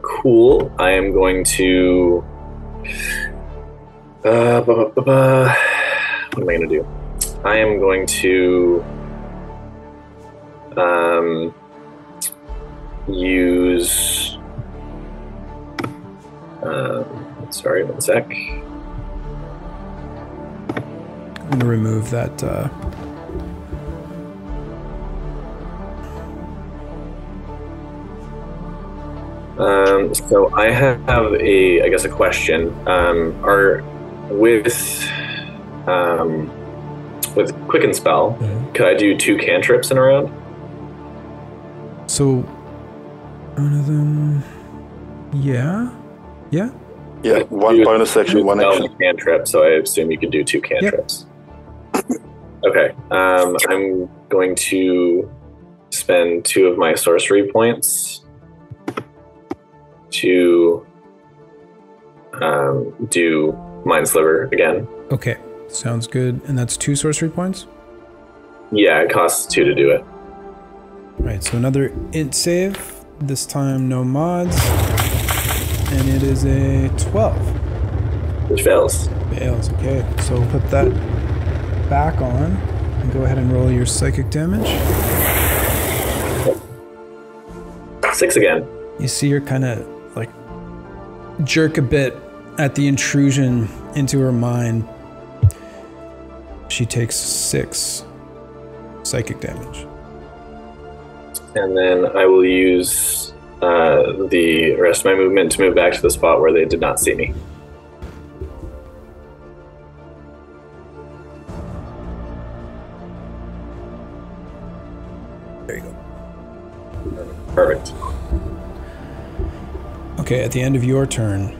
Cool. I am going to. What am I going to do? I am going to use. Sorry, one sec. I'm going to remove that So I have a question. With Quicken Spell, could I do 2 cantrips in a round? So, one of them, yeah. Yeah, one bonus action, one action. Cantrip, so I assume you could do 2 cantrips. Yep. Okay, I'm going to spend 2 of my sorcery points to do Mind Sliver again. Okay, sounds good. And that's 2 sorcery points? Yeah, it costs 2 to do it. Right, so another int save. This time no mods. And it is a 12. Which fails. Fails, okay. So we'll put that back on and go ahead and roll your psychic damage. 6 again. You see her kind of like jerk a bit at the intrusion into her mind. She takes 6 psychic damage. And then I will use the rest of my movement to move back to the spot where they did not see me. There you go. Perfect. Okay, at the end of your turn,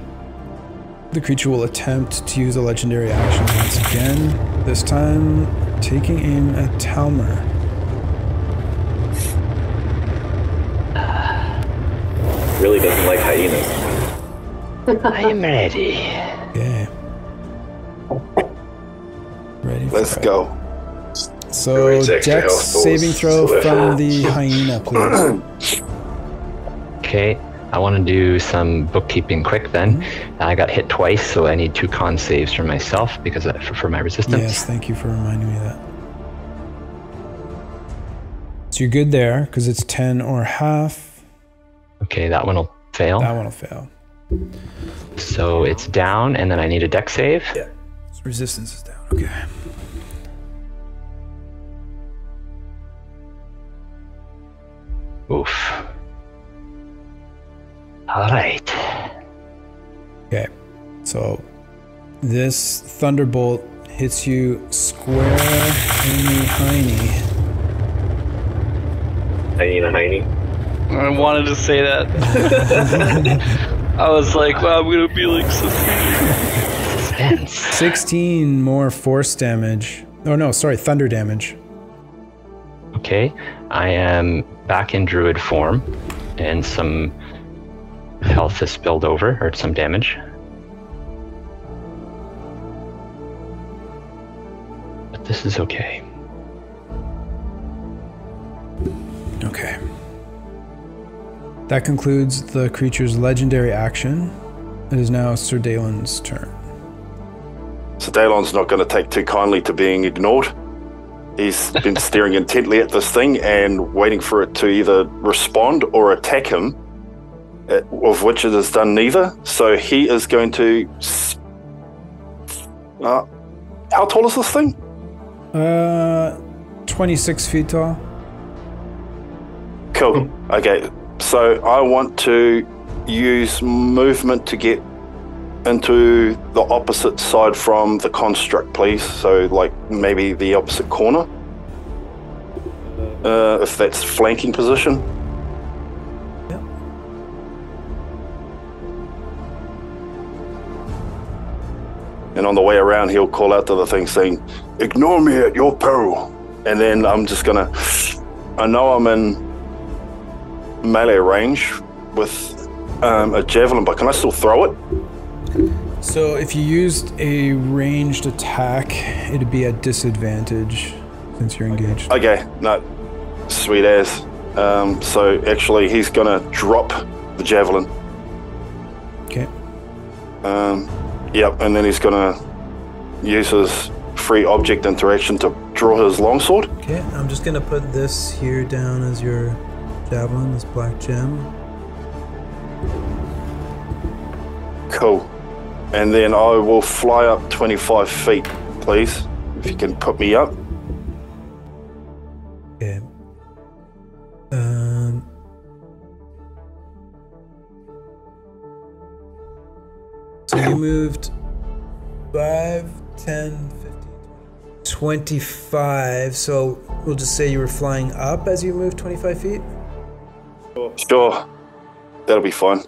the creature will attempt to use a legendary action once again, this time taking aim at Talmer. Really doesn't like hyenas. I am ready. Okay. Ready? Let's go. So, Dex saving throw from the hyena, please. Okay, I want to do some bookkeeping quick then. I got hit twice, so I need 2 con saves for myself because for my resistance. Yes, thank you for reminding me of that. So you're good there because it's 10 or half. Okay, that one will fail. That one will fail. So it's down, and then I need a dex save. Yeah. So resistance is down. Okay. Oof. All right. Okay. So this thunderbolt hits you square in the hiney. Hyena. I wanted to say that. I was like, wow, I'm gonna be like so 16 more force damage. Oh no, sorry, thunder damage. Okay, I am back in druid form, and some health has spilled over, or some damage. But this is okay. Okay. That concludes the creature's legendary action. It is now Sir Dalen's turn. So Dalen's not going to take too kindly to being ignored. He's been staring intently at this thing and waiting for it to either respond or attack him, of which it has done neither. So he is going to... how tall is this thing? 26 feet tall. Cool. Okay. So I want to use movement to get into the opposite side from the construct, please. So like maybe the opposite corner. If that's flanking position. Yep. And on the way around, he'll call out to the thing saying, "Ignore me at your peril." And then I'm just gonna, I know I'm in melee range with a javelin, but can I still throw it? So if you used a ranged attack, it'd be at disadvantage since you're engaged. Okay, no, sweet as. So actually he's gonna drop the javelin. Okay. Yep, and then he's gonna use his free object interaction to draw his longsword. Okay, I'm just gonna put this here down as your javelin, this black gem. Cool. And then I will fly up 25 feet, please. If you can put me up. Okay. you moved 5, 10, 15, 25. So we'll just say you were flying up as you moved 25 feet? Sure. That'll be fine.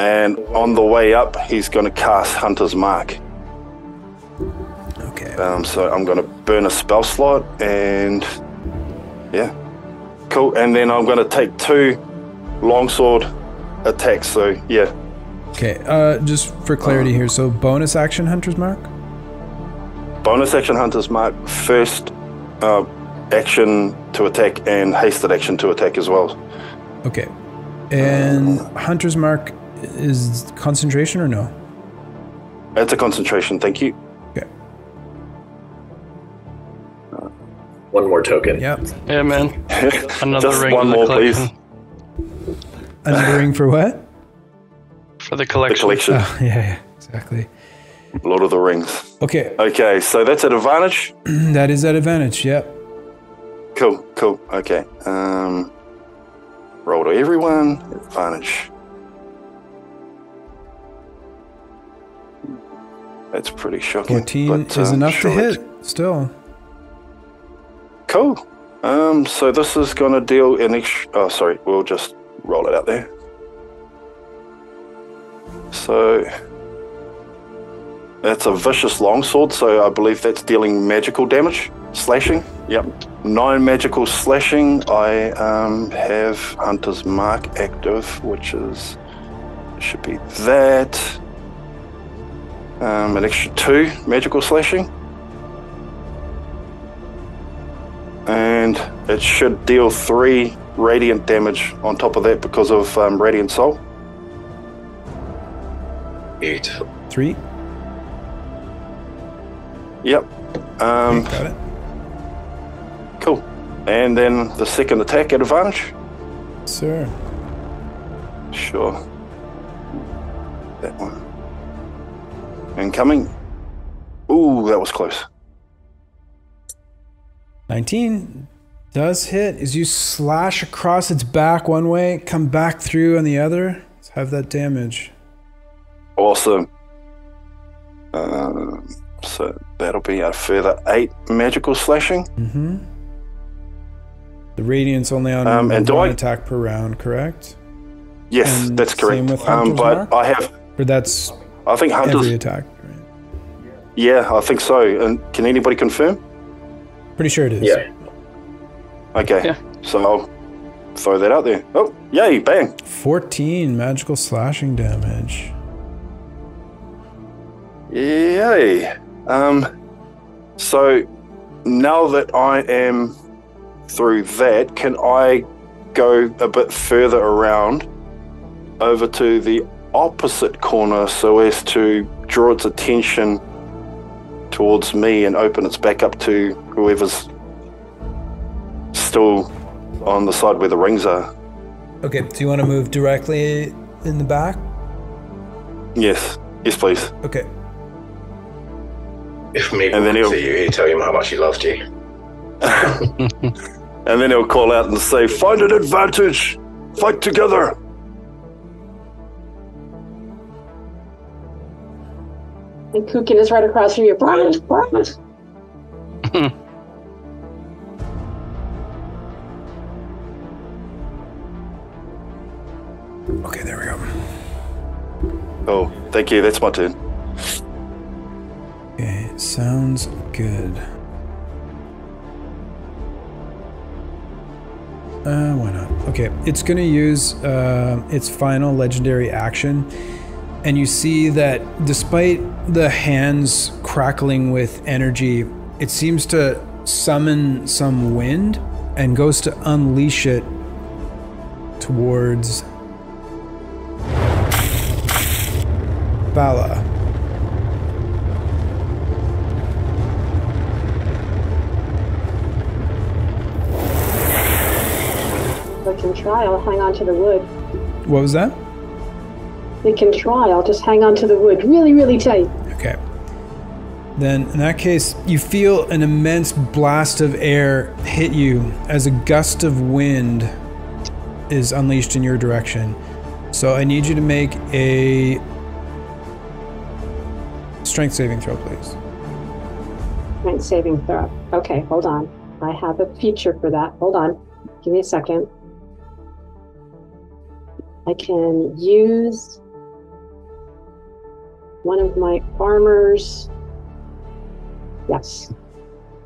And on the way up, he's going to cast Hunter's Mark. Okay. So I'm going to burn a spell slot and... yeah. Cool. And then I'm going to take 2 longsword attacks. So, yeah. Okay. Just for clarity here. So bonus action Hunter's Mark? Bonus action Hunter's Mark. First action to attack and hasted action to attack as well. Okay. And Hunter's Mark is concentration or no? It's a concentration, thank you. Okay. One more token. Yep. Yeah, man. Another Just ring one for the more, collection. please. Another ring for what? For the collection. The collection. Oh, yeah, exactly. Lord of the Rings. Okay. Okay, so that's at advantage? That is at advantage, yep. Cool. Okay. Roll to everyone. Advantage. That's pretty shocking. 14 but, is enough sure to hit, still. Cool. So this is going to deal an extra... oh, sorry. We'll just roll it out there. So... that's a vicious longsword, so I believe that's dealing magical damage. Slashing. Yep. 9 magical slashing. I have Hunter's Mark active, which is... should be that. An extra 2 magical slashing. And it should deal 3 radiant damage on top of that because of Radiant Soul. 8. 3? Yep. Got it. Cool. And then the second attack at advantage? Sir. Sure. That one. Incoming. Ooh, that was close. 19 does hit as you slash across its back one way, come back through on the other. Let's have that damage. Awesome. So that'll be a further 8 magical slashing. Mm-hmm. The radiant's only on and one attack per round, correct? Yes, And that's correct. same with Hunter's but Mark? I have... Or that's I think Hunter's... every attack, right? Yeah, I think so. And can anybody confirm? Pretty sure it is. Yeah. Okay. Yeah. So I'll throw that out there. Oh, yay, bang. 14 magical slashing damage. Yay. So now that I am through that, can I go a bit further around over to the opposite corner so as to draw its attention towards me and open its back up to whoever's still on the side where the rings are? Okay, do you want to move directly in the back? Yes, please. Okay. If me And then would he'll- see you, he'd tell him how much he loved you. And then he'll call out and say, "Find an advantage! Fight together!" And Kukin is right across from you. Brian. Okay, there we go. Oh, thank you. That's my turn. Okay, sounds good. Why not? Okay, it's gonna use its final legendary action, and you see that despite the hands crackling with energy, it seems to summon some wind and goes to unleash it towards Bala. We can try. I'll hang on to the wood. What was that? We can try. I'll just hang on to the wood really, really tight. Okay. Then, in that case, you feel an immense blast of air hit you as a gust of wind is unleashed in your direction. So I need you to make a strength saving throw, please. Strength saving throw. Okay, hold on. I have a feature for that. Hold on. Give me a second. I can use one of my armor's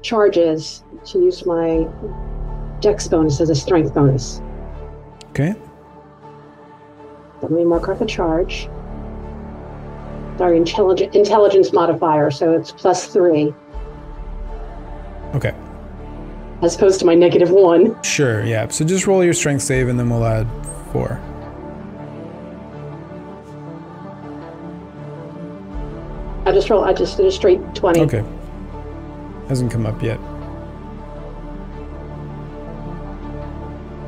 charges to use my dex bonus as a strength bonus. Okay. Let me mark off a charge. Sorry, intelligence modifier, so it's +3. Okay. As opposed to my -1. Sure, yeah. So just roll your strength save and then we'll add 4. I just did a straight 20. Okay. Hasn't come up yet.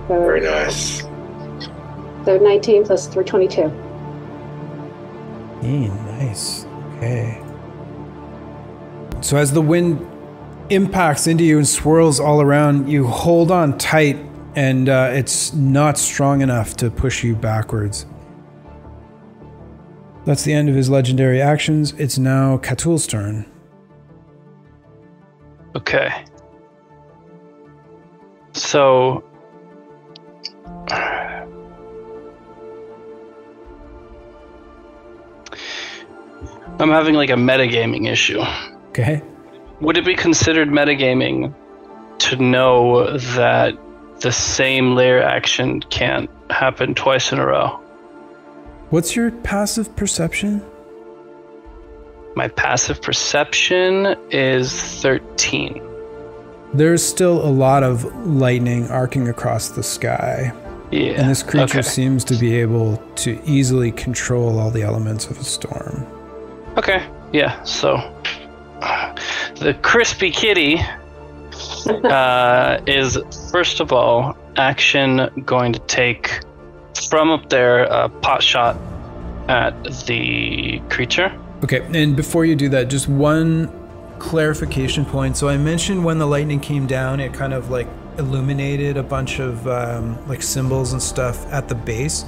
So, Very nice. So 19 plus 322. Nice. Okay. So as the wind impacts into you and swirls all around, you hold on tight, and it's not strong enough to push you backwards. That's the end of his legendary actions. It's now Katul's turn. Okay. So I'm having like a metagaming issue. Okay. Would it be considered metagaming to know that the same lair action can't happen twice in a row? What's your passive perception? My passive perception is 13. There's still a lot of lightning arcing across the sky. Yeah. And this creature okay. seems to be able to easily control all the elements of a storm. Okay, yeah, so the crispy kitty is, first of all, action going to take from up there a pot shot at the creature. Okay, and before you do that, just one clarification point. So I mentioned when the lightning came down, it kind of like illuminated a bunch of like symbols and stuff at the base.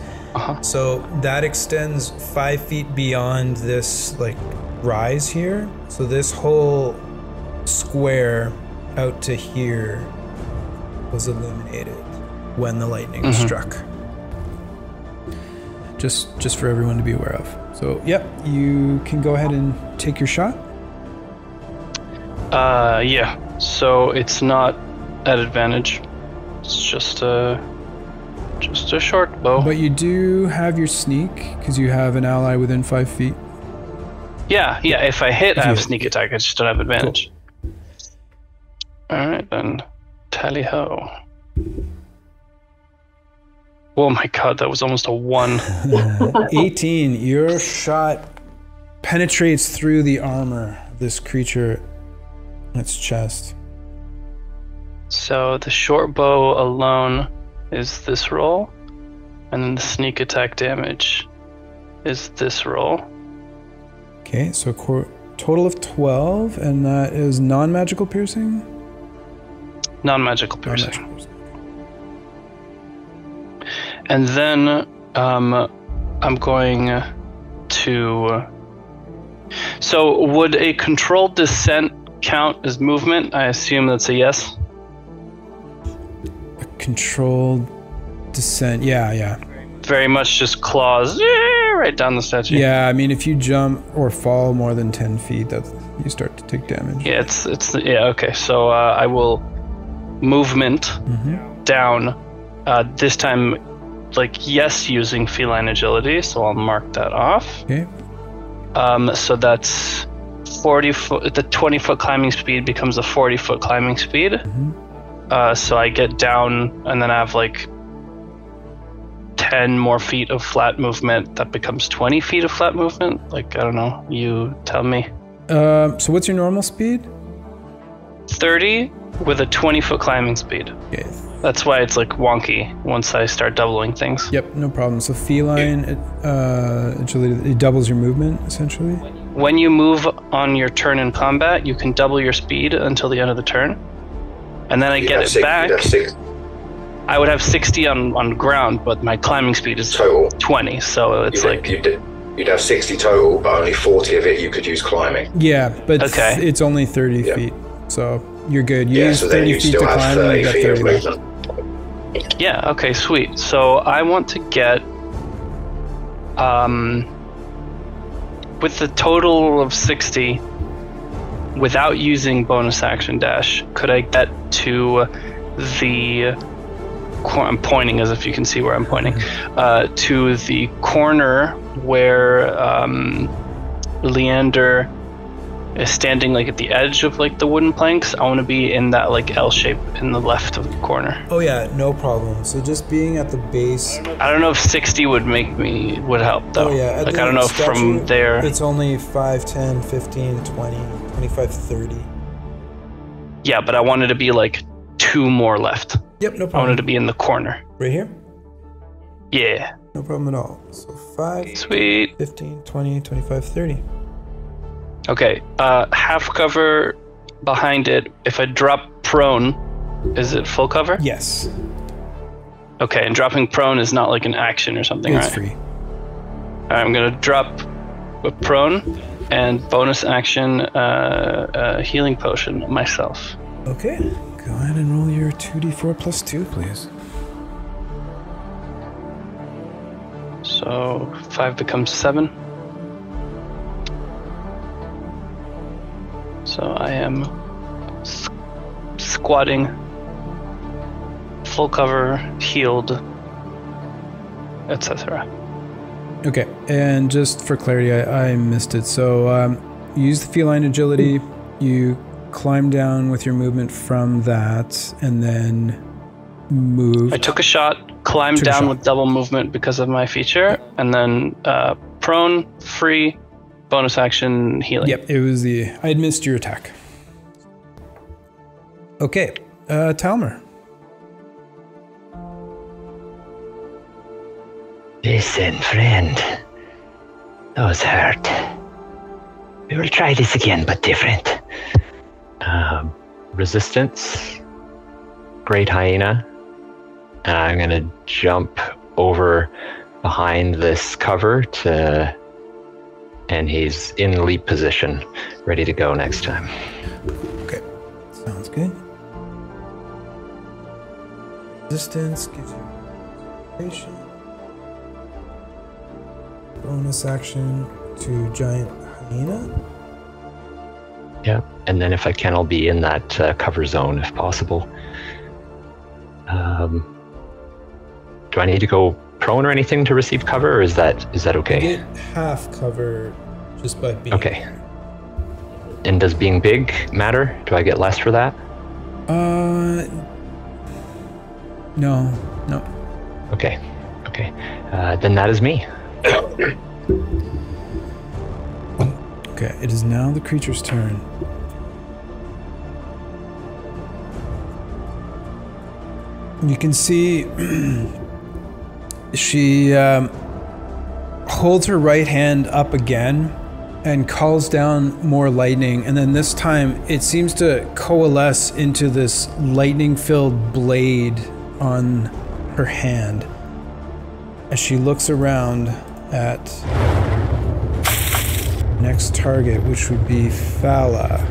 So that extends 5 feet beyond this like rise here. So this whole square out to here was illuminated when the lightning struck. Just for everyone to be aware of. So yep, you can go ahead and take your shot. Yeah. So it's not at advantage. It's just a short bow. But you do have your sneak because you have an ally within 5 feet. Yeah. If I hit, I have sneak attack. I just don't have advantage. Cool. All right then. Tally ho. Oh my god, that was almost a 1. 18. Your shot penetrates through the armor of this creature in its chest. So the short bow alone is this roll, and then the sneak attack damage is this roll. Okay, so total of 12, and that is non-magical piercing? Non-magical piercing. And then I'm going to... So would a controlled descent count as movement? I assume that's a yes. A controlled descent, yeah. Very much just claws right down the statue. Yeah, I mean, if you jump or fall more than 10 feet, you start to take damage. Yeah, yeah, okay. So I will movement down. This time, like, yes, using feline agility, so I'll mark that off. Okay. So that's 40 foot. The 20-foot climbing speed becomes a 40-foot climbing speed. So I get down, and then I have like 10 more feet of flat movement. That becomes 20 feet of flat movement. Like, I don't know. You tell me. So what's your normal speed? 30 with a 20-foot climbing speed. Okay. That's why it's like wonky once I start doubling things. Yep, no problem. So feline agility, it doubles your movement essentially. When you move on your turn in combat, you can double your speed until the end of the turn, and then I get it back. I would have 60 on ground, but my climbing speed is Total. 20, so it's You'd have 60 total, but only 40 of it you could use climbing. Yeah, but Okay. it's only 30 feet, so you're good. You Yeah, use so then 30 you feet still to have climb, and 30 you got feet 30 of left. movement. Yeah, okay, sweet. So I want to get with the total of 60 without using bonus action dash, could I get to the I'm pointing as if you can see where I'm pointing, to the corner where Leander is standing like at the edge of like the wooden planks. I want to be in that like L shape in the left of the corner. Oh yeah, no problem. So just being at the base. I don't know if 60 would help though. Oh yeah, like I don't know if from there. It's only 5, 10, 15, 20, 25, 30. Yeah, but I wanted to be like 2 more left. Yep, no I problem. wanted to be in the corner. Right here? Yeah. No problem at all. So 5, Sweet. 15, 20, 25, 30. Okay, half cover behind it. If I drop prone, is it full cover? Yes. Okay, and dropping prone is not like an action or something, It's right? free. Alright, I'm gonna drop a prone and bonus action healing potion myself. Okay. Go ahead and roll your 2d4 plus 2, please. So 5 becomes 7. So I am squatting, full cover, healed, etc. Okay, and just for clarity, I missed it. So you use the feline agility, you climb down with your movement from that, and then move. I took a shot, climbed down with double movement because of my feature, and then prone, free, bonus action healing. Yep, it was I had missed your attack. Okay, Talmer. Listen, friend. Those hurt. We will try this again, but different. Resistance, Great Hyena, and I'm gonna jump over behind this cover and he's in leap position, ready to go next time. Okay, sounds good. Resistance gives you concentration. Bonus action to giant hyena. Yeah, and then if I can, I'll be in that cover zone if possible. Do I need to go prone or anything to receive cover, or is that okay? You get half cover just by being okay. And does being big matter? Do I get less for that? No. Okay. Then that is me. Okay, it is now the creature's turn. You can see she holds her right hand up again and calls down more lightning, and then this time it seems to coalesce into this lightning-filled blade on her hand as she looks around at next target, which would be Fala.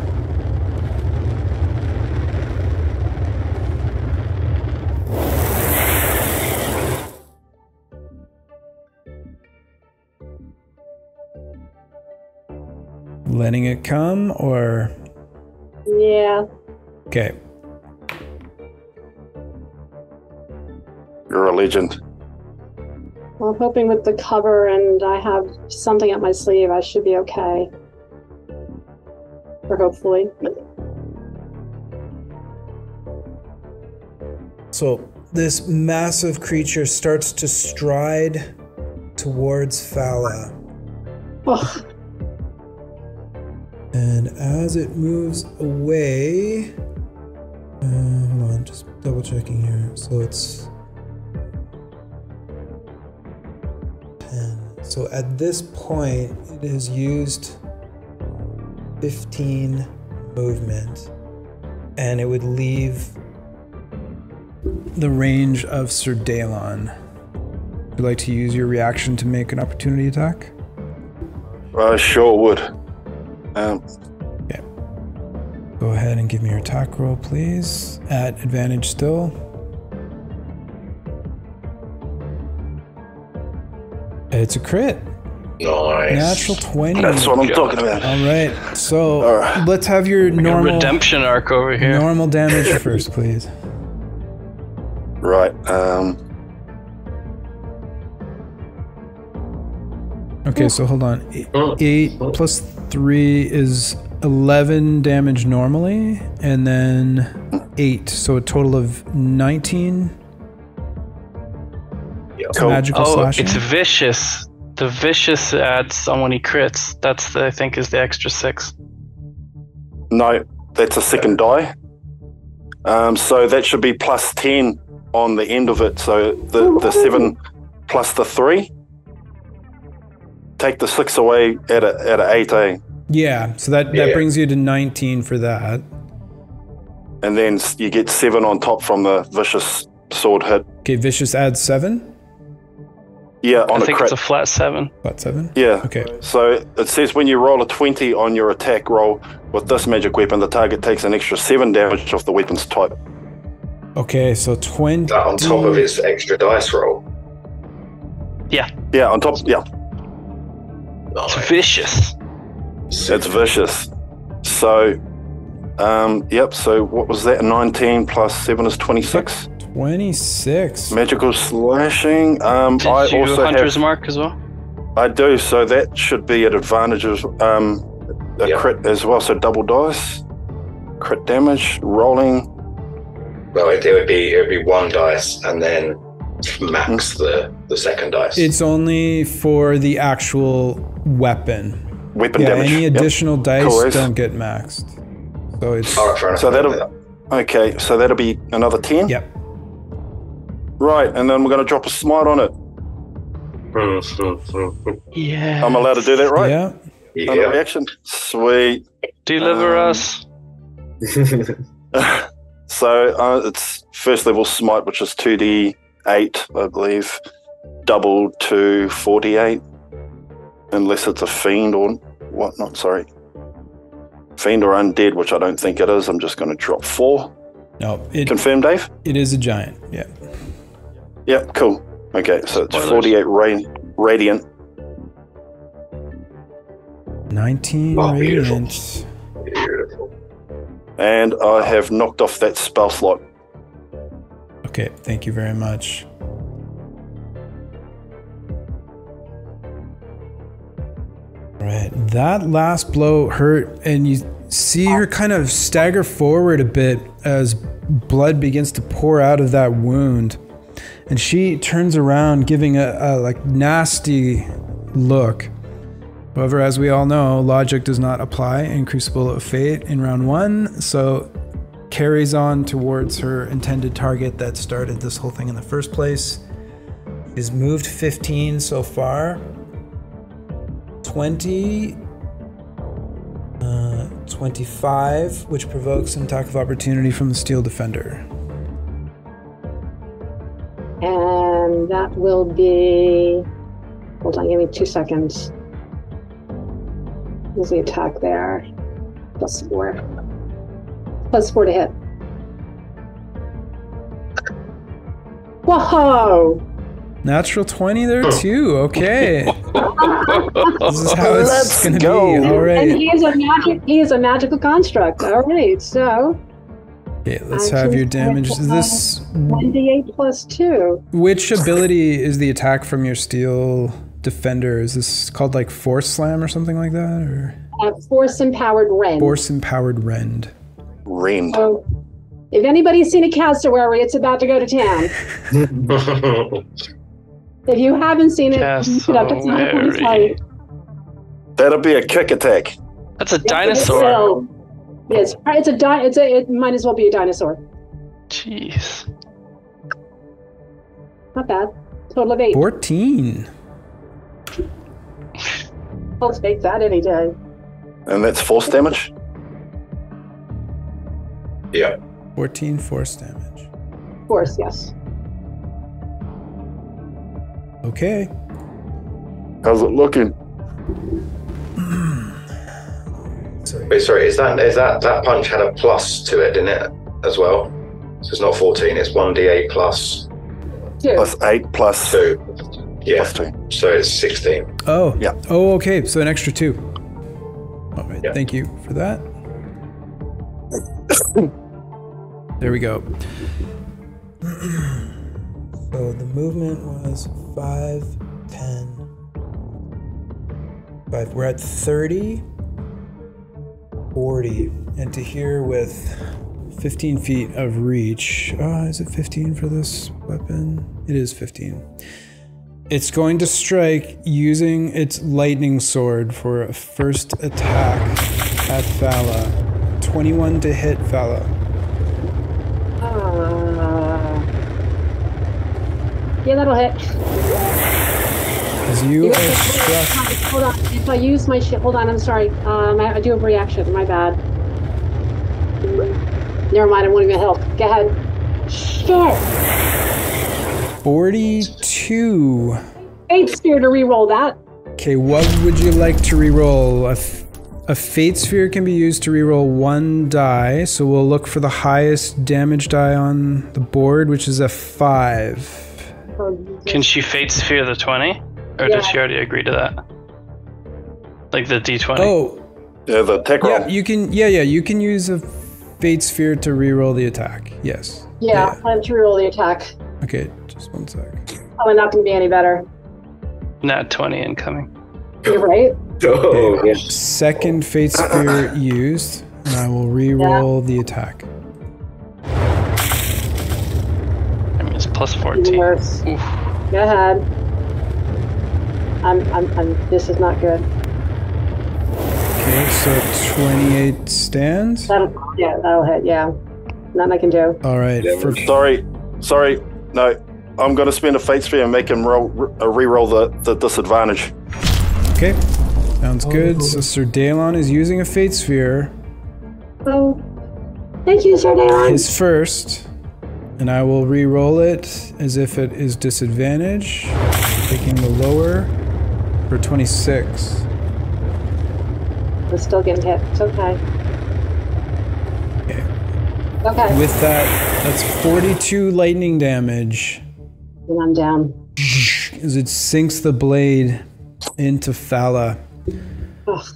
Letting it come, or? Yeah. Okay. You're a legend. Well, I'm hoping with the cover and I have something up my sleeve, I should be okay. Or hopefully. So this massive creature starts to stride towards Fala. Ugh. And as it moves away, hold on, just double checking here. So it's 10. So at this point, it has used 15 movement, and it would leave the range of Sir Dalon. Would you like to use your reaction to make an opportunity attack? I sure would. Okay. Go ahead and give me your attack roll, please. At advantage still. It's a crit. Nice. Natural 20. That's what I'm talking about. All right. So let's have your normal redemption arc over here. Normal damage first, please. Right. Okay, so hold on. 8 plus 3 is 11 damage normally, and then 8, so a total of 19. Cool. Magical slashing. It's vicious. The vicious adds on when he crits. That's I think is the extra 6. No, that's a second die. So that should be plus 10 on the end of it. So the 7 plus the 3. Take the 6 away at a 8, eh? Yeah, so that brings you to 19 for that. And then you get 7 on top from the vicious sword hit. Okay, vicious adds 7? Yeah, on a crit. I think it's a flat 7. Flat 7? Yeah. Okay. So it says when you roll a 20 on your attack roll with this magic weapon, the target takes an extra 7 damage of the weapon's type. Okay, so 20... That on top of its extra dice roll? Yeah. Yeah, on top, yeah. It's vicious. It's vicious. So, yep, so what was that? 19 plus 7 is 26? 26. Magical slashing. Did I you also Hunter's have, Mark as well? I do, so that should be at advantage of crit as well, so double dice. Crit damage, rolling. Well, it would be 1 dice and then max the second dice. It's only for the actual weapon. Weapon damage. Any additional dice don't get maxed. So it's... All right, fair enough. So okay, so that'll be another 10? Yep. Right, and then we're going to drop a smite on it. Yeah. I'm allowed to do that, right? Yeah. Another reaction? Sweet. Deliver us. So it's first level smite, which is 2d8, I believe, double to 48, unless it's a fiend or whatnot. Sorry, fiend or undead, which I don't think it is. I'm just going to drop 4. No, confirm, Dave. It is a giant. Yeah. Yeah. Cool. Okay, so it's 48 radiant. 19 radiant. Beautiful. And I have knocked off that spell slot. Okay, thank you very much. Right, that last blow hurt, and you see her kind of stagger forward a bit as blood begins to pour out of that wound. And she turns around, giving a like nasty look. However, as we all know, logic does not apply in Crucible of Fate in round 1, so carries on towards her intended target that started this whole thing in the first place. She's moved 15 so far. 20, 25, which provokes an attack of opportunity from the Steel Defender. And that will be... Hold on, give me 2 seconds. There's the attack there. +4. +4 to hit. Whoa! Natural 20 there too. Okay. This is how it's going to be. All right. And he is a magical construct. All right, so... Okay, let's have your damage. Is this... 1d8 +2. Which ability is the attack from your Steel Defender? Is this called like Force Slam or something like that? Or Force Empowered Rend. Force Empowered Rend. Rend. So, if anybody's seen a cassowary, it's about to go to town. If you haven't seen it, it's not that'll be a kick attack. That's a dinosaur. Yes, it might as well be a dinosaur. Jeez. Not bad. Total of 8. 14. I'll take that any day. And that's force damage? Yeah. 14 force damage. Of course, yes. Okay. How's it looking? Wait, sorry, is that punch had a plus to it, didn't it, as well? So it's not 14, it's 1d8 plus 2. Plus 8 plus 2. Yeah, plus 2. so it's 16. Oh. Yeah. Oh, okay. So an extra 2. All right. Yeah. Thank you for that. There we go. So the movement was 5, 10, 5. We're at 30, 40, and to here with 15 feet of reach. Is it 15 for this weapon? It is 15. It's going to strike using its lightning sword for a first attack at Fala. 21 to hit Fala. Yeah, that'll hit. As you are struck. Hold on. If I use my shit, hold on. I'm sorry. I do have a reaction. My bad. Never mind. I won't even help. Go ahead. Shit. 42. Fate Sphere to reroll that. Okay, what would you like to reroll? A Fate Sphere can be used to reroll 1 die, so we'll look for the highest damage die on the board, which is a 5. Can she Fate Sphere the 20? Or did she already agree to that? Like the D20? Oh. Yeah, the tech roll. Yeah, you can you can use a Fate Sphere to reroll the attack. Yes. Yeah, I have to reroll the attack. Okay, just 1 sec. Probably not going to be any better. Nat 20 incoming. You're right. Oh, Okay, second Fate Sphere used, and I will re-roll the attack. I mean, it's plus 14. Worse. Oof. Go ahead. This is not good. Okay, so 28 stands. That'll hit. Yeah, nothing I can do. All right. Sorry. No, I'm going to spend a Fate Sphere and make him re-roll the disadvantage. Okay, sounds good. So Sir Dalon is using a Fate Sphere. Oh, thank you, Sir Dalon. His first, and I will re-roll it as if it is disadvantage, taking the lower for 26. I'm still getting hit. It's okay. Okay. With that, that's 42 lightning damage. And I'm down. As it sinks the blade into Fala. Ugh.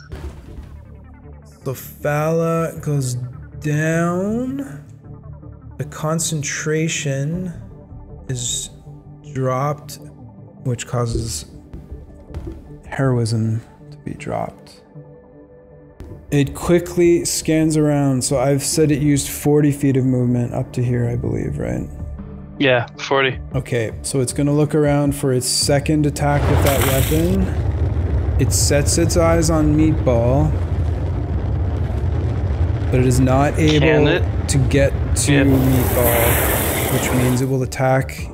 So Fala goes down. The concentration is dropped, which causes heroism to be dropped. It quickly scans around, so I've said it used 40 feet of movement up to here, I believe, right? Yeah, 40. Okay, so it's gonna look around for its second attack with that weapon. It sets its eyes on Meatball, but it is not able to get to Meatball, which means it will attack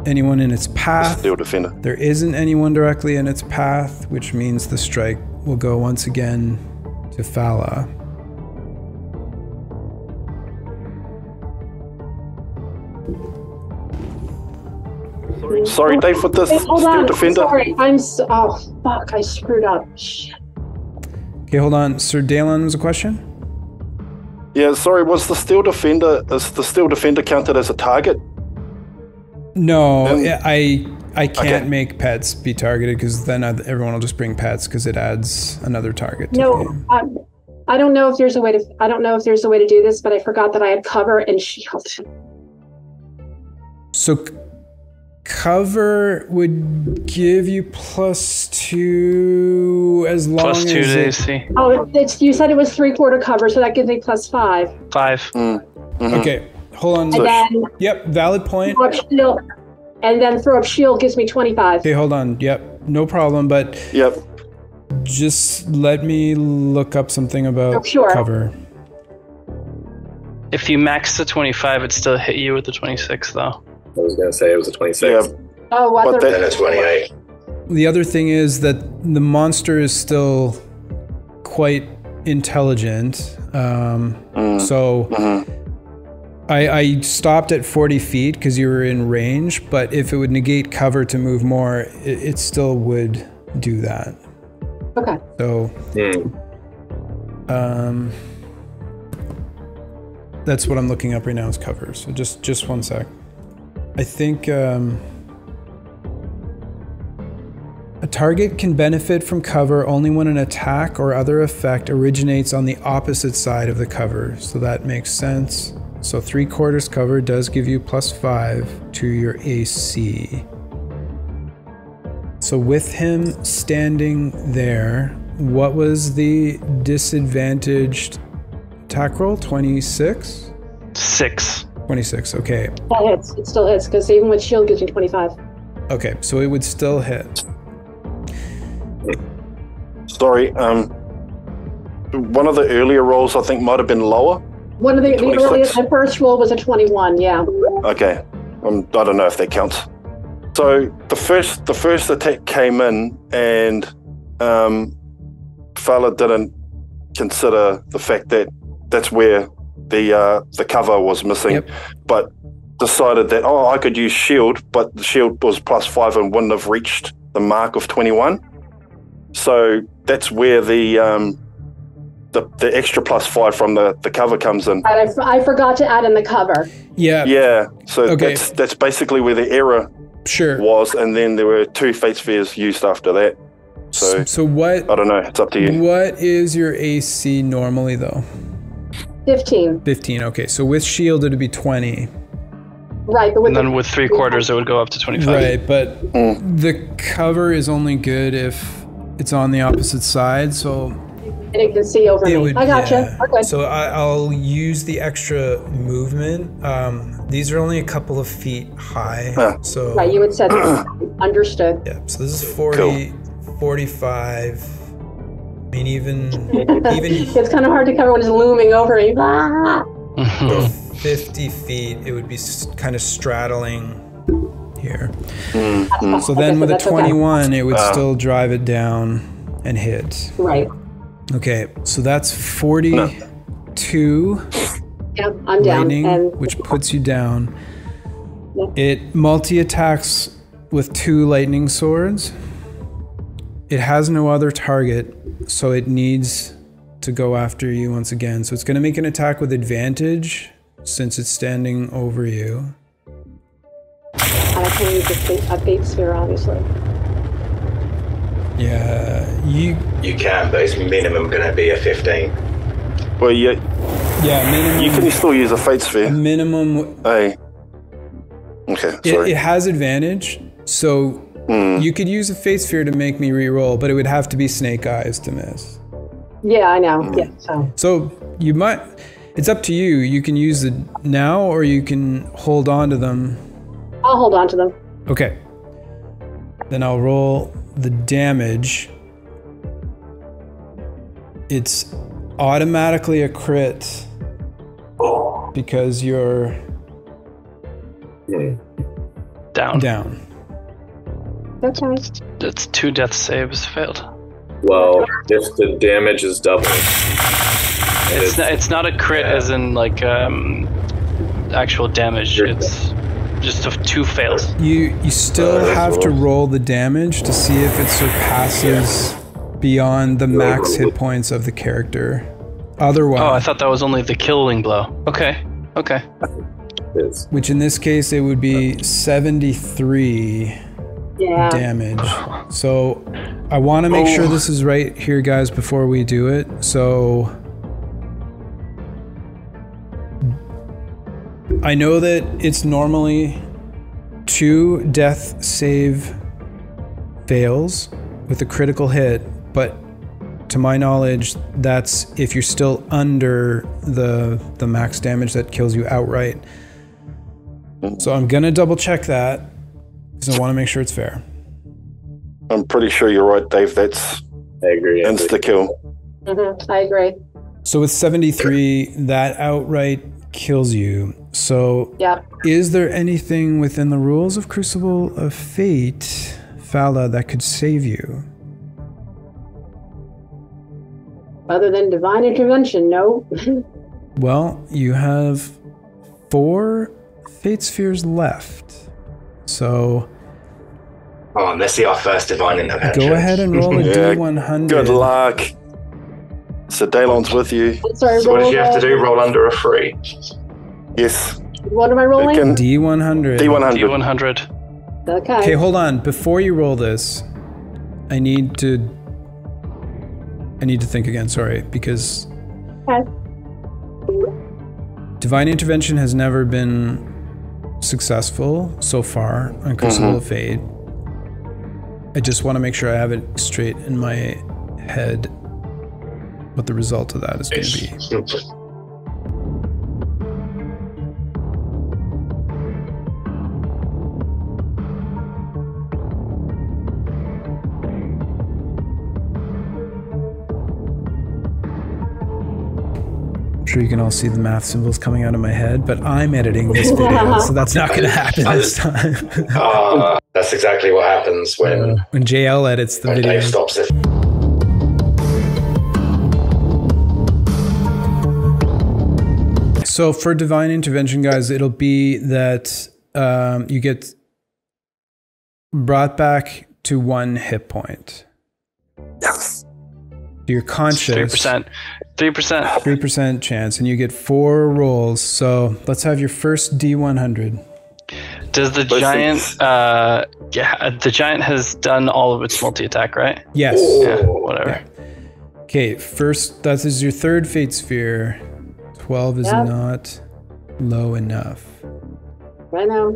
anyone in its path. Steel Defender. There isn't anyone directly in its path, which means the strike will go once again to Fala. Sorry, Dave, for this Hold Steel on. Defender. Sorry, oh fuck! I screwed up. Shit. Okay, hold on. Sir Dalon was a question? Yeah, sorry, is the Steel Defender counted as a target? No, I can't make pets be targeted because then everyone will just bring pets because it adds another target to the game. I don't know if there's a way to. I don't know if there's a way to do this, but I forgot that I had cover and shield. So cover would give you +2 as long Plus 2 as to it... AC. Oh, you said it was 3/4 cover, so that gives me +5. 5. Okay, hold on. And then yep, valid point. throw up shield, and then throw up shield gives me 25. Okay, hold on. Yep, no problem. But just let me look up something about cover. If you max the 25, it'd still hit you with the 26, though. I was going to say it was a 26. Oh, what? But then a 28. The other thing is that the monster is still quite intelligent. So I stopped at 40 feet because you were in range, but if it would negate cover to move more, it still would do that. Okay. So, that's what I'm looking up right now is cover. So just one sec. I think a target can benefit from cover only when an attack or other effect originates on the opposite side of the cover. So that makes sense. So 3/4 cover does give you +5 to your AC. So with him standing there, what was the disadvantaged attack roll? 26? 26, okay. That hits. It still hits, because even with shield gives you 25. Okay, so it would still hit. Sorry, one of the earlier rolls I think might have been lower. One of the earliest, the first roll was a 21, yeah. Okay, I don't know if that counts. So the first attack came in, and Fala didn't consider the fact that that's where the cover was missing, but decided that I could use shield, but the shield was +5 and wouldn't have reached the mark of 21. So that's where the extra +5 from the cover comes in. I forgot to add in the cover. Yeah. So that's basically where the error was, and then there were 2 fate spheres used after that. So what? I don't know. It's up to you. What is your AC normally though? 15. 15. Okay, so with shield it'd be 20. Right, but and then with 3/4 it would go up to 25. Right, but the cover is only good if it's on the opposite side, so and it can see over me. I gotcha. Okay. So I'll use the extra movement. These are only a couple of feet high, so right, you had said understood. Yeah, so this is 40, 45. I mean, even it's kind of hard to cover when it's looming over you. 50 feet, it would be kind of straddling here. Mm-hmm. So then with a 21, it would still drive it down and hit. Right. Okay, so that's 42. Yep, I'm down. Lightning, which puts you down. Yep. It multi-attacks with 2 lightning swords. It has no other target, so it needs to go after you once again. So it's going to make an attack with advantage since it's standing over you. And I can use a fate sphere, obviously. Yeah, you can, but it's minimum going to be a 15. Well, minimum. You can still use a fate sphere. Minimum. Okay, sorry. It has advantage, so you could use a fate sphere to make me re-roll, but it would have to be snake eyes to miss. Yeah, I know. Yeah, so you might. It's up to you. You can use it now, or you can hold on to them. I'll hold on to them. Okay. Then I'll roll the damage. It's automatically a crit because you're down. Okay. That's 2 death saves failed. Well, if the damage is double. It's not a crit as in like actual damage. It's just 2 fails. You still have to roll the damage to see if it surpasses beyond the max hit points of the character. Otherwise, I thought that was only the killing blow. Okay. Which in this case it would be 73 damage. So I want to make sure this is right here, guys, before we do it. So I know that it's normally 2 death save fails with a critical hit, but to my knowledge, that's if you're still under the max damage that kills you outright. So I'm gonna double check that because I want to make sure it's fair. I'm pretty sure you're right, Dave. That's insta kill. I agree. So with 73, that outright kills you. So is there anything within the rules of Crucible of Fate, Fala, that could save you? Other than divine intervention, no. Well, you have 4 fate spheres left. So Oh, and let's see our first divine intervention. go ahead and roll a D100. Good luck. So Daylon's with you. I'm sorry, So what did you have to do? Roll under a 3? Yes. What am I rolling? D100. D100. D100. Okay. Okay, hold on. Before you roll this, I need to think again, sorry, because Okay. Divine Intervention has never been successful so far on Crucible of Fate. I just want to make sure I have it straight in my head what the result of that is going to be. I'm sure you can all see the math symbols coming out of my head, but I'm editing this video, so that's not going to happen this time. That's exactly what happens when JL edits the video. Dave stops it. So for Divine Intervention, guys, it'll be that you get brought back to 1 hit point. Yes. You're conscious. 3%. 3% chance, and you get 4 rolls. So let's have your first D100. Does the giant, the giant has done all of its multi-attack, right? Yes. Yeah, whatever. Yeah. Okay, first, that is your 3rd fate sphere. 12 is not low enough. Right now.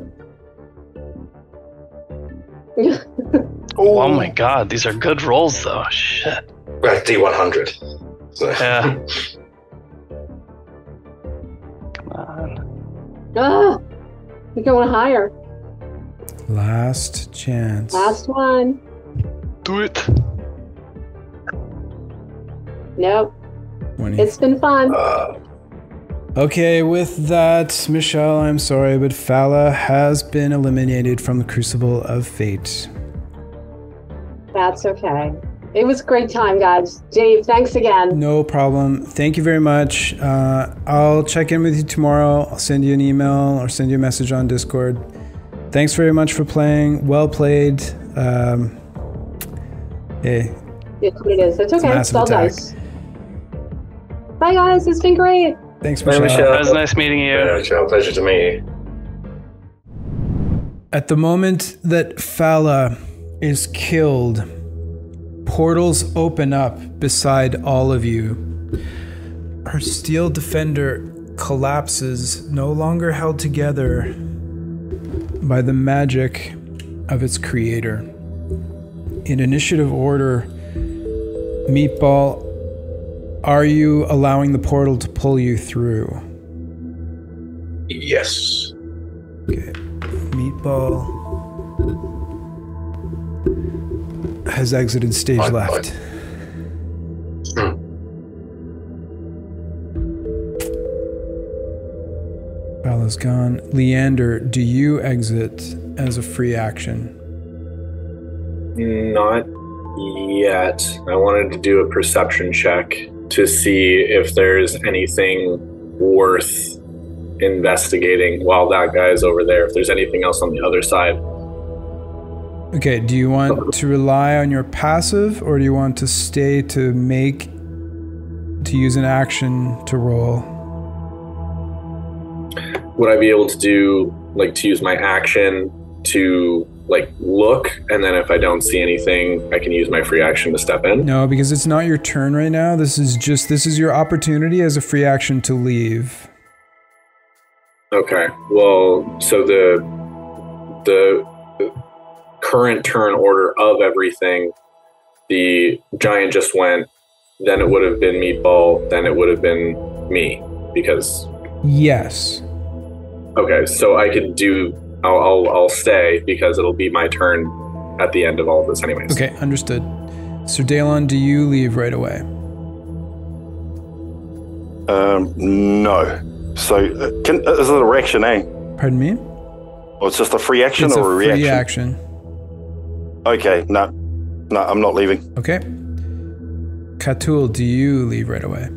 Oh my god, these are good rolls though. Shit. We're at D100. So. Yeah. Come on. We're going higher. Last chance. Last one. Do it. Nope. 20. It's been fun. Okay, with that, Michelle, I'm sorry, but Fala has been eliminated from the Crucible of Fate. That's okay. It was a great time, guys. Dave, thanks again. No problem. Thank you very much. I'll check in with you tomorrow. I'll send you an email or send you a message on Discord. Thanks very much for playing. Well played. Hey. It's what it is. It's okay. It's all attack. dice. Bye, guys. It's been great. Thanks, Bye, Michelle. It was nice meeting you. Yeah, Michelle, pleasure to meet you. At the moment that Fala is killed, portals open up beside all of you. Her steel defender collapses, no longer held together by the magic of its creator. In initiative order, Meatball, are you allowing the portal to pull you through? Yes. Okay. Meatball has exited stage left. Bella's gone. Leander, do you exit as a free action? Not yet. I wanted to do a perception check to see if there's anything worth investigating while that guy's over there, if there's anything else on the other side. Okay, do you want to rely on your passive, or do you want to stay to use an action to roll? Would I be able to do, to use my action to, look, and then if I don't see anything, I can use my free action to step in? No, because it's not your turn right now. This is your opportunity as a free action to leave. Okay, well, so the current turn order of everything, the giant just went, then it would have been Meatball, then it would have been me, because... Yes. Okay, so I could do... I'll stay, because it'll be my turn at the end of all of this anyways. Okay, understood. Sir Dalon, do you leave right away? No. So, is it a reaction, eh? Pardon me? Or it's just a free action It's or a reaction? Free action. Okay, no, I'm not leaving. Okay. Katul, do you leave right away?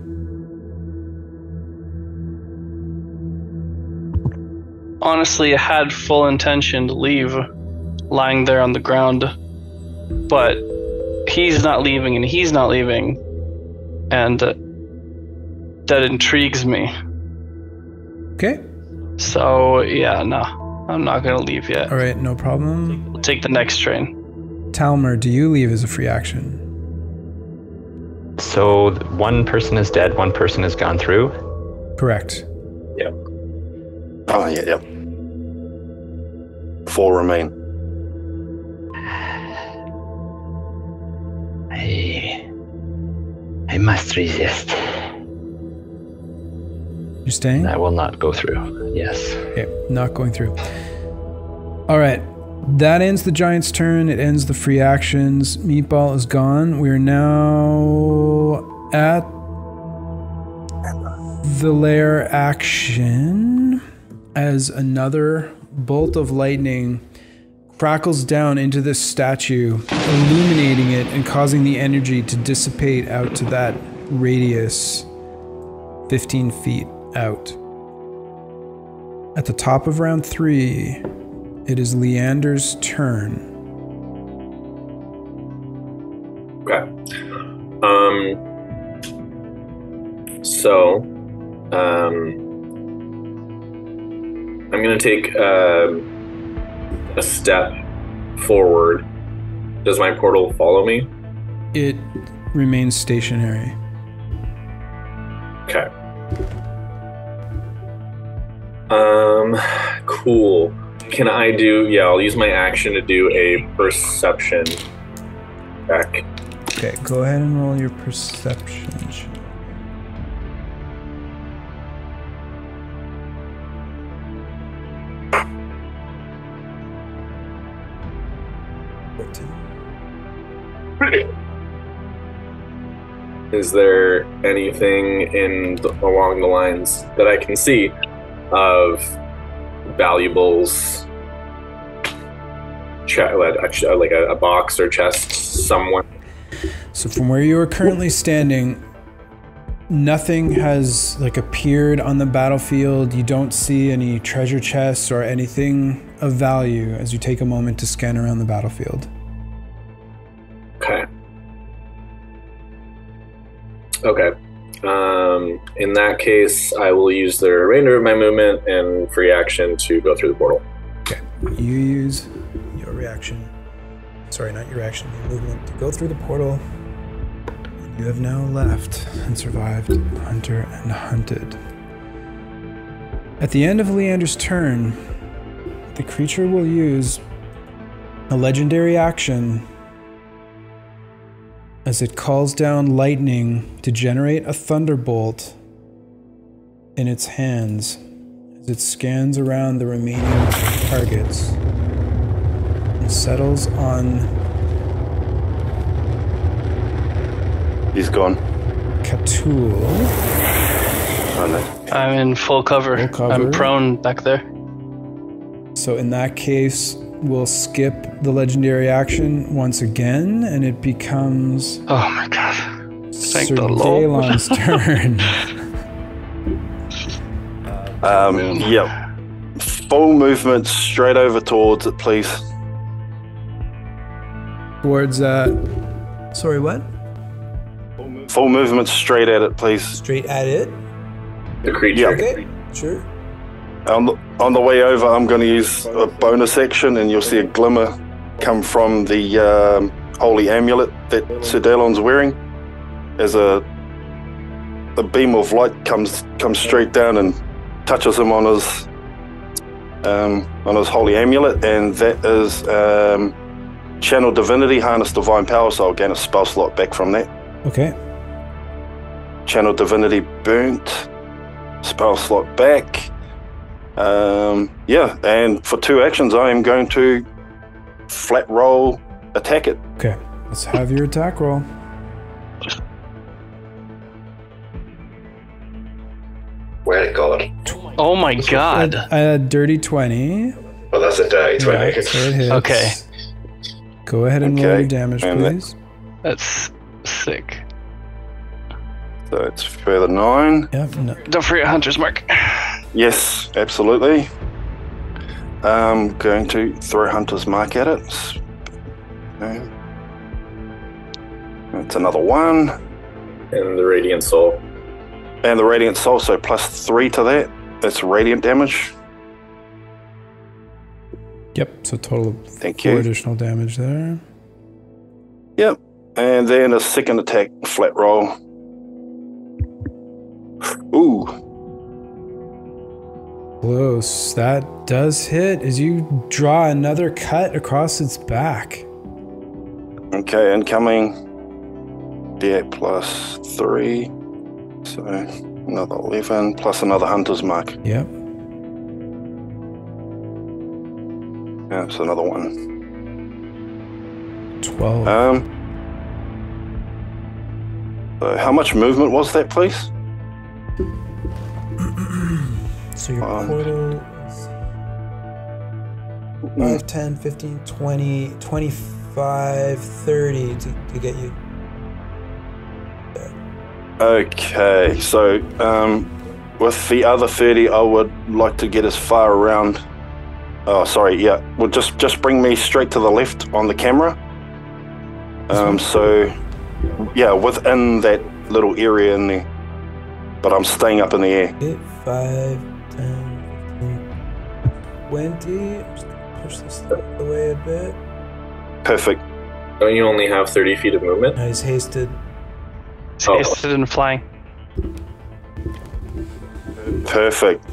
honestly had full intention to leave, lying there on the ground, but he's not leaving and he's not leaving, and that intrigues me. Okay. So yeah, no, I'm not gonna leave yet. All right, no problem. We'll take the next train. Talmer, do you leave as a free action? So one person is dead, one person has gone through. Correct. Yeah. Oh, yeah. 4 remain. I must resist. You're staying? I will not go through. Yes. Okay, not going through. All right. That ends the giant's turn. It ends the free actions. Meatball is gone. We're now at the Lair action as another bolt of lightning crackles down into this statue, illuminating it and causing the energy to dissipate out to that radius 15 feet out. At the top of round 3, it is Leander's turn. Okay. I'm gonna take a step forward. Does my portal follow me? It remains stationary. Okay. Cool. Can I do, I'll use my action to do a perception check. Okay, go ahead and roll your perception check. Is there anything along the lines that I can see of valuables, like a box or chest somewhere? So from where you are currently standing, nothing has appeared on the battlefield. You don't see any treasure chests or anything of value as you take a moment to scan around the battlefield. Okay. In that case, I will use the remainder of my movement and free action to go through the portal. Okay. You use your reaction. Sorry, not your action, your movement to go through the portal. You have now left and survived Hunter and Hunted. At the end of Leander's turn, the creature will use a legendary action as it calls down lightning to generate a thunderbolt in its hands as it scans around the remaining targets and settles on... He's gone. Katul. I'm in full cover. I'm prone back there. So in that case, we'll skip the legendary action once again, and it becomes... Oh my god. Thank Sir the Lord. Dalon's turn. Yeah. Full movement straight over towards it, please. Towards, sorry, what? Full movement straight at it, please. Straight at it? The creature? Yeah. Okay, sure. On the way over, I'm going to use a bonus action, and you'll see a glimmer come from the holy amulet that Sir Dalon's wearing. As a beam of light comes straight down and touches him on his holy amulet, and that is Channel Divinity, Harness Divine Power. So I'll gain a spell slot back from that. Okay. Channel Divinity burnt. Spell slot back. Yeah, and for 2 actions, I am going to flat roll attack it. Okay, let's have your attack roll. Where it gone? Oh my god. A dirty 20. Well, that's a dirty 20. Yeah, so it hits. Okay. Go ahead and roll your damage, please. That's sick. So it's further 9. Yep. No. Don't forget Hunter's Mark. Yes, absolutely. I'm going to throw Hunter's Mark at it. Okay. That's another 1. And the Radiant Soul. And the Radiant Soul, so +3 to that. That's radiant damage. Yep, so total of Thank 4 you. additional damage there. Yep. And then a second attack flat roll. Ooh. Close. That does hit as you draw another cut across its back. Okay, incoming. D8 +3. So another 11 plus another Hunter's Mark. Yep. Yeah, so another 1. 12. So how much movement was that, please? So your portal is 5, 10, 15, 20, 25, 30 to get you. Okay, so with the other 30, I would like to get as far around. Oh, sorry, yeah. Well, just bring me straight to the left on the camera. So, yeah, within that little area in there. But I'm staying up in the air. 5, 10, 15, 20. I'm just gonna push this away a bit. Perfect. Don't you only have 30 feet of movement? He's hasted. It's hasted and flying. Perfect.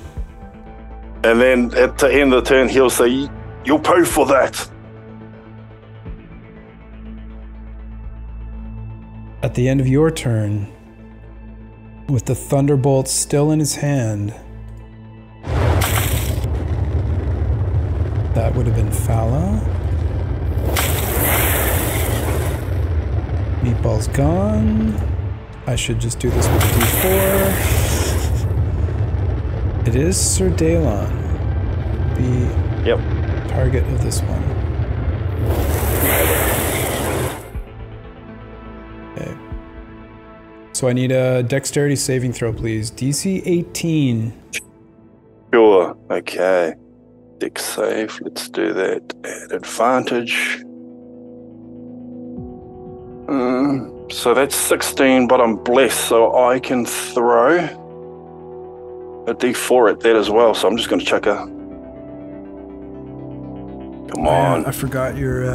And then at the end of the turn, he'll say, "You'll pay for that." At the end of your turn, with the thunderbolt still in his hand, that would have been Fala. Meatball's gone. I should just do this with a D4. It is Sir Dalon, the target of this one. Okay. So I need a dexterity saving throw, please. DC 18. Sure. Okay. Dex save. Let's do that at advantage. So that's 16, but I'm blessed, so I can throw a D4 at that as well. So I'm just going to chuck a. Come on. I forgot your.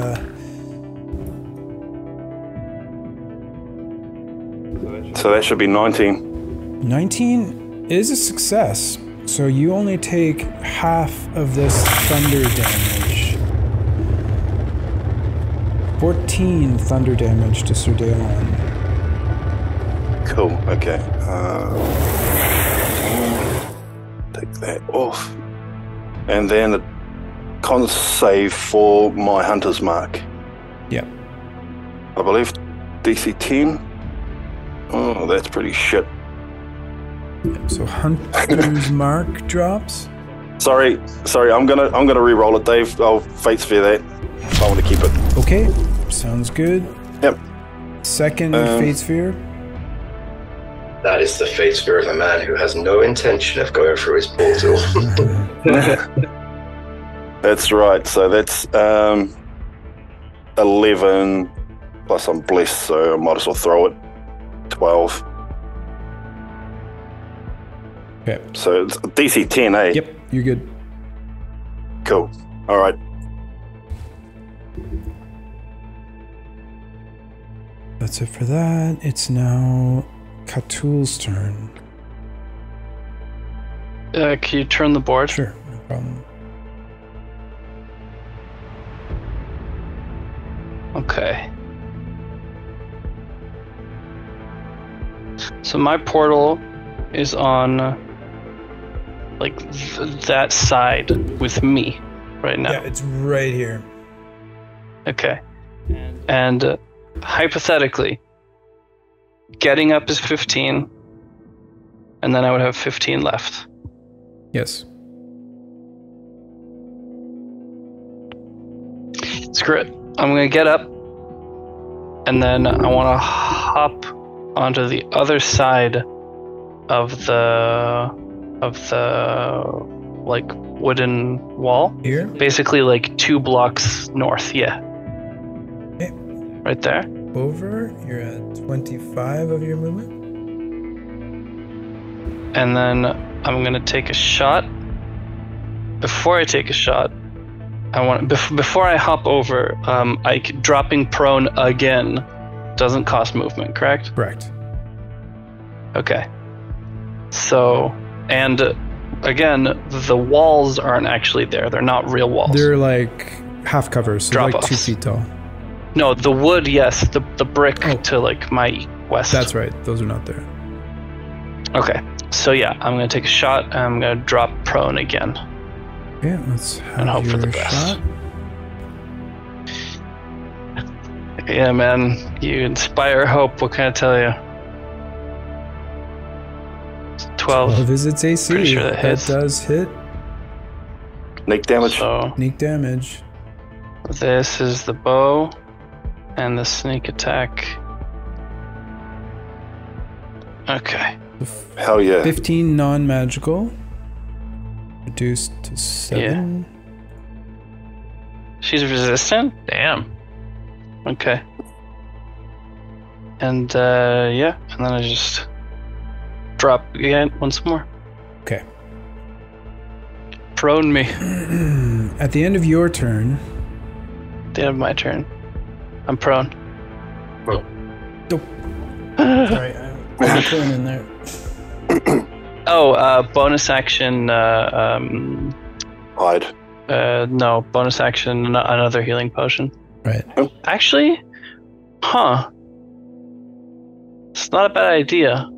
So that should be 19. 19 is a success. So you only take half of this thunder damage. 14 thunder damage to Sir Dalon. Cool, okay. Take that off. And then a con save for my Hunter's Mark. Yep. I believe DC 10. Oh, that's pretty shit. Yep, so Hunter's Mark drops. Sorry, I'm gonna re-roll it, Dave. I'll fate sphere that. I want to keep it. Okay, sounds good. Yep. Second fate sphere. That is the fate sphere of a man who has no intention of going through his portal. That's right. So that's 11 plus I'm blessed, so I might as well throw it. 12. Okay. So it's DC 10, eh? Yep, you're good. Cool. All right. That's it for that. It's now Katul's turn. Can you turn the board? Sure, no problem. Okay. So my portal is on like that side with me right now. Yeah, it's right here. Okay. And hypothetically, getting up is 15, and then I would have 15 left. Yes. Screw it. I'm gonna get up, and then I want to hop onto the other side of the like wooden wall. Here? Basically like 2 blocks north, yeah. Okay. Right there. Over, you're at 25 of your movement. And then I'm gonna take a shot. Before I take a shot, before I hop over, dropping prone again doesn't cost movement, correct? Correct. Okay. So, and again, the walls aren't actually there. They're not real walls. They're like half covers, so like 2 feet tall. No, the wood, yes. The brick to like my west. That's right. Those are not there. Okay. So yeah, I'm gonna take a shot and I'm gonna drop prone again. Okay, let's have and hope for the best. shot. Yeah, man, you inspire hope. What can I tell you? It's 12. Is its AC. Pretty sure that hits. Does hit. Sneak damage. So Sneak damage. this is the bow and the sneak attack. Okay. Hell yeah. 15 non-magical. Reduced to 7. Yeah. She's resistant? Damn. Okay. And yeah, and then I just drop again once more. Okay. Prone me. At the end of your turn. At the end of my turn. I'm prone. Oh. Sorry, I'm pulling in there. Oh, bonus action. Hide. No, bonus action. Another healing potion. Right. Actually, it's not a bad idea.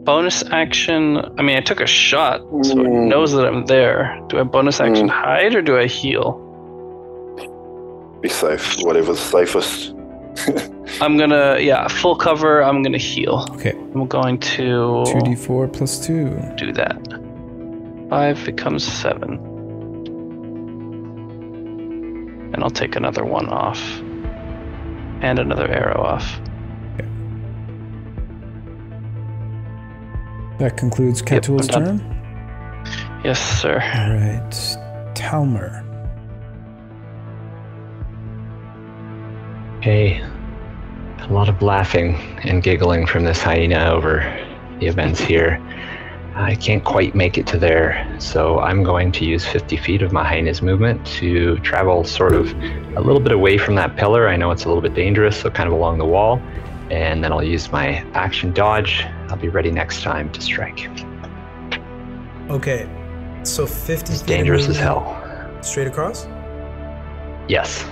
Bonus action. I mean, I took a shot, so it knows that I'm there. Do I bonus action hide or do I heal? Be safe. Whatever's safest. I'm gonna, full cover. I'm gonna heal. Okay. I'm going to 2d4 plus 2. do that. 5 becomes 7. And I'll take another 1 off. And another arrow off. Okay. That concludes Catul's turn. Yes, sir. Alright. Talmer. Okay. A lot of laughing and giggling from this hyena over the events here. I can't quite make it to there, so I'm going to use 50 feet of my hyena's movement to travel sort of a little bit away from that pillar. I know it's a little bit dangerous, so kind of along the wall. And then I'll use my action dodge. I'll be ready next time to strike. Okay. So 50 It's dangerous as hell. Straight across? Yes.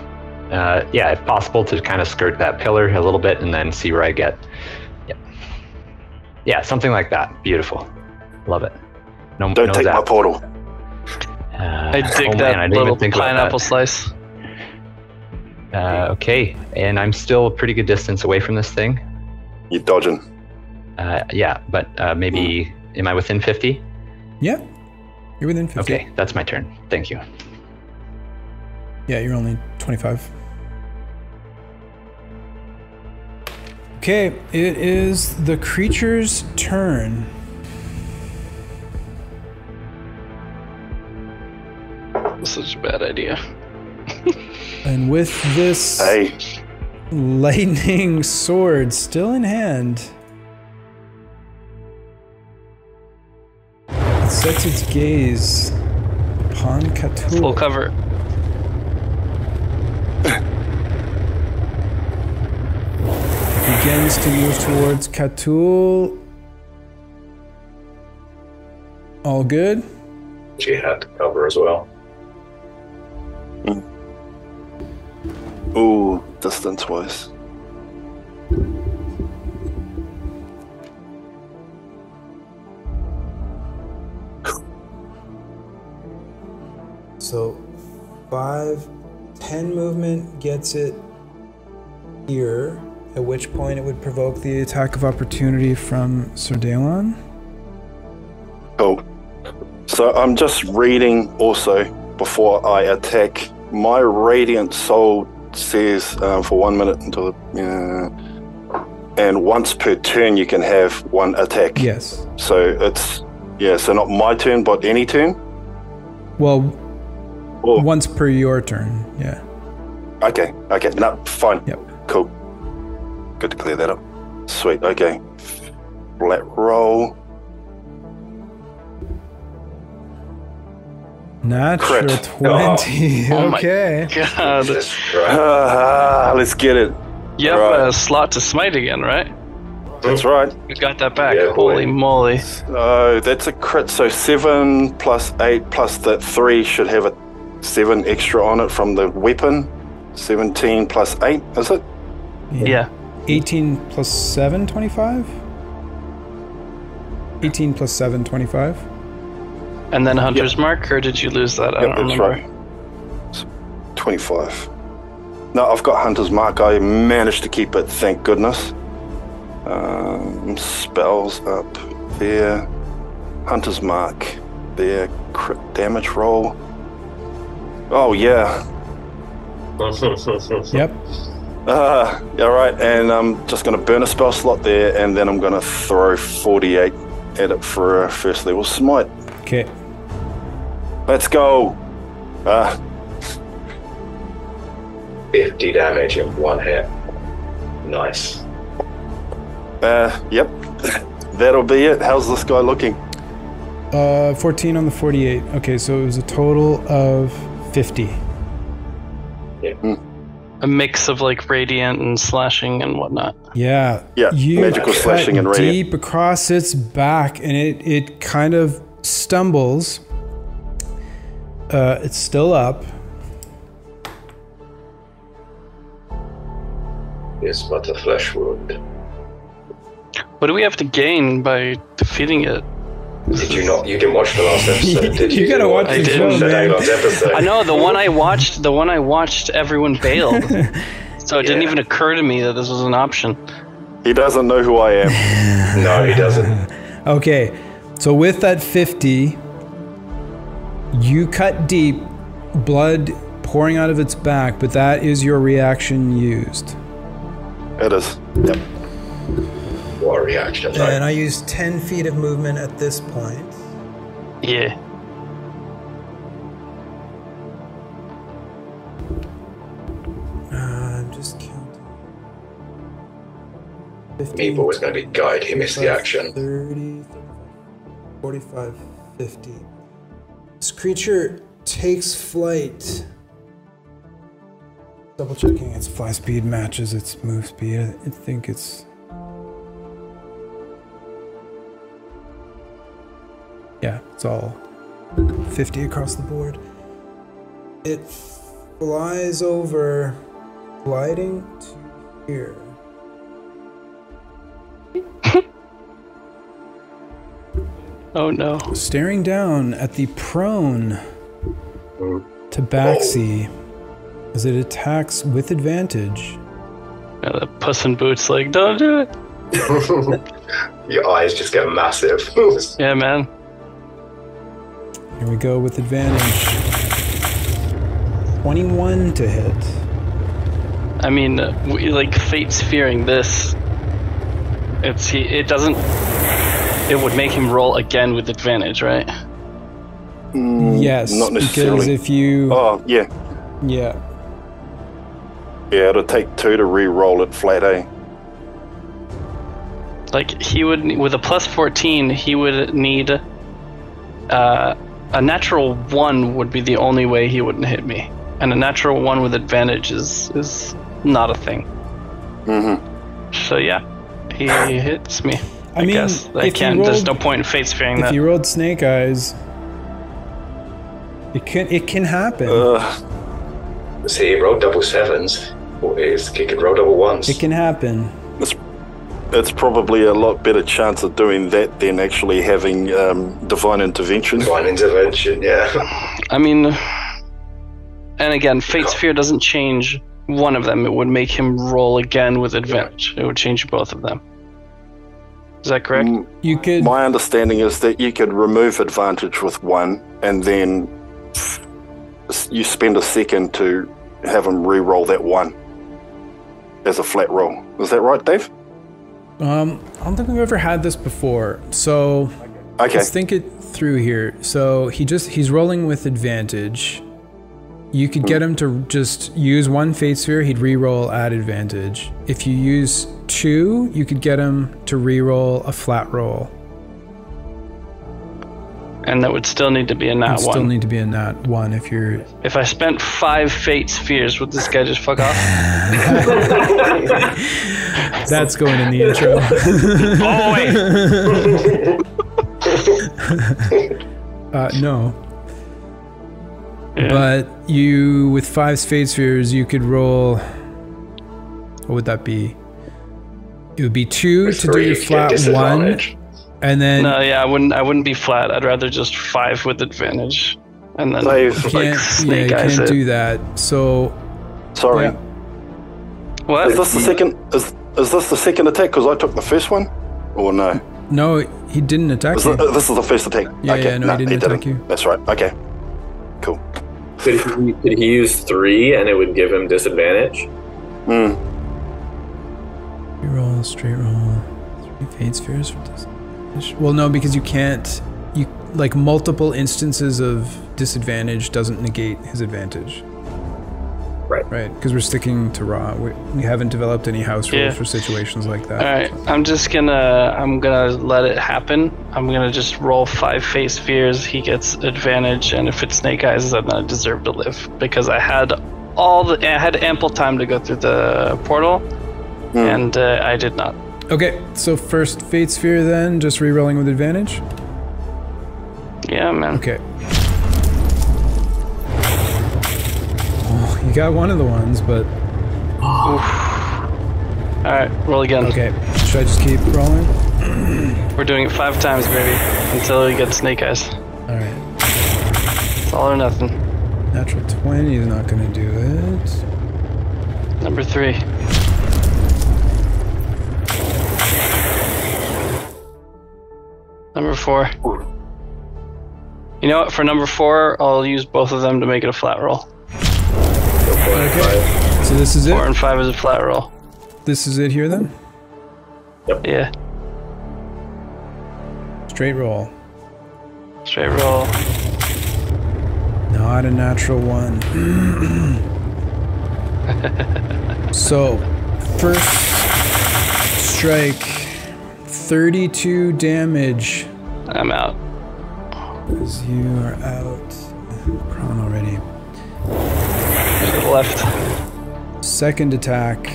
Yeah, if possible, to kind of skirt that pillar a little bit and then see where I get. Yep. Yeah, something like that. Beautiful. Love it. No, Don't no take zap. my portal. I dig man, I that didn't even little think about pineapple that. slice. Okay, and I'm still a pretty good distance away from this thing. You're dodging. Yeah, but maybe, am I within 50? Yeah. You're within 50. Okay, that's my turn. Thank you. Yeah, you're only 25. Okay, it is the creature's turn. Such a bad idea. And with this lightning sword still in hand, it sets its gaze upon Catul. Full cover. Begins to move towards Catul. All good? She had to cover as well. Ooh, distance-wise. So 5, 10 movement gets it here, at which point it would provoke the attack of opportunity from Sir Daelon. Cool. So I'm just reading also before I attack. My Radiant Soul says for 1 minute until, and once per turn you can have one attack. Yes. So it's, so not my turn, but any turn? Well, Or, once per your turn, yeah. okay, no, fine. Yep. Cool. Good to clear that up. Sweet, okay. Flat roll. Natural Crit. 20. Oh my Okay. God. Jesus Christ. Let's get it. You have Right. a slot to smite again, right? That's right. You got that back. Yeah, boy. Holy moly. So that's a crit. So 7 plus 8 plus that 3 should have a 7 extra on it from the weapon. 17 plus 8, is it? Yeah. 18 plus 7, 25? 18 plus 7, 25? And then Hunter's Mark, or did you lose that? I Yep, don't that's remember. right. 25. No, I've got Hunter's Mark. I managed to keep it, thank goodness. Spells up there. Hunter's Mark there. Crit damage roll. Oh, yeah. Yep. All right, and I'm just going to burn a spell slot there, and then I'm going to throw 48 at it for a first level smite. Okay. Let's go. 50 damage in one hit. Nice. Yep. That'll be it. How's this guy looking? 14 on the 48. Okay, so it was a total of 50. A mix of like radiant and slashing and whatnot. Yeah. Yeah, You magical cut slashing and radiant. deep across its back, and it kind of stumbles. It's still up. Yes, but a flesh wound. What do we have to gain by defeating it? Did you not? You didn't watch the last episode, did you? You gotta watch the show, the man. last episode. I know the one I watched, everyone bailed. So it didn't Yeah. even occur to me that this was an option. He doesn't know who I am. No, he doesn't. Okay, so with that 50, you cut deep, blood pouring out of its back, but that is your reaction used. It is. Yep. What a reaction, And right? I used 10 feet of movement at this point. Yeah. I'm just counting. 15, Meatball was going to be gutted. He missed the 25, action. 30, 45, 50. This creature takes flight. Double checking its fly speed matches its move speed. I think it's... Yeah, it's all 50 across the board. It flies over, gliding to here. Oh no. Staring down at the prone tabaxi as it attacks with advantage. Yeah, the Puss in Boots like, don't do it. Your eyes just get massive. Yeah, man. Here we go with advantage. 21 to hit. I mean, like Fate's fearing this. It doesn't. It would make him roll again with advantage, right? Yes, Not because necessarily. if you... Oh, yeah. Yeah. Yeah, it'll take 2 to re-roll it flat, eh? Like he would, with a plus 14, he would need a natural 1 would be the only way he wouldn't hit me, and a natural 1 with advantage is not a thing. Mm-hmm. So yeah, he hits me. I mean, guess I if you can't. There's rolled- no point in Fate's fearing If that. you rolled Snake Eyes, it can happen. See, he rolled double sevens. He can roll double ones. It can happen. It's probably a lot better chance of doing that than actually having divine intervention. Divine intervention, yeah. I mean, and again, Fate's fear doesn't change one of them. It would make him roll again with advantage. It would change both of them. Is that correct? You could. My understanding is that you could remove advantage with 1, and then you spend a second to have him re-roll that 1 as a flat roll. Is that right, Dave? I don't think we've ever had this before. So Okay. Let's think it through here. So he's rolling with advantage. You could get him to just use one fate sphere, he'd re-roll at advantage. If you use 2, you could get him to re-roll a flat roll. And that would still need to be a nat 1. Still need to be a nat 1 if you're... If I spent 5 fate spheres, would this guy just fuck off? That's going in the intro. No. Yeah. But you, with 5 fate spheres, you could roll... What would that be? It would be 2 to do your flat 1. And then... No, yeah, I wouldn't be flat. I'd rather just 5 with advantage. And then you can't do that. So... Sorry. Yeah. What? Is this the second... Is this the second attack? Because I took the first one? Or no? No, he didn't attack you. This is the first attack? Yeah, okay. no, he didn't attack you. That's right. Okay. Cool. Could he use 3 and it would give him disadvantage? Reroll, straight roll, 3 fate spheres for disadvantage. Well, no, because you can't. Like multiple instances of disadvantage doesn't negate his advantage. Right. Right, because we're sticking to raw. We haven't developed any house rules for situations like that. All right, I'm gonna let it happen. I'm gonna just roll 5 fate spheres. He gets advantage, and if it's Snake Eyes, then I deserve to live because I had ample time to go through the portal, and I did not. Okay, so first fate sphere then, just re-rolling with advantage. Yeah, man. Okay. You got one of the ones, but... Alright, roll again. Okay, should I just keep rolling? We're doing it 5 times, baby, until he gets Snake Eyes. Alright. It's all or nothing. Natural 20 is not going to do it. Number 3. Number 4. You know what, for number 4, I'll use both of them to make it a flat roll. Okay. So this is it? 4 and 5 is a flat roll. This is it here then? Yep. Yeah. Straight roll. Straight roll. Not a natural 1. So, first strike, 32 damage. I'm out. Because you are out. Prone already. To the left. Second attack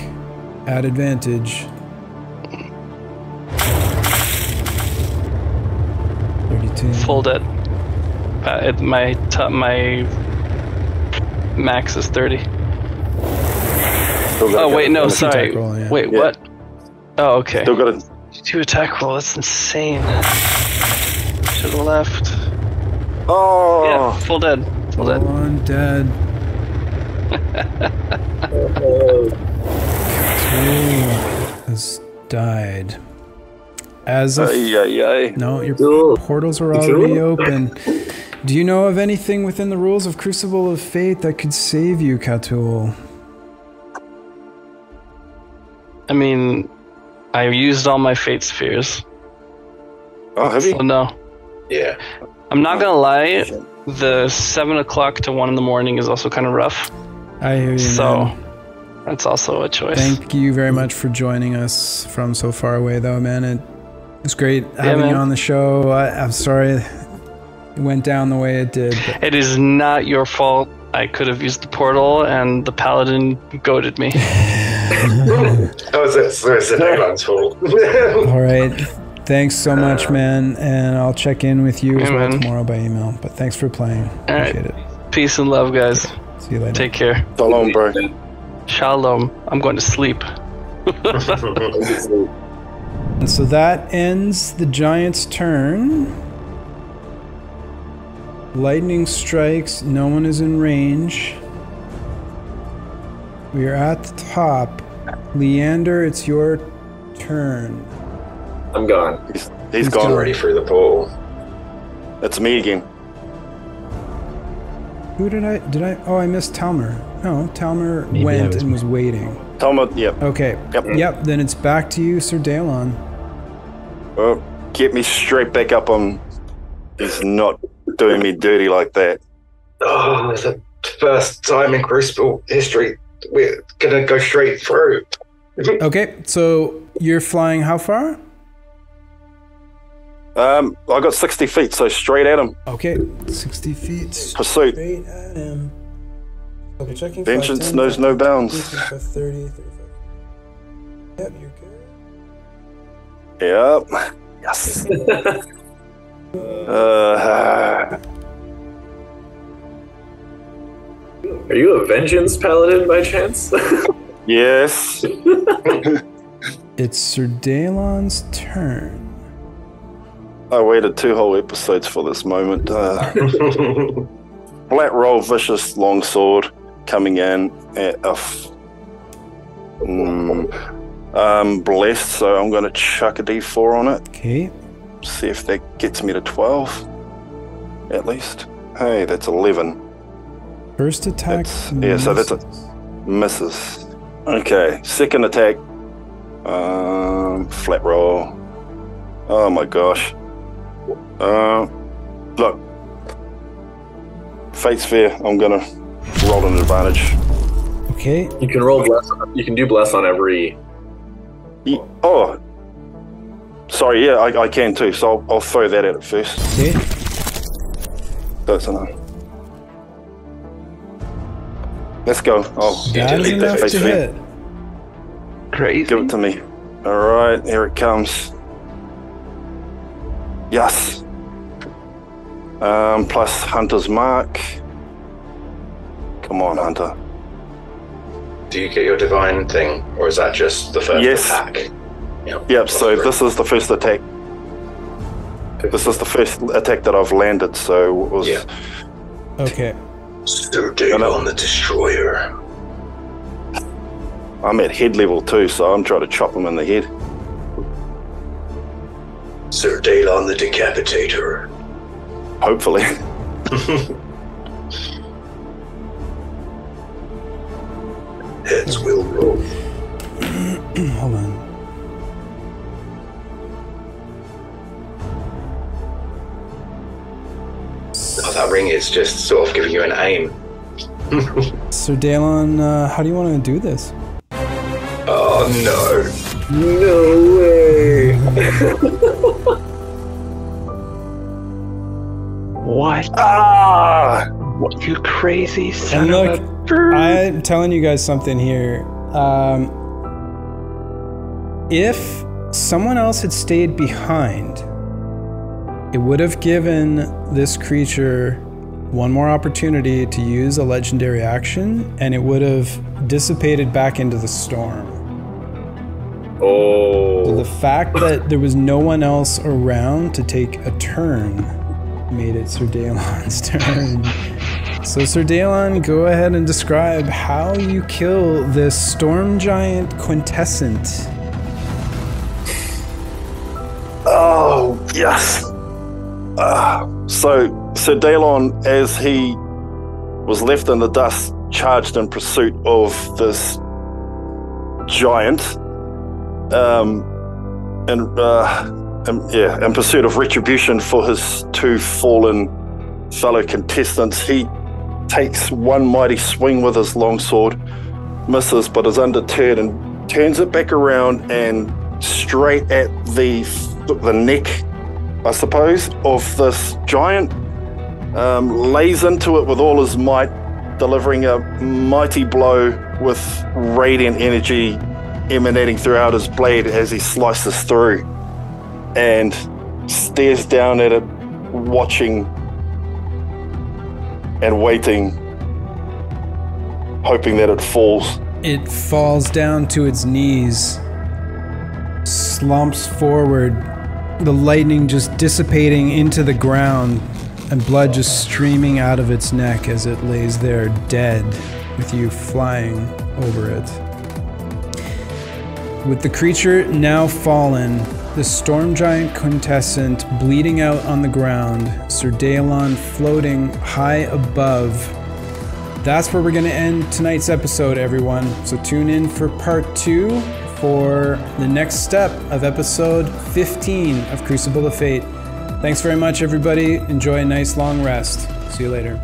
at advantage. 32. Full dead. My max is 30. Oh wait, no, sorry. Roll, yeah. Wait, what? Oh, okay. Still got it. 2 attack roll. That's insane. To the left. Oh. Yeah, full dead. Full dead. One dead. Has died. As of no, your portals are already open. Do you know of anything within the rules of Crucible of Fate that could save you, Katul? I mean, I used all my fate spheres. Oh, have you? So no. Yeah. I'm not gonna lie. The 7 o'clock to 1 in the morning is also kind of rough. I hear you. So man. that's also a choice. Thank you very much for joining us from so far away, though, man. It's great having you on the show. I'm sorry it went down the way it did. But. It is not your fault. I could have used the portal, and the paladin goaded me. It's everyone's fault. All right. Thanks so much, man. And I'll check in with you as well tomorrow by email. But thanks for playing. Appreciate it. Peace and love, guys. See you later. Take care. Shalom, bro. Shalom. I'm going to sleep. And so that ends the giant's turn. Lightning strikes. No one is in range. We are at the top. Leander, it's your turn. I'm gone. He's gone. Already through the portal. That's me again. Who did I? Oh, I missed Talmer. No, Talmer went and was waiting. Talmer, yep. Okay. Yep. Then it's back to you, Sir Dalon. Well, get me straight back up on He's not doing me dirty like that. Oh, it's the first time in Crucible history we're gonna go straight through. Okay, so you're flying how far? I got 60 feet, so straight at him. Okay, 60 feet. Pursuit. Straight at him. Double checking. Vengeance knows no bounds. 30, 35. Yep, you're good. Yep. Yes. Are you a vengeance paladin by chance? Yes. It's Sir Dalon's turn. I waited 2 whole episodes for this moment. Flat roll, vicious longsword coming in at a blessed, so I'm going to chuck a d4 on it. Okay. See if that gets me to 12, at least. Hey, that's 11. First attack. Yeah, so that's a misses. Okay, second attack. Flat roll. Oh my gosh. Look. Fate's fair. I'm gonna roll an advantage. Okay. You can roll bless. You can do bless on every. Oh. Sorry, yeah, I can too, so I'll throw that at it first. Okay. That's enough. Let's go. Oh, that is enough to hit. Crazy. Give it to me. Alright, here it comes. Yes. Plus Hunter's Mark. Come on, Hunter. Do you get your divine thing, or is that just the first attack? Yep, so this is the first attack. This is the first attack that I've landed, so it was... Yeah. Okay. Sir Dalon the Destroyer. I'm at head level too, so I'm trying to chop him in the head. Sir Dalon the Decapitator. Hopefully. Heads will roll. Hold on. Oh, that ring is just sort of giving you an aim. Sir Dalon, how do you want to do this? Oh no. No way. What? Ah! What, you crazy son And look, of a bird. I'm telling you guys something here. If someone else had stayed behind, it would have given this creature one more opportunity to use a legendary action, and it would have dissipated back into the storm. Oh. So the fact that there was no one else around to take a turn made it Sir Dalon's turn. So Sir Dalon, go ahead and describe how you kill this storm giant Quintessent. Oh, yes. So Sir Dalon, as he was left in the dust, charged in pursuit of this giant, in pursuit of retribution for his 2 fallen fellow contestants. He takes one mighty swing with his longsword, misses, but is undeterred and turns it back around and straight at the neck, I suppose, of this giant, lays into it with all his might, delivering a mighty blow with radiant energy emanating throughout his blade as he slices through, and stares down at it, watching and waiting, hoping that it falls. It falls down to its knees, slumps forward, the lightning just dissipating into the ground, and blood just streaming out of its neck as it lays there dead, with you flying over it. With the creature now fallen, the storm giant Quintessent bleeding out on the ground, Sir Dalon floating high above. That's where we're going to end tonight's episode, everyone. So tune in for part 2 for the next step of episode 15 of Crucible of Fate. Thanks very much, everybody. Enjoy a nice long rest. See you later.